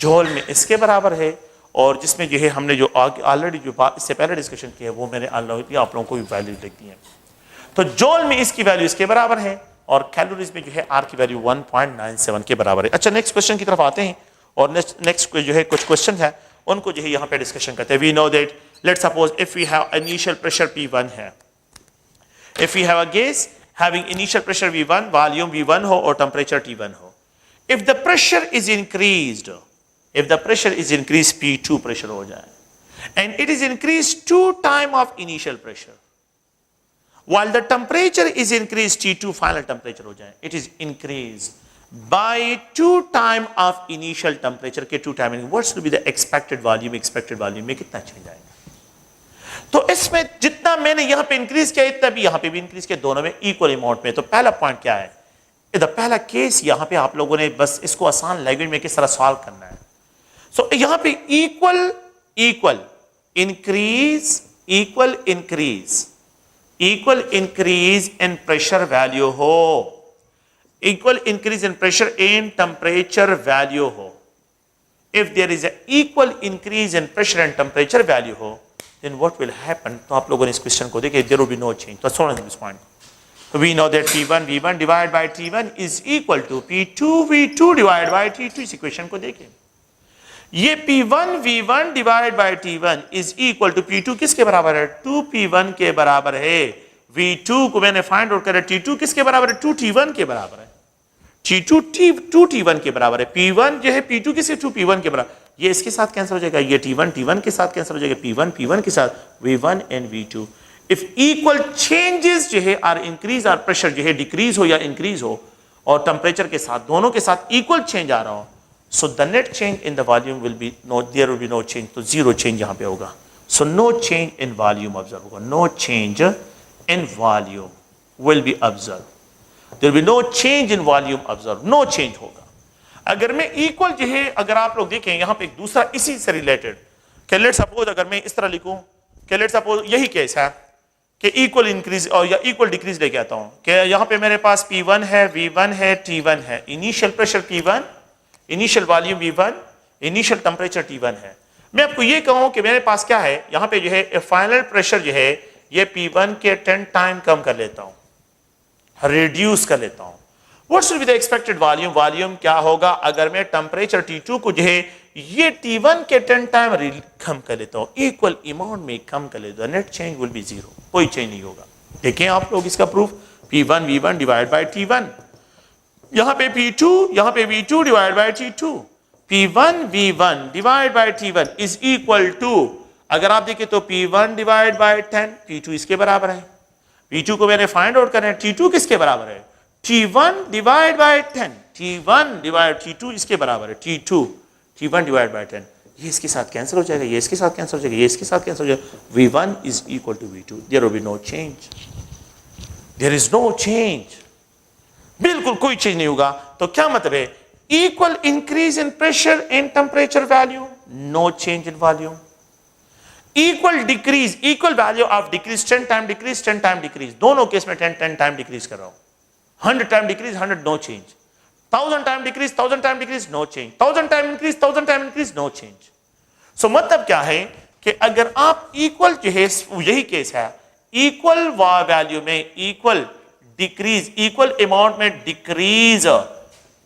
जोल में इसके बराबर है, और जिसमें जो है हमने जो ऑलरेडी जो इससे पहले डिस्कशन किया है वो मैंने आप लोगों को भी वैल्यू लिख दी है। तो जोल में इसकी वैल्यू इसके बराबर है और कैलोरीज में जो है आर की वैल्यू 1.97 के बराबर है। अच्छा, नेक्स्ट क्वेश्चन की तरफ आते हैं, और नेक्स्ट जो है कुछ क्वेश्चन है उनको जो है यहाँ पे डिस्कशन करते हैं। We know that, let's suppose if we have initial pressure P1 है, if we have a gas having initial pressure V1, volume V1 हो और टेम्परेचर T1 हो, if the pressure is increased, if the pressure is increased, P2 pressure हो जाए, and it is increased 2 times of initial pressure, while the temperature is increased, T2 final temperature हो जाए, it is increased by 2 times of initial temperature के 2 times, what should be the expected volume? expected volume में कितना change आएगा? तो इसमें जितना मैंने यहाँ पे इंक्रीज किया इतना भी यहाँ पे भी इंक्रीज किया, दोनों में इक्वल अमाउंट में। तो पहला पॉइंट क्या है, पहला केस यहाँ पे आप लोगों ने बस इसको आसान लैंग्वेज में किस तरह सॉल्व करना है। So, यहाँ पे equal increase in pressure value हो, equal increase in pressure in temperature value हो। If there is equal increase in pressure and temperature value हो, देन व्हाट विल हैपन? तो आप लोगों ने इस क्वेश्चन को देखिए, there will be no change. तो सो दिस पॉइंट, तो we know that P1 V1 divide by T1 is equal to P2 V2 divide by T2। इस इक्वेशन को देखिए, ये P1 V1 divide by T1 is equal to P2 किसके बराबर है? 2P1 के बराबर है। V2 को मैंने फाइंड आउट करा, T2 किसके बराबर है? 2T1 के बराबर है। T2 2T1 के बराबर है। P1 जो है P2 किसके 2P1 के बराबर, ये इसके साथ कैंसिल हो जाएगा, ये T1 T1 के साथ कैंसिल हो जाएगा, P1 के साथ V1 and V2। If equal changes जो है आर इंक्रीज आर प्रेशर जो है डिक्रीज हो या इंक्रीज हो, और टेम्परेचर के साथ दोनों के साथ इक्वल चेंज आ रहा हो, so the net change in the volume will be no, there will be no change, तो zero change यहाँ पे होगा। so no change in volume observe होगा, no change in volume will be observed, there will be no change in volume observed, no change होगा। अगर मैं equal जो है, अगर आप लोग देखें यहाँ पे एक दूसरा इसी से रिलेटेड, कि लेट्स सपोज अगर मैं इस तरह लिखूं कि लेट्स सपोज यही केस है कि इक्वल इंक्रीज और या इक्वल डिक्रीज लेके आता हूं, कि यहाँ पे मेरे पास P1 है, V1 है, T1 है, initial pressure P1, initial volume V1, initial temperature T1 है। मैं आपको ये कहूं कि मेरे पास क्या है, यहाँ पे जो है फाइनल प्रेशर जो है ये P1 के 10 टाइम कम कर लेता हूं, रिड्यूस कर लेता हूं। What should be the expected volume? Volume क्या होगा अगर मैं टेम्परेचर T2 को जो है ये T1 के 10 टाइम कम कर लेता हूं, इक्वल अमाउंट में कम कर लेता हूं, net change will be zero, कोई चेंज नहीं होगा। देखें आप लोग इसका proof, P1 V1 divide by T1, यहाँ पे P2, यहाँ पे V2 divide by T2, P1 V1 divide by T1 is equal to, अगर आप देखें तो P1 डिवाइड बाय 10, P2 इसके बराबर है। P2 को मैंने फाइंड आउट करना है, T2 किसके बराबर है? T1 divide by 10, T1 divide T2 इसके बराबर है, T1 डिवाइड बाय 10, ये इसके साथ कैंसिल हो जाएगा, ये इसके साथ कैंसिल हो जाएगा, ये इसके साथ कैंसिल हो जाएगा। V1 is equal to V2, there will be no change, there is no change, बिल्कुल कोई चेंज नहीं होगा। तो क्या मतलब है? Equal increase in pressure in temperature value, no change in volume. Equal decrease, equal value of decrease, 10 time decrease, 10 time decrease, दोनों case में 10 टाइम डिक्रीज कर रहा हूं। 100 time decrease, 100 no change, 1000 time decrease, 1000 time decrease, no change, 1000 time increase, 1000 time increase, no change. So मतलब क्या है कि अगर आप इक्वल जो है, यही केस है, इक्वल वैल्यू में इक्वल डिक्रीज, इक्वल अमाउंट में डिक्रीज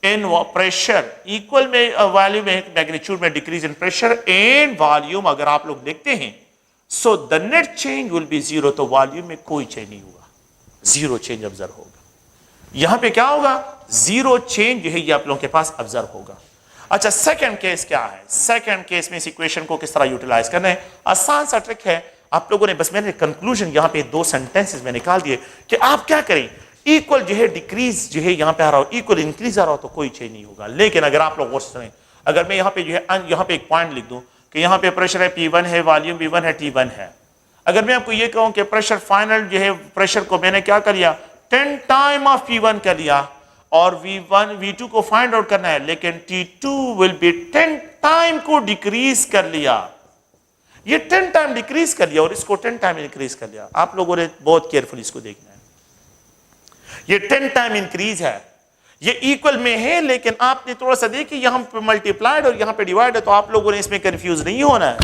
इन प्रेशर इक्वल में वैल्यू में मैग्नीट्यूड में decrease in pressure and volume अगर आप लोग देखते हैं, so the net change will be zero, तो वॉल्यूम में कोई चेंज नहीं होगा, जीरो चेंज ऑब्जर्व होगा। यहां पे क्या होगा, जीरो चेंज जो है ये आप लोगों के पास ऑब्जर्व होगा। अच्छा, सेकंड केस क्या है, सेकंड केस में इस इक्वेशन को किस तरह यूटिलाइज करना है, आसान सा ट्रिक है। आप लोगों ने बस मैंने कंक्लूजन यहां पे दो सेंटेंसेस में निकाल दिए कि आप क्या करें, इक्वल जो है डिक्रीज जो है यहां पे आ रहा हो, इक्वल इंक्रीज आ रहा हो तो कोई चेंज नहीं होगा। लेकिन अगर आप लोग गौर से सुनें, अगर मैं यहां पे जो है यहां पे एक पॉइंट लिख दूं कि यहां पे प्रेशर है P1 है, वॉल्यूम V1 है, T1 है। अगर मैं आपको ये कहूं कि प्रेशर फाइनल जो है प्रेशर को मैंने क्या कर लिया, 10 टाइम ऑफ P1 कर लिया और V1 V2 को फाइंड आउट करना है, लेकिन T2 विल बी 10 टाइम को डिक्रीज कर लिया, ये 10 टाइम डिक्रीज कर लिया और इसको 10 टाइम इंक्रीज कर लिया। आप लोगों ने बहुत केयरफुली इसको देखना है, ये 10 टाइम इंक्रीज है, ये इक्वल में है, लेकिन आपने थोड़ा सा देखिए यहां पे मल्टीप्लाइड और यहां पे डिवाइड है, तो आप लोगों ने इसमें कंफ्यूज नहीं होना है।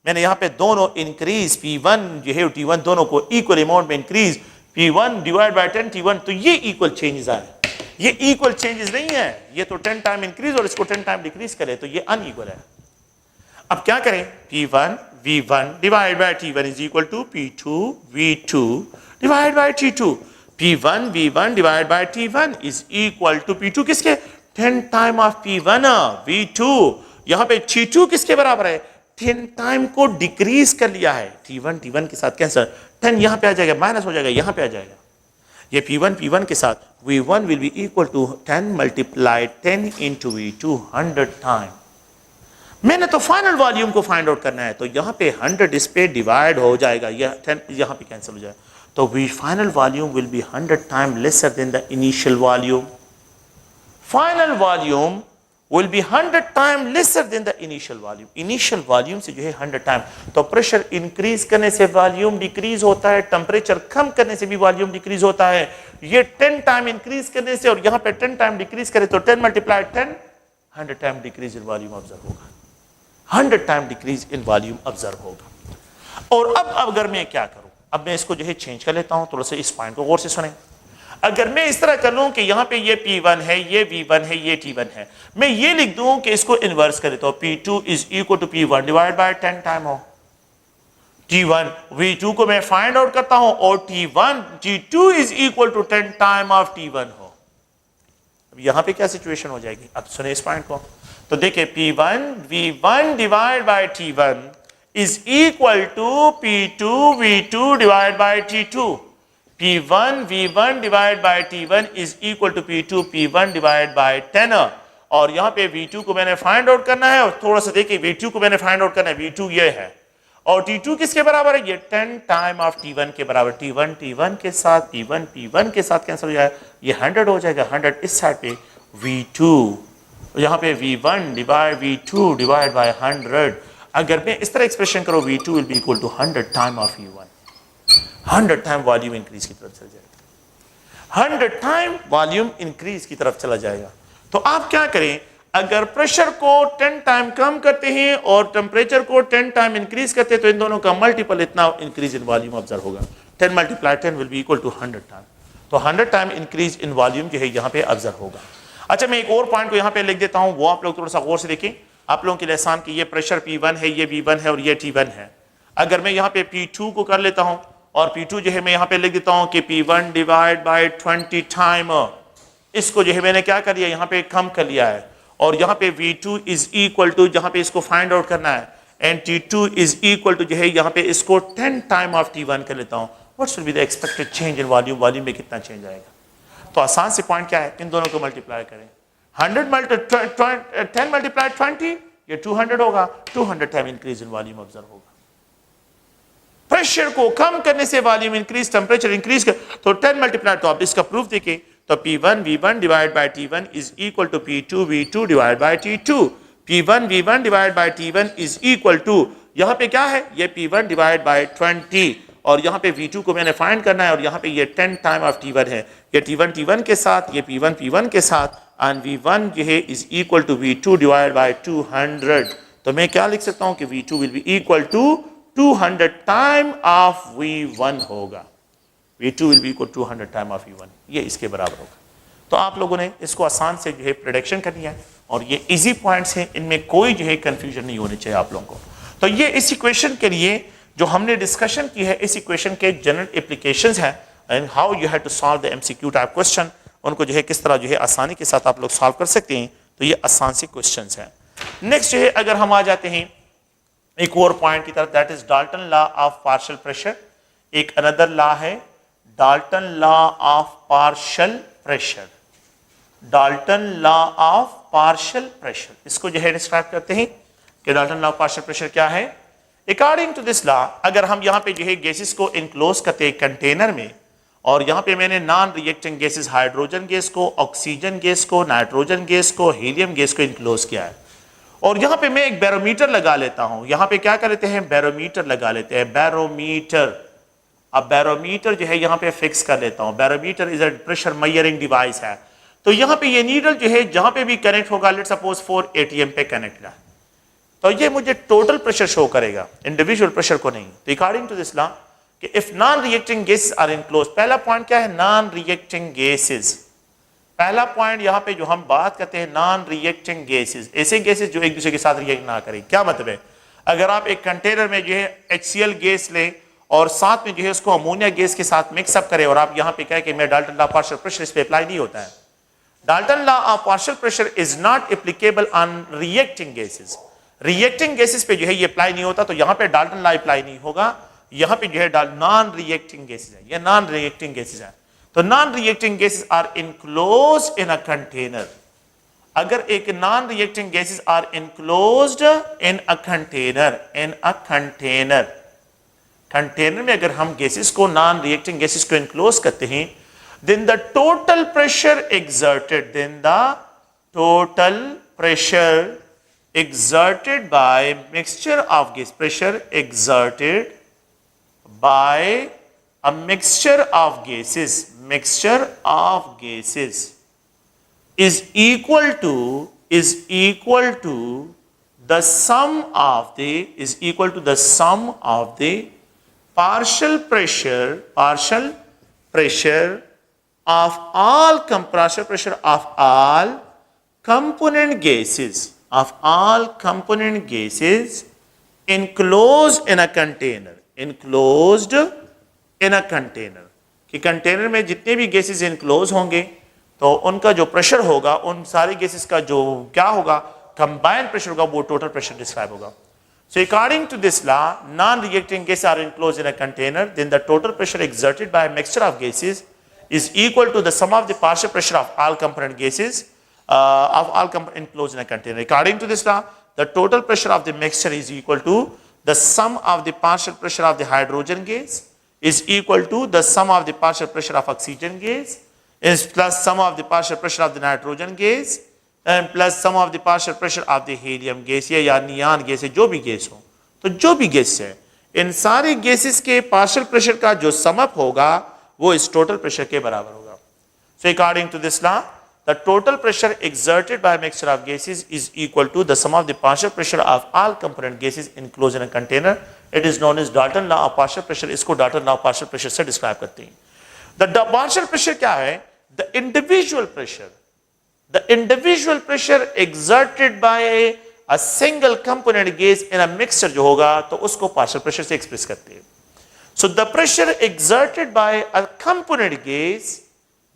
मैंने यहां पे दोनों इंक्रीज P1 जो है T1 दोनों को इक्वल अमाउंट में increase, P1 divide by 10 T1, तो ये इक्वल चेंजेस आए, ये इक्वल चेंजेस नहीं है, ये तो 10 टाइम इंक्रीज और इसको 10 टाइम डिक्रीज करे, तो ये अनइक्वल है। अब क्या करें, P1 V1 divide by T1 is equal to P2 V2 divide by T2, P1 V1 divide by T1 is equal to P2 किसके, 10 टाइम ऑफ P1 V2, यहां पे T2 किसके बराबर है, 10 टाइम को डिक्रीज कर लिया है, T1 के साथ कैंसर, 10 यहां पे आ जाएगा, माइनस हो जाएगा, यहां पे आ जाएगा, ये P1 के साथ V1 will be equal to 10 multiplied 10 into V2 100 time. मैंने तो फाइनल वॉल्यूम को फाइंड आउट करना है, तो यहां पे 100 इस पे डिवाइड हो जाएगा, यह 10 यहां पे कैंसिल हो जाएगा, तो final volume will B 100 time lesser than the initial volume, final volume will be 100 time lesser than the initial volume, initial volume से जो है 100 टाइम, तो प्रेशर इंक्रीज करने से वॉल्यूम डिक्रीज होता है, टेम्परेचर कम करने से भी वॉल्यूम डिक्रीज होता है। ये 10 टाइम इंक्रीज करने से और यहां पे 10 टाइम डिक्रीज करे तो 10 multiplied 10 100 time decrease in volume observe होगा, 100 time decrease in volume observe होगा। और अब अगर मैं क्या करूं, अब मैं इसको जो है चेंज कर लेता हूं, थोड़ा सा इस पॉइंट को गौर से सुने। अगर मैं इस तरह कर लूं कि यहां पे ये P1 है, ये V1 है, ये T1 है, मैं ये लिख दूं कि इसको इन्वर्स कर देता हूं, P2 is equal to P1 divide by 10 time हो, T1 V2 को मैं फाइंड आउट करता हूं और T2 is equal to 10 time of T1 हो। अब यहां पे क्या सिचुएशन हो जाएगी, अब सुने इस पॉइंट को, तो देखिए P1 V1 divide by T1 is equal to P2 V2 divide by T2, P1 V1 divide by T1 is equal to P2 P1 divide by 10, और यहां पे V2 को मैंने फाइंड आउट करना है, और थोड़ा सा देखिए V2 को मैंने फाइंड आउट करना है, V2 ये है और T2 किसके बराबर है, ये 10 टाइम ऑफ T1 के बराबर, T1 के साथ P1 के साथ कैंसिल हो जाएगा, ये 100 हो जाएगा, 100 इस साइड पे V2, यहां पे V1 V2 डिवाइड बाय 100। अगर मैं इस तरह एक्सप्रेशन करो, V2 will be equal to 100 time of V1, 100 time volume increase की तरफ चला जाएगा, 100 टाइम वॉल्यूम इंक्रीज की तरफ चला जाएगा। तो आप क्या करें, अगर प्रेशर को 10 टाइम कम करते हैं और टेम्परेचर को 10 टाइम इंक्रीज करते हैं, तो इन दोनों का मल्टीपल इतना इंक्रीज इन वॉल्यूम ऑब्जर्व होगा, 10 multiply 10 will be equal to 100 time, तो 100 टाइम इंक्रीज इन वॉल्यूम जो है यहाँ पे ऑब्जर्व होगा। अच्छा, मैं एक और पॉइंट को यहाँ पे लिख देता हूँ, वो आप लोग थोड़ा सा गौर से देखें, आप लोगों के लिए आसान कि ये प्रेशर P1 है, ये V1 है और ये T1 है। अगर मैं यहाँ पे P2 को कर लेता हूँ और P2 जो है मैं यहाँ पे लिख देता हूँ कि P1 डिवाइड बाय 20 टाइम, इसको जो है मैंने क्या कर लिया, यहाँ पे कम कर लिया है, और यहाँ पे V2 इज इक्वल टू, जहाँ पे इसको फाइंड आउट करना है, and T2 is equal to जो है यहाँ पे इसको 10 टाइम ऑफ T1 कर लेता हूँ। What's will be the expected change in volume, volume में कितना चेंज आएगा। तो आसान से पॉइंट क्या है, इन दोनों को मल्टीप्लाई करें, 10 मल्टीप्लाई 20 ये 200 होगा, 200 time increase in volume observe होगा। प्रेशर को कम करने से वॉल्यूम इंक्रीज, टेम्परेचर इंक्रीज कर, तो 10 मल्टीप्लाई, तो आप इसका प्रूफ देखिए, तो P1 V1 divide by T1 is equal to P2 V2 divide by T2, P1 V1 divide by T1 is equal to, यहाँ पे क्या है, ये P1 डिवाइड बाय 20, और यहाँ पे V2 को मैंने फाइंड करना है, और यहाँ पे ये 10 टाइम ऑफ T1 है, ये T1 के साथ, ये P1 के साथ, एंड V1 जो है is equal to V2 divide by 200। तो मैं क्या लिख सकता हूँ कि V2 will be equal to 200 time of V1 होगा, V2 will be equal 200 time of V1, ये इसके बराबर होगा। तो आप लोगों ने इसको आसान से जो है प्रेडिक्शन करनी है और ये इजी पॉइंट्स हैं, इनमें कोई जो है कंफ्यूजन नहीं होनी चाहिए आप लोगों को। तो ये इस इक्वेशन के लिए जो हमने डिस्कशन की है, इस इक्वेशन के जनरल एप्लीकेशंस हैं and how you have to solve the MCQ type question, उनको जो है किस तरह जो है आसानी के साथ आप लोग सॉल्व कर सकते हैं। तो ये आसान से क्वेश्चंस हैं। नेक्स्ट जो है अगर हम आ जाते हैं एक और पॉइंट की तरफ, that is Dalton law of partial pressure. एक अनदर लॉ है Dalton law of partial pressure, Dalton law of partial pressure. इसको जो है डिस्क्राइब करते हैं कि Dalton law of partial pressure क्या है। अकॉर्डिंग टू दिस लॉ, अगर हम यहाँ पे जो है गैसेस को इनक्लोज करते हैं कंटेनर में, और यहाँ पे मैंने non reacting gases hydrogen gas को, ऑक्सीजन गैस को, नाइट्रोजन गैस को, हीलियम गैस को इनक्लोज किया है, और यहाँ पे मैं एक बैरोमीटर लगा लेता हूँ। यहाँ पे क्या कर लेते हैं, बैरोमीटर लगा लेते हैं, बैरोमीटर। अब बैरोमीटर जो है यहाँ पे फिक्स कर लेता हूँ। Barometer is a pressure measuring device है। तो यहाँ पे ये नीडल जो है जहाँ पे भी कनेक्ट होगा, लेट्स सपोज 4 ATM पे कनेक्ट है, तो ये मुझे टोटल प्रेशर शो करेगा, इंडिविजुअल प्रेशर को नहीं। तो अकॉर्डिंग टू दिस लॉ कि if non reacting gases are enclose, पहला पॉइंट क्या है, नॉन रिएक्टिंग गैसेस। पहला पॉइंट यहाँ पे जो हम बात करते हैं नॉन रिएक्टिंग गैसेस, ऐसे गैसेस जो एक दूसरे के साथ रिएक्ट ना करें। क्या मतलब है, अगर आप एक कंटेनर में जो है HCl गैस लें और साथ में जो है उसको अमोनिया गैस के साथ मिक्सअप करें, और आप यहाँ पे कहें कि मैं Dalton law of partial pressure, इस पे अप्लाई नहीं होता है। Dalton law of partial pressure is not applicable on reacting gases. Reacting gases पे जो है ये अप्लाई नहीं होता, तो यहाँ पे डाल्टन लॉ अप्लाई नहीं होगा। यहाँ पे जो है नॉन रिएक्टिंग गैसेस है, ये नॉन रिएक्टिंग गैसेस है। तो non reacting gases are enclosed in a container. अगर एक non reacting gases are enclosed in a container, in a container, container में अगर हम गैसेस को, नॉन रिएक्टिंग गैसेस को इनक्लोज करते हैं, then the total pressure exerted, then the total pressure exerted by mixture of gas, pressure exerted by a mixture of gases, mixture of gases is equal to the sum of the, is equal to the sum of the partial pressure of all compressor pressure of all component gases, of all component gases enclosed in a container, enclosed in a container। कि container में जितने भी gases enclose होंगे तो उनका जो pressure होगा, उन सारी गैसेस का जो क्या होगा, कंबाइंड प्रेशर होगा, वो टोटल प्रेशर डिस्क्राइब होगा। So according to this law, non-reacting gases are enclosed in a container, then the total pressure exerted by a mixture of gases is equal to the sum of the partial pressure of all component gases enclosed in a container. According to this law, the total pressure of the mixture is equal to the sum of the partial pressure of the hydrogen gas is equal to the sum of the partial pressure of oxygen gas is plus sum of the partial pressure of the nitrogen gas and plus sum of the partial pressure of the helium gas या नियान gas है, जो भी gas हो। तो जो भी gas है, इन सारे गैसेस के पार्शियल प्रेशर का जो समअप होगा वो इस टोटल प्रेशर के बराबर होगा। So according to this law, the total pressure exerted by a mixture of gases is equal to the sum of the partial pressure of all component gases enclosed in a container. It is known as Dalton law of partial pressure। इसको Dalton law of partial pressure से describe करते हैं। The partial pressure क्या है? The individual pressure, the individual pressure exerted by a single component gas in a mixture जो होगा तो उसको partial pressure से एक्सप्रेस करते हैं। So the pressure exerted by a component gas,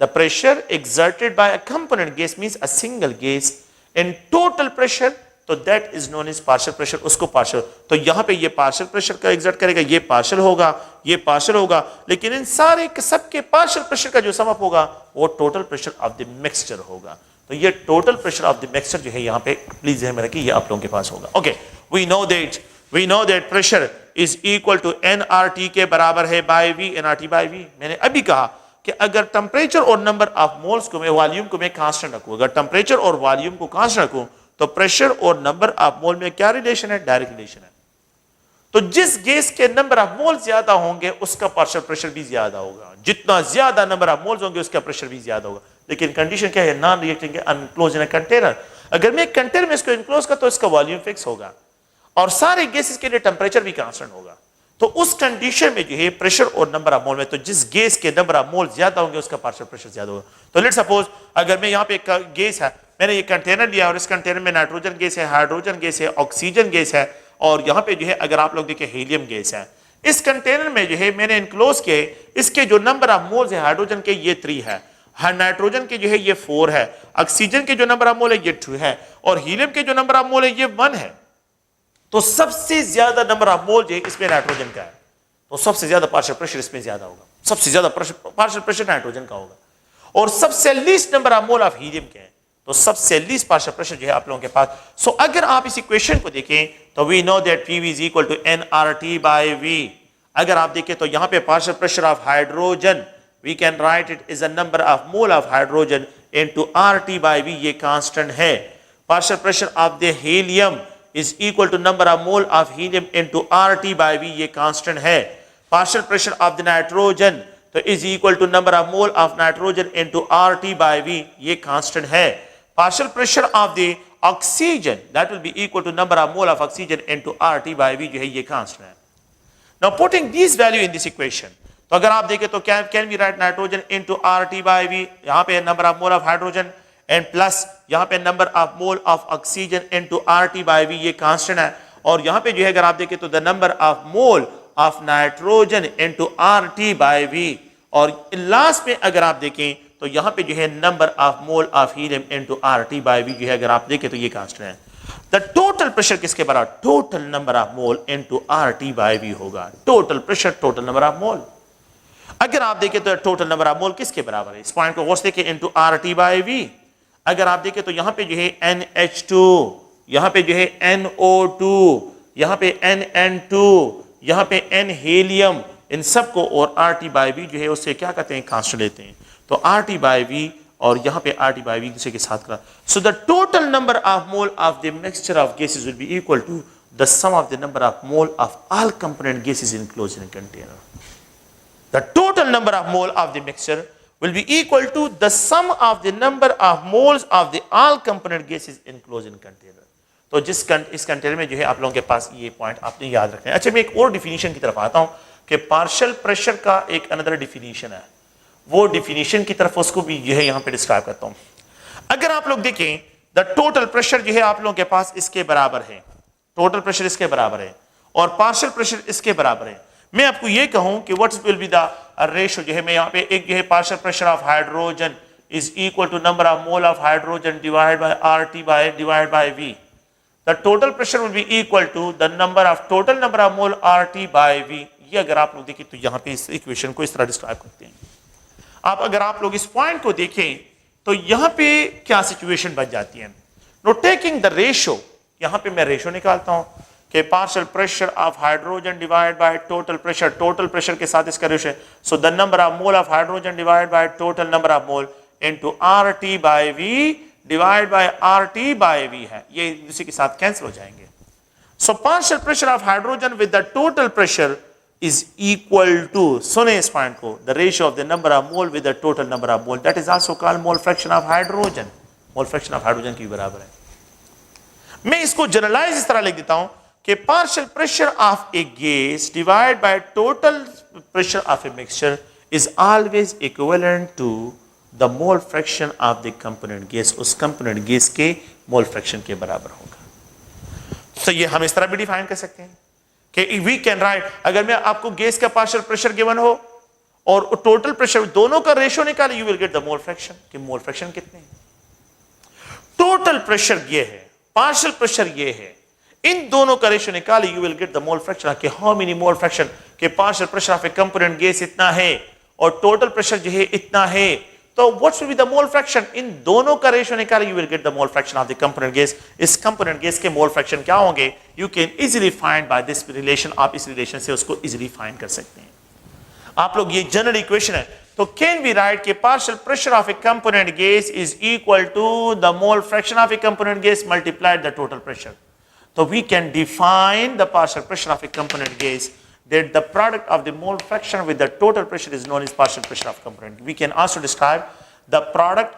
the pressure exerted by a component gas means a single gas in total pressure, तो that is known as partial pressure, उसको partial। तो यहाँ पे ये partial pressure का exert करेगा, ये partial होगा, ये partial होगा, लेकिन इन सारे सबके partial pressure का जो sum up होगा वो total pressure of the mixture होगा। तो ये total pressure of the mixture जो है यहाँ पे प्लीज ध्यान में रखिए, ये आप लोगों के पास होगा। Okay, we know that pressure is equal to nRT के बराबर है by V, nRT by V। मैंने अभी कहा कि अगर टेम्परेचर और नंबर ऑफ मोल्स को मैं, वॉल्यूम को मैं कांस्टेंट रखूं, अगर टेम्परेचर और वॉल्यूम को कांस्टेंट रखूं तो प्रेशर और नंबर ऑफ मोल में क्या रिलेशन है? डायरेक्ट रिलेशन है। तो जिस गैस के नंबर ऑफ मोल ज्यादा होंगे उसका पार्शियल प्रेशर भी ज्यादा होगा, जितना ज्यादा नंबर ऑफ मोल्स होंगे उसका प्रेशर भी ज्यादा होगा। लेकिन कंडीशन क्या है? Non reacting unclose in a container. अगर मैं कंटेनर में इसको इनक्लोज कर तो इसका वॉल्यूम फिक्स होगा और सारे गैसेस के लिए टेम्परेचर भी कांस्टेंट होगा। तो उस कंडीशन में जो है प्रेशर और नंबर ऑफ मोल में, तो जिस गैस के नंबर ऑफ मोल ज्यादा होंगे उसका पार्शियल प्रेशर ज्यादा होगा। तो लेट्स सपोज अगर मैं यहाँ पे एक गैस है, मैंने ये कंटेनर लिया और इस कंटेनर में नाइट्रोजन गैस है, हाइड्रोजन गैस है, ऑक्सीजन गैस है, और यहाँ पे जो है अगर आप लोग देखें हीलियम गैस है। इस कंटेनर में जो है मैंने इनक्लोज किए, इसके जो नंबर ऑफ मोल्स है हाइड्रोजन के ये 3 है, नाइट्रोजन के जो है ये 4 है, ऑक्सीजन के जो नंबर ऑफ मोल है ये 2 है, और हीलियम के जो नंबर ऑफ मोल है ये 1 है। तो सबसे ज्यादा नंबर ऑफ मोल जो है इसमें नाइट्रोजन का है, तो सबसे ज्यादा पार्शियल प्रेशर इसमें ज्यादा होगा, सबसे ज्यादा पार्शियल प्रेशर नाइट्रोजन का होगा, और सबसे least number of mole of helium के हैं, तो सबसे लीस्ट पार्शियल प्रेशर जो है आप लोगों के पास। सो अगर आप इस इक्वेशन को देखें तो we know that PV is equal to nRT by V। अगर आप देखें तो यहां पे partial pressure of hydrogen we can write it is a number of mole of hydrogen into RT by V, ये कांस्टेंट है। Partial pressure of the helium is equal to number of mole of helium into RT by V, ये constant है। Partial pressure of the nitrogen तो is equal to number of mole of nitrogen into RT by V, ये constant है। Partial pressure of the oxygen that will be equal to number of mole of oxygen into RT by V, जो है ये constant है। Now putting these value in this equation, तो अगर आप देखें तो can we write nitrogen into RT by V, यहाँ पे number of mole of hydrogen and plus यहाँ पे number of mole of oxygen into RT by V, ये कांस्टेंट है। और यहाँ पे जो है अगर आप देखें तो the number of mole of nitrogen into RT by V, और लास्ट में अगर आप देखें तो यहां पे जो है number of mole of helium into RT by V जो है अगर आप देखें तो ये कांस्टेंट है। द टोटल प्रेशर किसके बराबर, total number of mole into RT by V होगा। Total pressure total number of mole, अगर आप देखें तो टोटल नंबर ऑफ मोल किसके बराबर है, इस पॉइंट को गौर से देखें, इनटू RT बाय V। अगर आप देखें तो यहां पे जो है NH2, यहां पे जो है NO2, यहां पे NN2, यहां पे N हीलियम, इन सबको और RT बाय V जो है उससे क्या कहते हैं, कांस्टेंट लेते हैं। तो RT बाय V और यहां पे RT बाय V दूसरे के साथ करा, so the total number of mole of the mixture of gases will be equal to the sum of the number of mole of all component gases enclosed in container. The total number of mole of the mixture will be equal to the sum of the number of moles of the all component gases enclosed in container। तो इस container में जो है आप लोगों के पास ये point आपने याद रखना है। अच्छा, मैं एक और डिफिनीशन की तरफ आता हूं कि पार्शियल प्रेशर का एक अनदर डिफिनीशन है, वो डिफिनीशन की तरफ उसको भी जो है यहां पे डिस्क्राइब करता हूं। अगर आप लोग देखें द टोटल प्रेशर जो है आप लोगों के पास इसके बराबर है, टोटल प्रेशर इसके बराबर है और पार्शियल प्रेशर इसके बराबर है। मैं आपको ये कहूं कि what will be the ratio, जो है मैं यहां पे एक जो है partial pressure of hydrogen is equal to number of mole of hydrogen divide by RT by V। The total pressure will be equal to the number of total number of mole RT by V। ये अगर आप लोग देखें तो यहां पे इस equation को इस तरह डिस्क्राइब करते हैं। अगर आप लोग इस पॉइंट को देखें तो यहां पे क्या सिचुएशन बन जाती है। नो टेकिंग द रेशियो, यहां पे मैं रेशियो निकालता हूं कि partial pressure of hydrogen divide by total pressure के साथ इसका ratio, so the number of mole of hydrogen divide by total number of mole into RT by V divide by RT by V है, ये इसी के साथ cancel हो जाएंगे। So partial pressure of hydrogen with the total pressure is equal to, सुने इस point को, the ratio of the number of mole with the total number of mole, that is also called mole fraction of hydrogen। mole fraction of hydrogen की बराबर है। मैं इसको generalise इस तरह लिख देता हूं कि partial pressure of a gas divided by total pressure of a mixture is always equivalent to the mole fraction of the component gas, उस component gas के mole fraction के बराबर होगा। तो ये हम इस तरह भी डिफाइन कर सकते हैं कि वी कैन राइट, अगर मैं आपको गैस का पार्शियल प्रेशर गिवन हो और टोटल प्रेशर, दोनों का रेशियो निकाले, you will get the mole fraction, कि मोल फ्रैक्शन कितने हैं। टोटल प्रेशर ये है, पार्शियल प्रेशर ये है, इन दोनों का रेशियो निकाले, you will get the mole fraction, कि हाउ मेनी मोल फ्रैक्शन, कि partial pressure of a component gas इतना है और टोटल प्रेशर जो है इतना है, तो what will be the mole fraction, इन दोनों का रेशियो निकाले, you will get the mole fraction of the component gas. इस कंपोनेंट गैस के मोल फ्रैक्शन क्या होंगे, you can easily find by this relation, आप इस रिलेशन से उसको इजीली फाइंड कर सकते हैं। आप लोग ये जनरल इक्वेशन है, तो कैन बी राइट कि partial pressure of a component gas is equal to the mole fraction of a component gas multiplied the total pressure. तो we can define the partial pressure of a component gas that the product of the mole fraction with the total pressure is known as partial pressure of component. We can also describe the product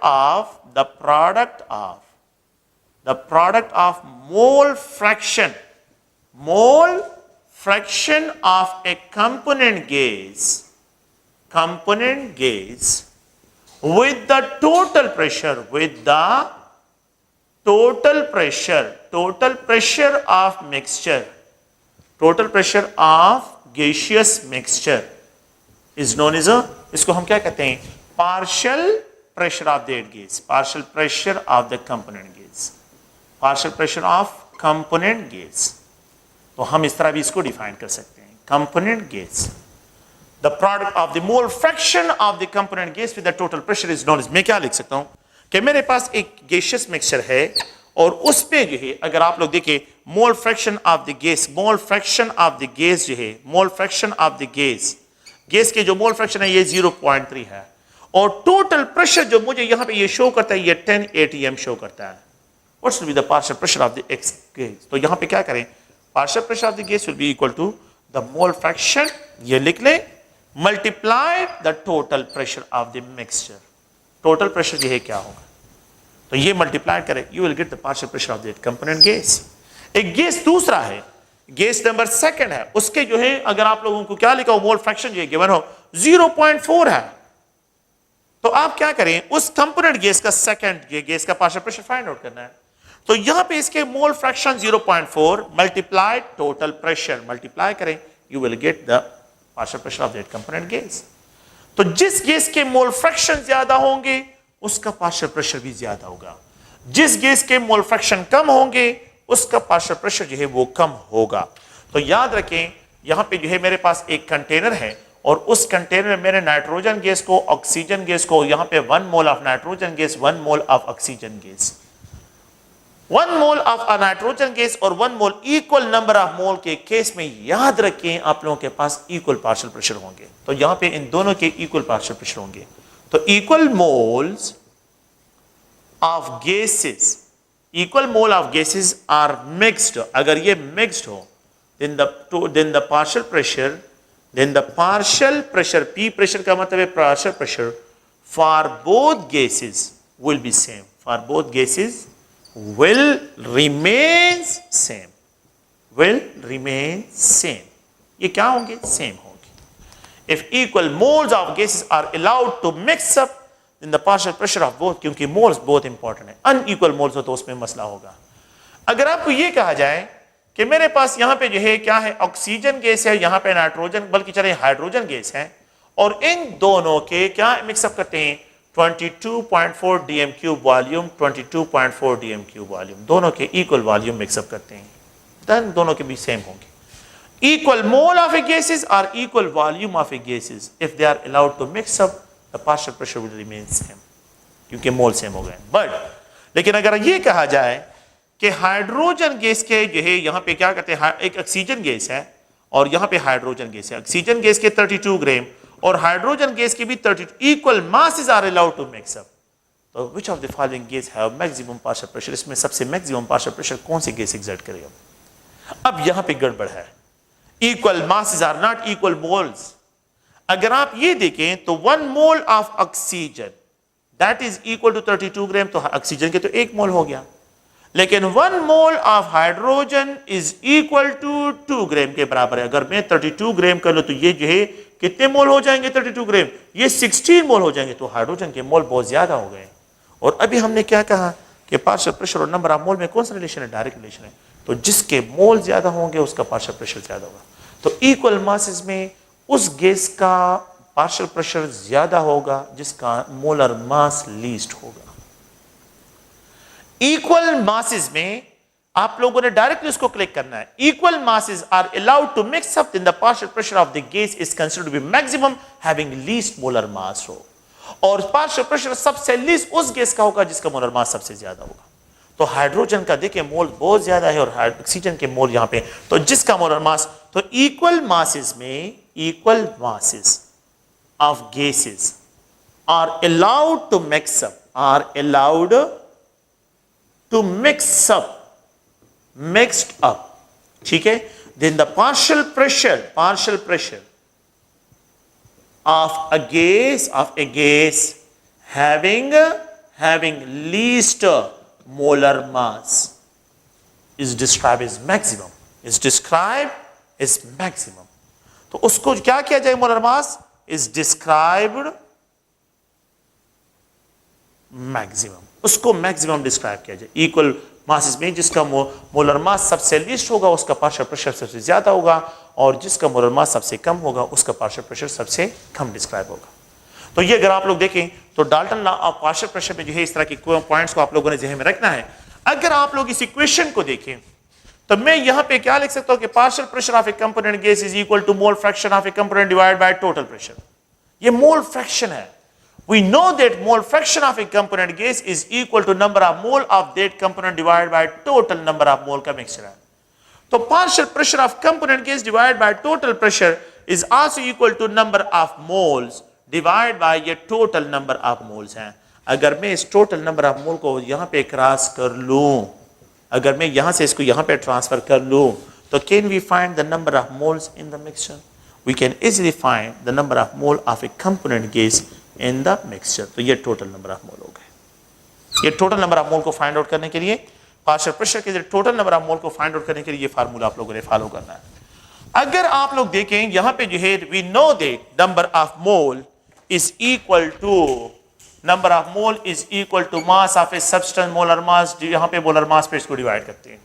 of mole fraction fraction of a component gas with the total pressure of gaseous mixture is known as इसको हम क्या कहते हैं, partial pressure of that gas, partial pressure of the component gas. तो हम इस तरह भी इसको डिफाइन कर सकते हैं, component gas. The product of the mole fraction of the component gas with the total pressure is known as, मैं क्या लिख सकता हूं कि मेरे पास एक gaseous mixture है और उस पे जो है अगर आप लोग देखें mole fraction of the gas जो है, mole fraction of the gas के जो mole fraction है ये 0.3 है और total pressure जो मुझे यहां पे ये शो करता है ये 10 atm शो करता है. What should be the partial pressure of the X gas? तो यहां पे क्या करें, partial pressure of the gas will be equal to the mole fraction, ये लिख लें, multiply the total pressure of the mixture. Total pressure जो है क्या होगा, तो ये मल्टीप्लाई करें, you will get the partial pressure of that component gas. एक गैस दूसरा है, गैस नंबर सेकंड है, उसके जो है अगर आप लोगों को क्या लिखा हो, मोल फ्रैक्शन जो है गिवन हो 0.4 है, तो आप क्या करें, उस कंपोनेंट गैस का सेकंड गैस का पार्शियल प्रेशर फाइंड आउट करना है. तो यहां पे इसके mole fraction 0.4 multiply total pressure multiply करें, you will get the partial pressure of that component gas. तो जिस गैस के मोल फ्रैक्शन ज्यादा होंगे उसका पार्शियल प्रेशर भी ज्यादा होगा, जिस गैस के मोल फ्रैक्शन कम होंगे उसका पार्शियल प्रेशर जो है वो कम होगा. तो याद रखें यहां पे जो है मेरे पास एक कंटेनर है और उस कंटेनर में मैंने नाइट्रोजन गैस को, ऑक्सीजन गैस को, यहां पे 1 mole of nitrogen gas, 1 mole of oxygen gas, 1 mole of nitrogen gas और 1 मोल इक्वल नंबर ऑफ मोल के केस में याद रखें आप लोगों के पास इक्वल पार्शियल प्रेशर होंगे. तो यहां पे इन दोनों के इक्वल पार्शियल प्रेशर होंगे. तो equal moles of gases are mixed. अगर ये मिक्स्ड हो then the partial pressure P pressure का मतलब है partial pressure for both gases will be same. For both gases will remain same. ये क्या होंगे, same होंगे. If equal moles of gases are allowed to mix up then the partial pressure of both, क्योंकि moles बहुत important है, unequal moles हो तो उसमें मसला होगा. अगर आपको ये कहा जाए कि मेरे पास यहां पे जो है क्या है, ऑक्सीजन गैस है, यहां पे नाइट्रोजन बल्कि चले हाइड्रोजन गैस है और इन दोनों के क्या मिक्सअप करते हैं 22.4 dm cube volume, 22.4 dm cube volume, दोनों के इक्वल वॉल्यूम मिक्सअप करते हैं, देन दोनों के भी सेम होंगे. Equal mole of a gases और equal volume of a gases if they are allowed to mix up the partial pressure will remain same, क्योंकि मोल सेम हो गए. बट लेकिन अगर ये कहा जाए कि हाइड्रोजन गैस के जो है यहां पे क्या कहते हैं, एक ऑक्सीजन गैस है और यहां पे हाइड्रोजन गैस है, ऑक्सीजन गैस के 32 ग्राम और हाइड्रोजन गैस के भी 32, equal masses are allowed to mix up. तो which of the following gas have maximum partial pressure, इसमें सबसे मैक्सिमम पार्शियल प्रेशर कौन सी गैस एग्जर्ट करेगा. अब यहां पे गड़बड़ है, equal masses are not equal moles. अगर आप ये देखें तो 1 mole of oxygen that is equal to 32 gram, तो ऑक्सीजन के तो 1 मोल हो गया, लेकिन 1 mole of hydrogen is equal to 2 gram के बराबर है. अगर मैं 32 ग्राम कर लो तो ये जो है कितने मोल हो जाएंगे, 32 ग्राम, ये 16 मोल हो जाएंगे. तो हाइड्रोजन के मोल बहुत ज्यादा हो गए. और अभी हमने क्या कहा कि पार्शियल प्रेशर और नंबर ऑफ मोल में कौन सा रिलेशन है, डायरेक्ट रिलेशन है. तो जिसके मोल ज्यादा होंगे उसका पार्शियल प्रेशर ज्यादा होगा. तो इक्वल मासेस में उस गैस का पार्शियल प्रेशर ज्यादा होगा जिसका मोलर मास लीस्ट होगा. इक्वल मासेस में आप लोगों ने डायरेक्टली उसको क्लिक करना है. Equal masses are allowed to mix up in the partial pressure of the gas is considered to be maximum having least molar mass हो. और पार्शियल प्रेशर सबसे लीस्ट उस गैस का होगा जिसका मोलर मास सबसे ज्यादा होगा. तो हाइड्रोजन का देखिए मोल बहुत ज्यादा है और ऑक्सीजन के मोल यहां पे, तो जिसका मोलर मास, तो इक्वल मासेस में equal masses of gases are allowed to mix up, are allowed to mix up, mixed up, ठीक है. then the partial pressure of a gas having least molar mass is described as maximum, is described is maximum. तो उसको क्या किया जाए, molar mass is described maximum, उसको maximum describe किया जाए। इक्वल मासेस में जिसका मोलर मास सबसे लीस्ट होगा उसका पार्शियल प्रेशर सबसे ज्यादा होगा, और जिसका मोलर मास सबसे कम होगा उसका पार्शियल प्रेशर सबसे कम डिस्क्राइब होगा। तो ये अगर आप लोग देखें तो Dalton law of partial pressure में जो है इस तरह के पॉइंट्स को आप लोगों ने ज़हन में रखना है। अगर आप लोग इस इक्वेशन को देखें तो मैं यहां पे क्या लिख सकता हूं कि partial pressure of a component gas is equal to mole fraction of a component divided by total pressure. ये मोल फ्रैक्शन है। We know that mole fraction of a component gas is equal to number of mole of that component divided by total number of mole का mixture है। तो partial pressure of component gas divided by total pressure is also equal to number of moles divided by ये total number of moles है। अगर मैं इस total number of mole को यहाँ पे क्रॉस कर लूँ, अगर मैं यहाँ से इसको यहाँ पे ट्रांसफर कर लूँ, तो can we find the number of moles in the mixture? We can easily find the number of mole of a component gas in the mixture. तो ये टोटल नंबर ऑफ मोल हो गए। ये टोटल नंबर ऑफ मोल को find out करने के लिए, partial pressure के टोटल नंबर ऑफ मोल को फाइंड आउट करने के लिए ये फार्मूला आप लोगों ने फॉलो करना है। अगर आप लोग देखें यहां पे जो है we know that number of mole is equal to number of mole is equal to mass of a substance molar mass. यहां पे मोलर मास पे इसको डिवाइड करते हैं,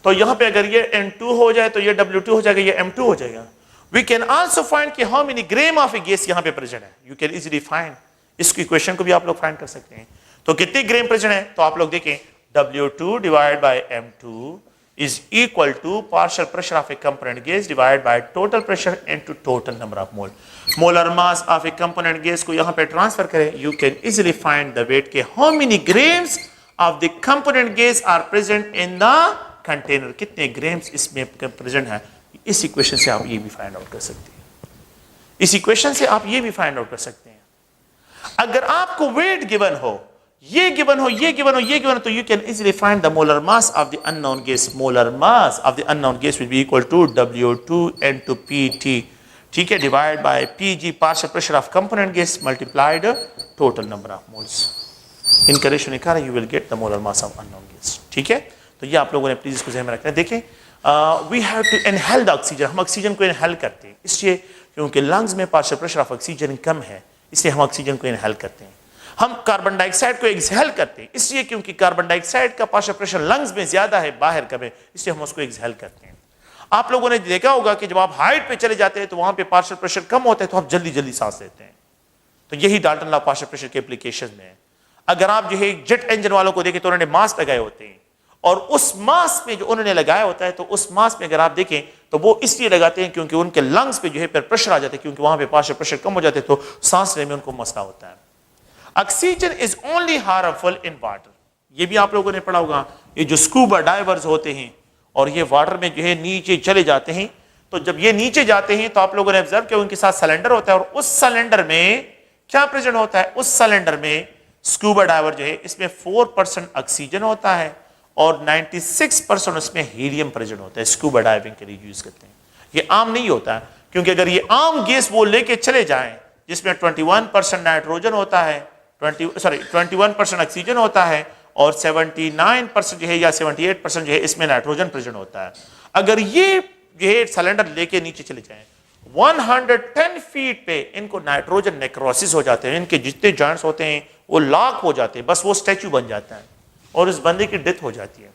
तो यहां पे अगर ये N2 हो जाए तो ये W2 हो जाएगा, ये M2 हो जाएगा। We can also find कि how many gram of a gas यहाँ पे प्रेजेंट है। You can easily find, इसकी इक्वेशन को भी आप लोग फाइंड कर सकते हैं। तो कितने ग्राम प्रेजेंट है, तो आप लोग देखें W2 divided by M2 is equal to partial pressure of a component gas divided by total pressure into total number of mole। molar mass of a component gas को यहाँ पे ट्रांसफर करें, you can easily find the weight के how many grams of the component gas are present in the container, कितने grams इसमें present है। इस equation से आप ये भी फाइंड आउट कर सकते हैं, इस इक्वेशन से आप ये भी फाइंड आउट कर सकते हैं। अगर आपको वेट गिवन हो, ये गिवन हो, ये गिवन हो, ये गिवन हो, तो you can easily find the molar mass of the unknown gas. Molar mass of the unknown gas will be equal to W2 into PT, ठीक है, divide by PG partial pressure of component gas multiplied total number of moles. इन correction निकाला you will get the molar mass of unknown gas. ठीक है, तो ये आप लोगों ने प्लीज इसको ध्यान में रखना है। देखें we have to inhale the oxygen, हम ऑक्सीजन को इनहेल करते हैं इसलिए क्योंकि लंग्स में पार्शियल प्रेशर ऑफ ऑक्सीजन कम है, इसलिए हम ऑक्सीजन को इनहेल करते हैं। हम कार्बन डाइऑक्साइड को एक्सहेल करते हैं इसलिए क्योंकि कार्बन डाइऑक्साइड का पार्शियल प्रेशर लंग्स में ज्यादा है, बाहर कम है, इसलिए हम उसको एक्सहेल करते हैं। आप लोगों ने देखा होगा कि जब आप हाइट पे चले जाते हैं तो वहां पे पार्शियल प्रेशर कम होता है तो आप जल्दी जल्दी सांस लेते हैं। तो यही डाल्टन लॉ पार्शियल प्रेशर के एप्लीकेशन में है। अगर आप जो है जेट इंजन वालों को देखें तो उन्होंने मास्क लगाए होते हैं, और उस मास्क में जो उन्होंने लगाया होता है तो उस मास्क में अगर आप देखें तो वो इसलिए लगाते हैं क्योंकि उनके लंग्स पे जो है प्रेशर आ जाते हैं, क्योंकि वहां पे पार्शियल प्रेशर कम हो जाते हैं तो सांस लेने में उनको मसला होता है। Oxygen is only harmful in water, ये भी आप लोगों ने पढ़ा होगा। ये जो स्कूबा डाइवर्स होते हैं और ये वाटर में जो है नीचे चले जाते हैं, तो जब ये नीचे जाते हैं तो आप लोगों ने ऑब्जर्व किया उनके साथ सिलेंडर होता है, और उस सिलेंडर में क्या प्रेजेंट होता है, उस सिलेंडर में स्कूबा डाइवर जो है इसमें 4% ऑक्सीजन होता है और 96% उसमें हीलियम प्रेजेंट होता है। स्कूबा डाइविंग के लिए यूज करते हैं। ये आम नहीं होता है, क्योंकि अगर ये आम गैस वो लेके चले जाएं जिसमें 21% नाइट्रोजन होता है, 21% ऑक्सीजन होता है और 79% जो है या 78% जो है इसमें नाइट्रोजन प्रेजेंट होता है। अगर ये जो है सिलेंडर लेके नीचे चले जाएं 110 फीट पे, इनको नाइट्रोजन नेक्रोसिस हो जाते हैं, इनके जितने जॉइंट्स होते हैं वो लॉक हो जाते हैं, बस वो स्टैच्यू बन जाता है और उस बंदे की डेथ हो जाती है।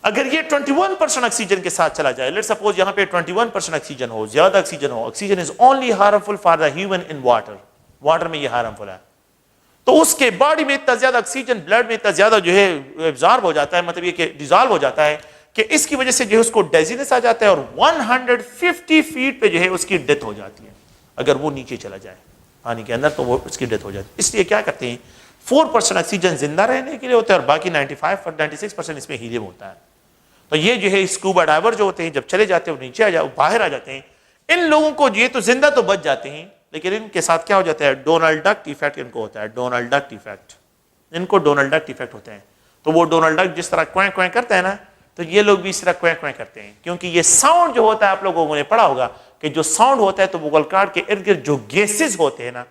अगर ये 21% ऑक्सीजन के साथ चला जाए, लेट्स सपोज यहां पे 21% ऑक्सीजन हो, ज्यादा ऑक्सीजन हो, oxygen is only harmful for the human in water, water में ये हार्मफुल है, तो उसके बॉडी में इतना ज्यादा ऑक्सीजन, ब्लड में इतना ज्यादा जो है एब्जॉर्ब हो जाता है, मतलब ये कि डिसॉल्व हो जाता है कि इसकी वजह से जो है उसको डेजीनेस आ जाता है और 150 फीट पे जो है उसकी डेथ हो जाती है। अगर वो नीचे चला जाए पानी के अंदर तो वो उसकी डेथ हो जाती है। इसलिए क्या करते हैं, 4% ऑक्सीजन जिंदा रहने के लिए होता है और बाकी 96% इसमें हीलियम होता है। तो ये जो है स्कूबा डाइवर जो होते हैं जब चले जाते हैं वो नीचे बाहर आ जाते हैं। इन लोगों को ये तो जिंदा तो बच जाते हैं, लेकिन इनके साथ क्या हो जाता है, डोनाल्ड डक इफेक्ट इनको होता है। डोनाल्ड डक इफेक्ट, इनको डोनाल्ड डक इफेक्ट होते हैं। तो वो डोनाल्ड डक जिस तरह क्वैं क्वैं करता है ना, तो ये लोग भी इस तरह क्वैं क्वैं करते हैं, क्योंकि ये साउंड जो होता है आप लोगों ने पढ़ा होगा कि जो साउंड होता है तो वोकल कॉर्ड के इर्द गिर्द जो गैसेज होते हैं ना,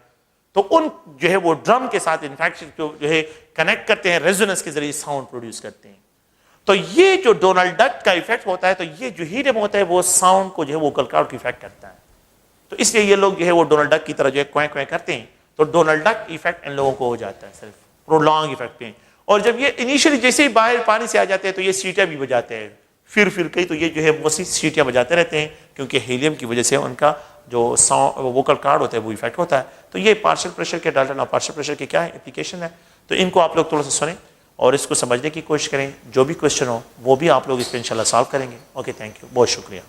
तो उन जो है वो ड्रम के साथ इनफैक्ट जो है कनेक्ट करते हैं, रेजोनेंस के जरिए साउंड प्रोड्यूस करते हैं। तो ये जो डोनाल्ड डक का इफेक्ट होता है, तो ये जो हीलियम होता है वो साउंड को जो है वोकल कॉर्ड को इफेक्ट करता है। तो इसलिए ये लोग जो है वो डोनाल्ड डक की तरह जो है क्वैं क्वैं करते हैं, तो डोनाल्ड डक इफेक्ट इन लोगों को हो जाता है, सिर्फ प्रोलॉन्ग इफेक्ट है। और जब ये इनिशियली जैसे ही बाहर पानी से आ जाते हैं तो ये सीटियां भी बजाते हैं, फिर कहीं तो ये जो है मोस्टली सीटियां बजाते रहते हैं, क्योंकि हीलियम की वजह से उनका जो साउंड वोकल कॉर्ड होता है वो इफेक्ट होता है। तो ये पार्शियल प्रेशर के डाल्टन और पार्शियल प्रेशर की क्या एप्लीकेशन है, तो इनको आप लोग थोड़ा सा सुने और इसको समझने की कोशिश करें। जो भी क्वेश्चन हो वो भी आप लोग इस पर इंशाल्लाह सॉल्व करेंगे। ओके, थैंक यू, बहुत शुक्रिया।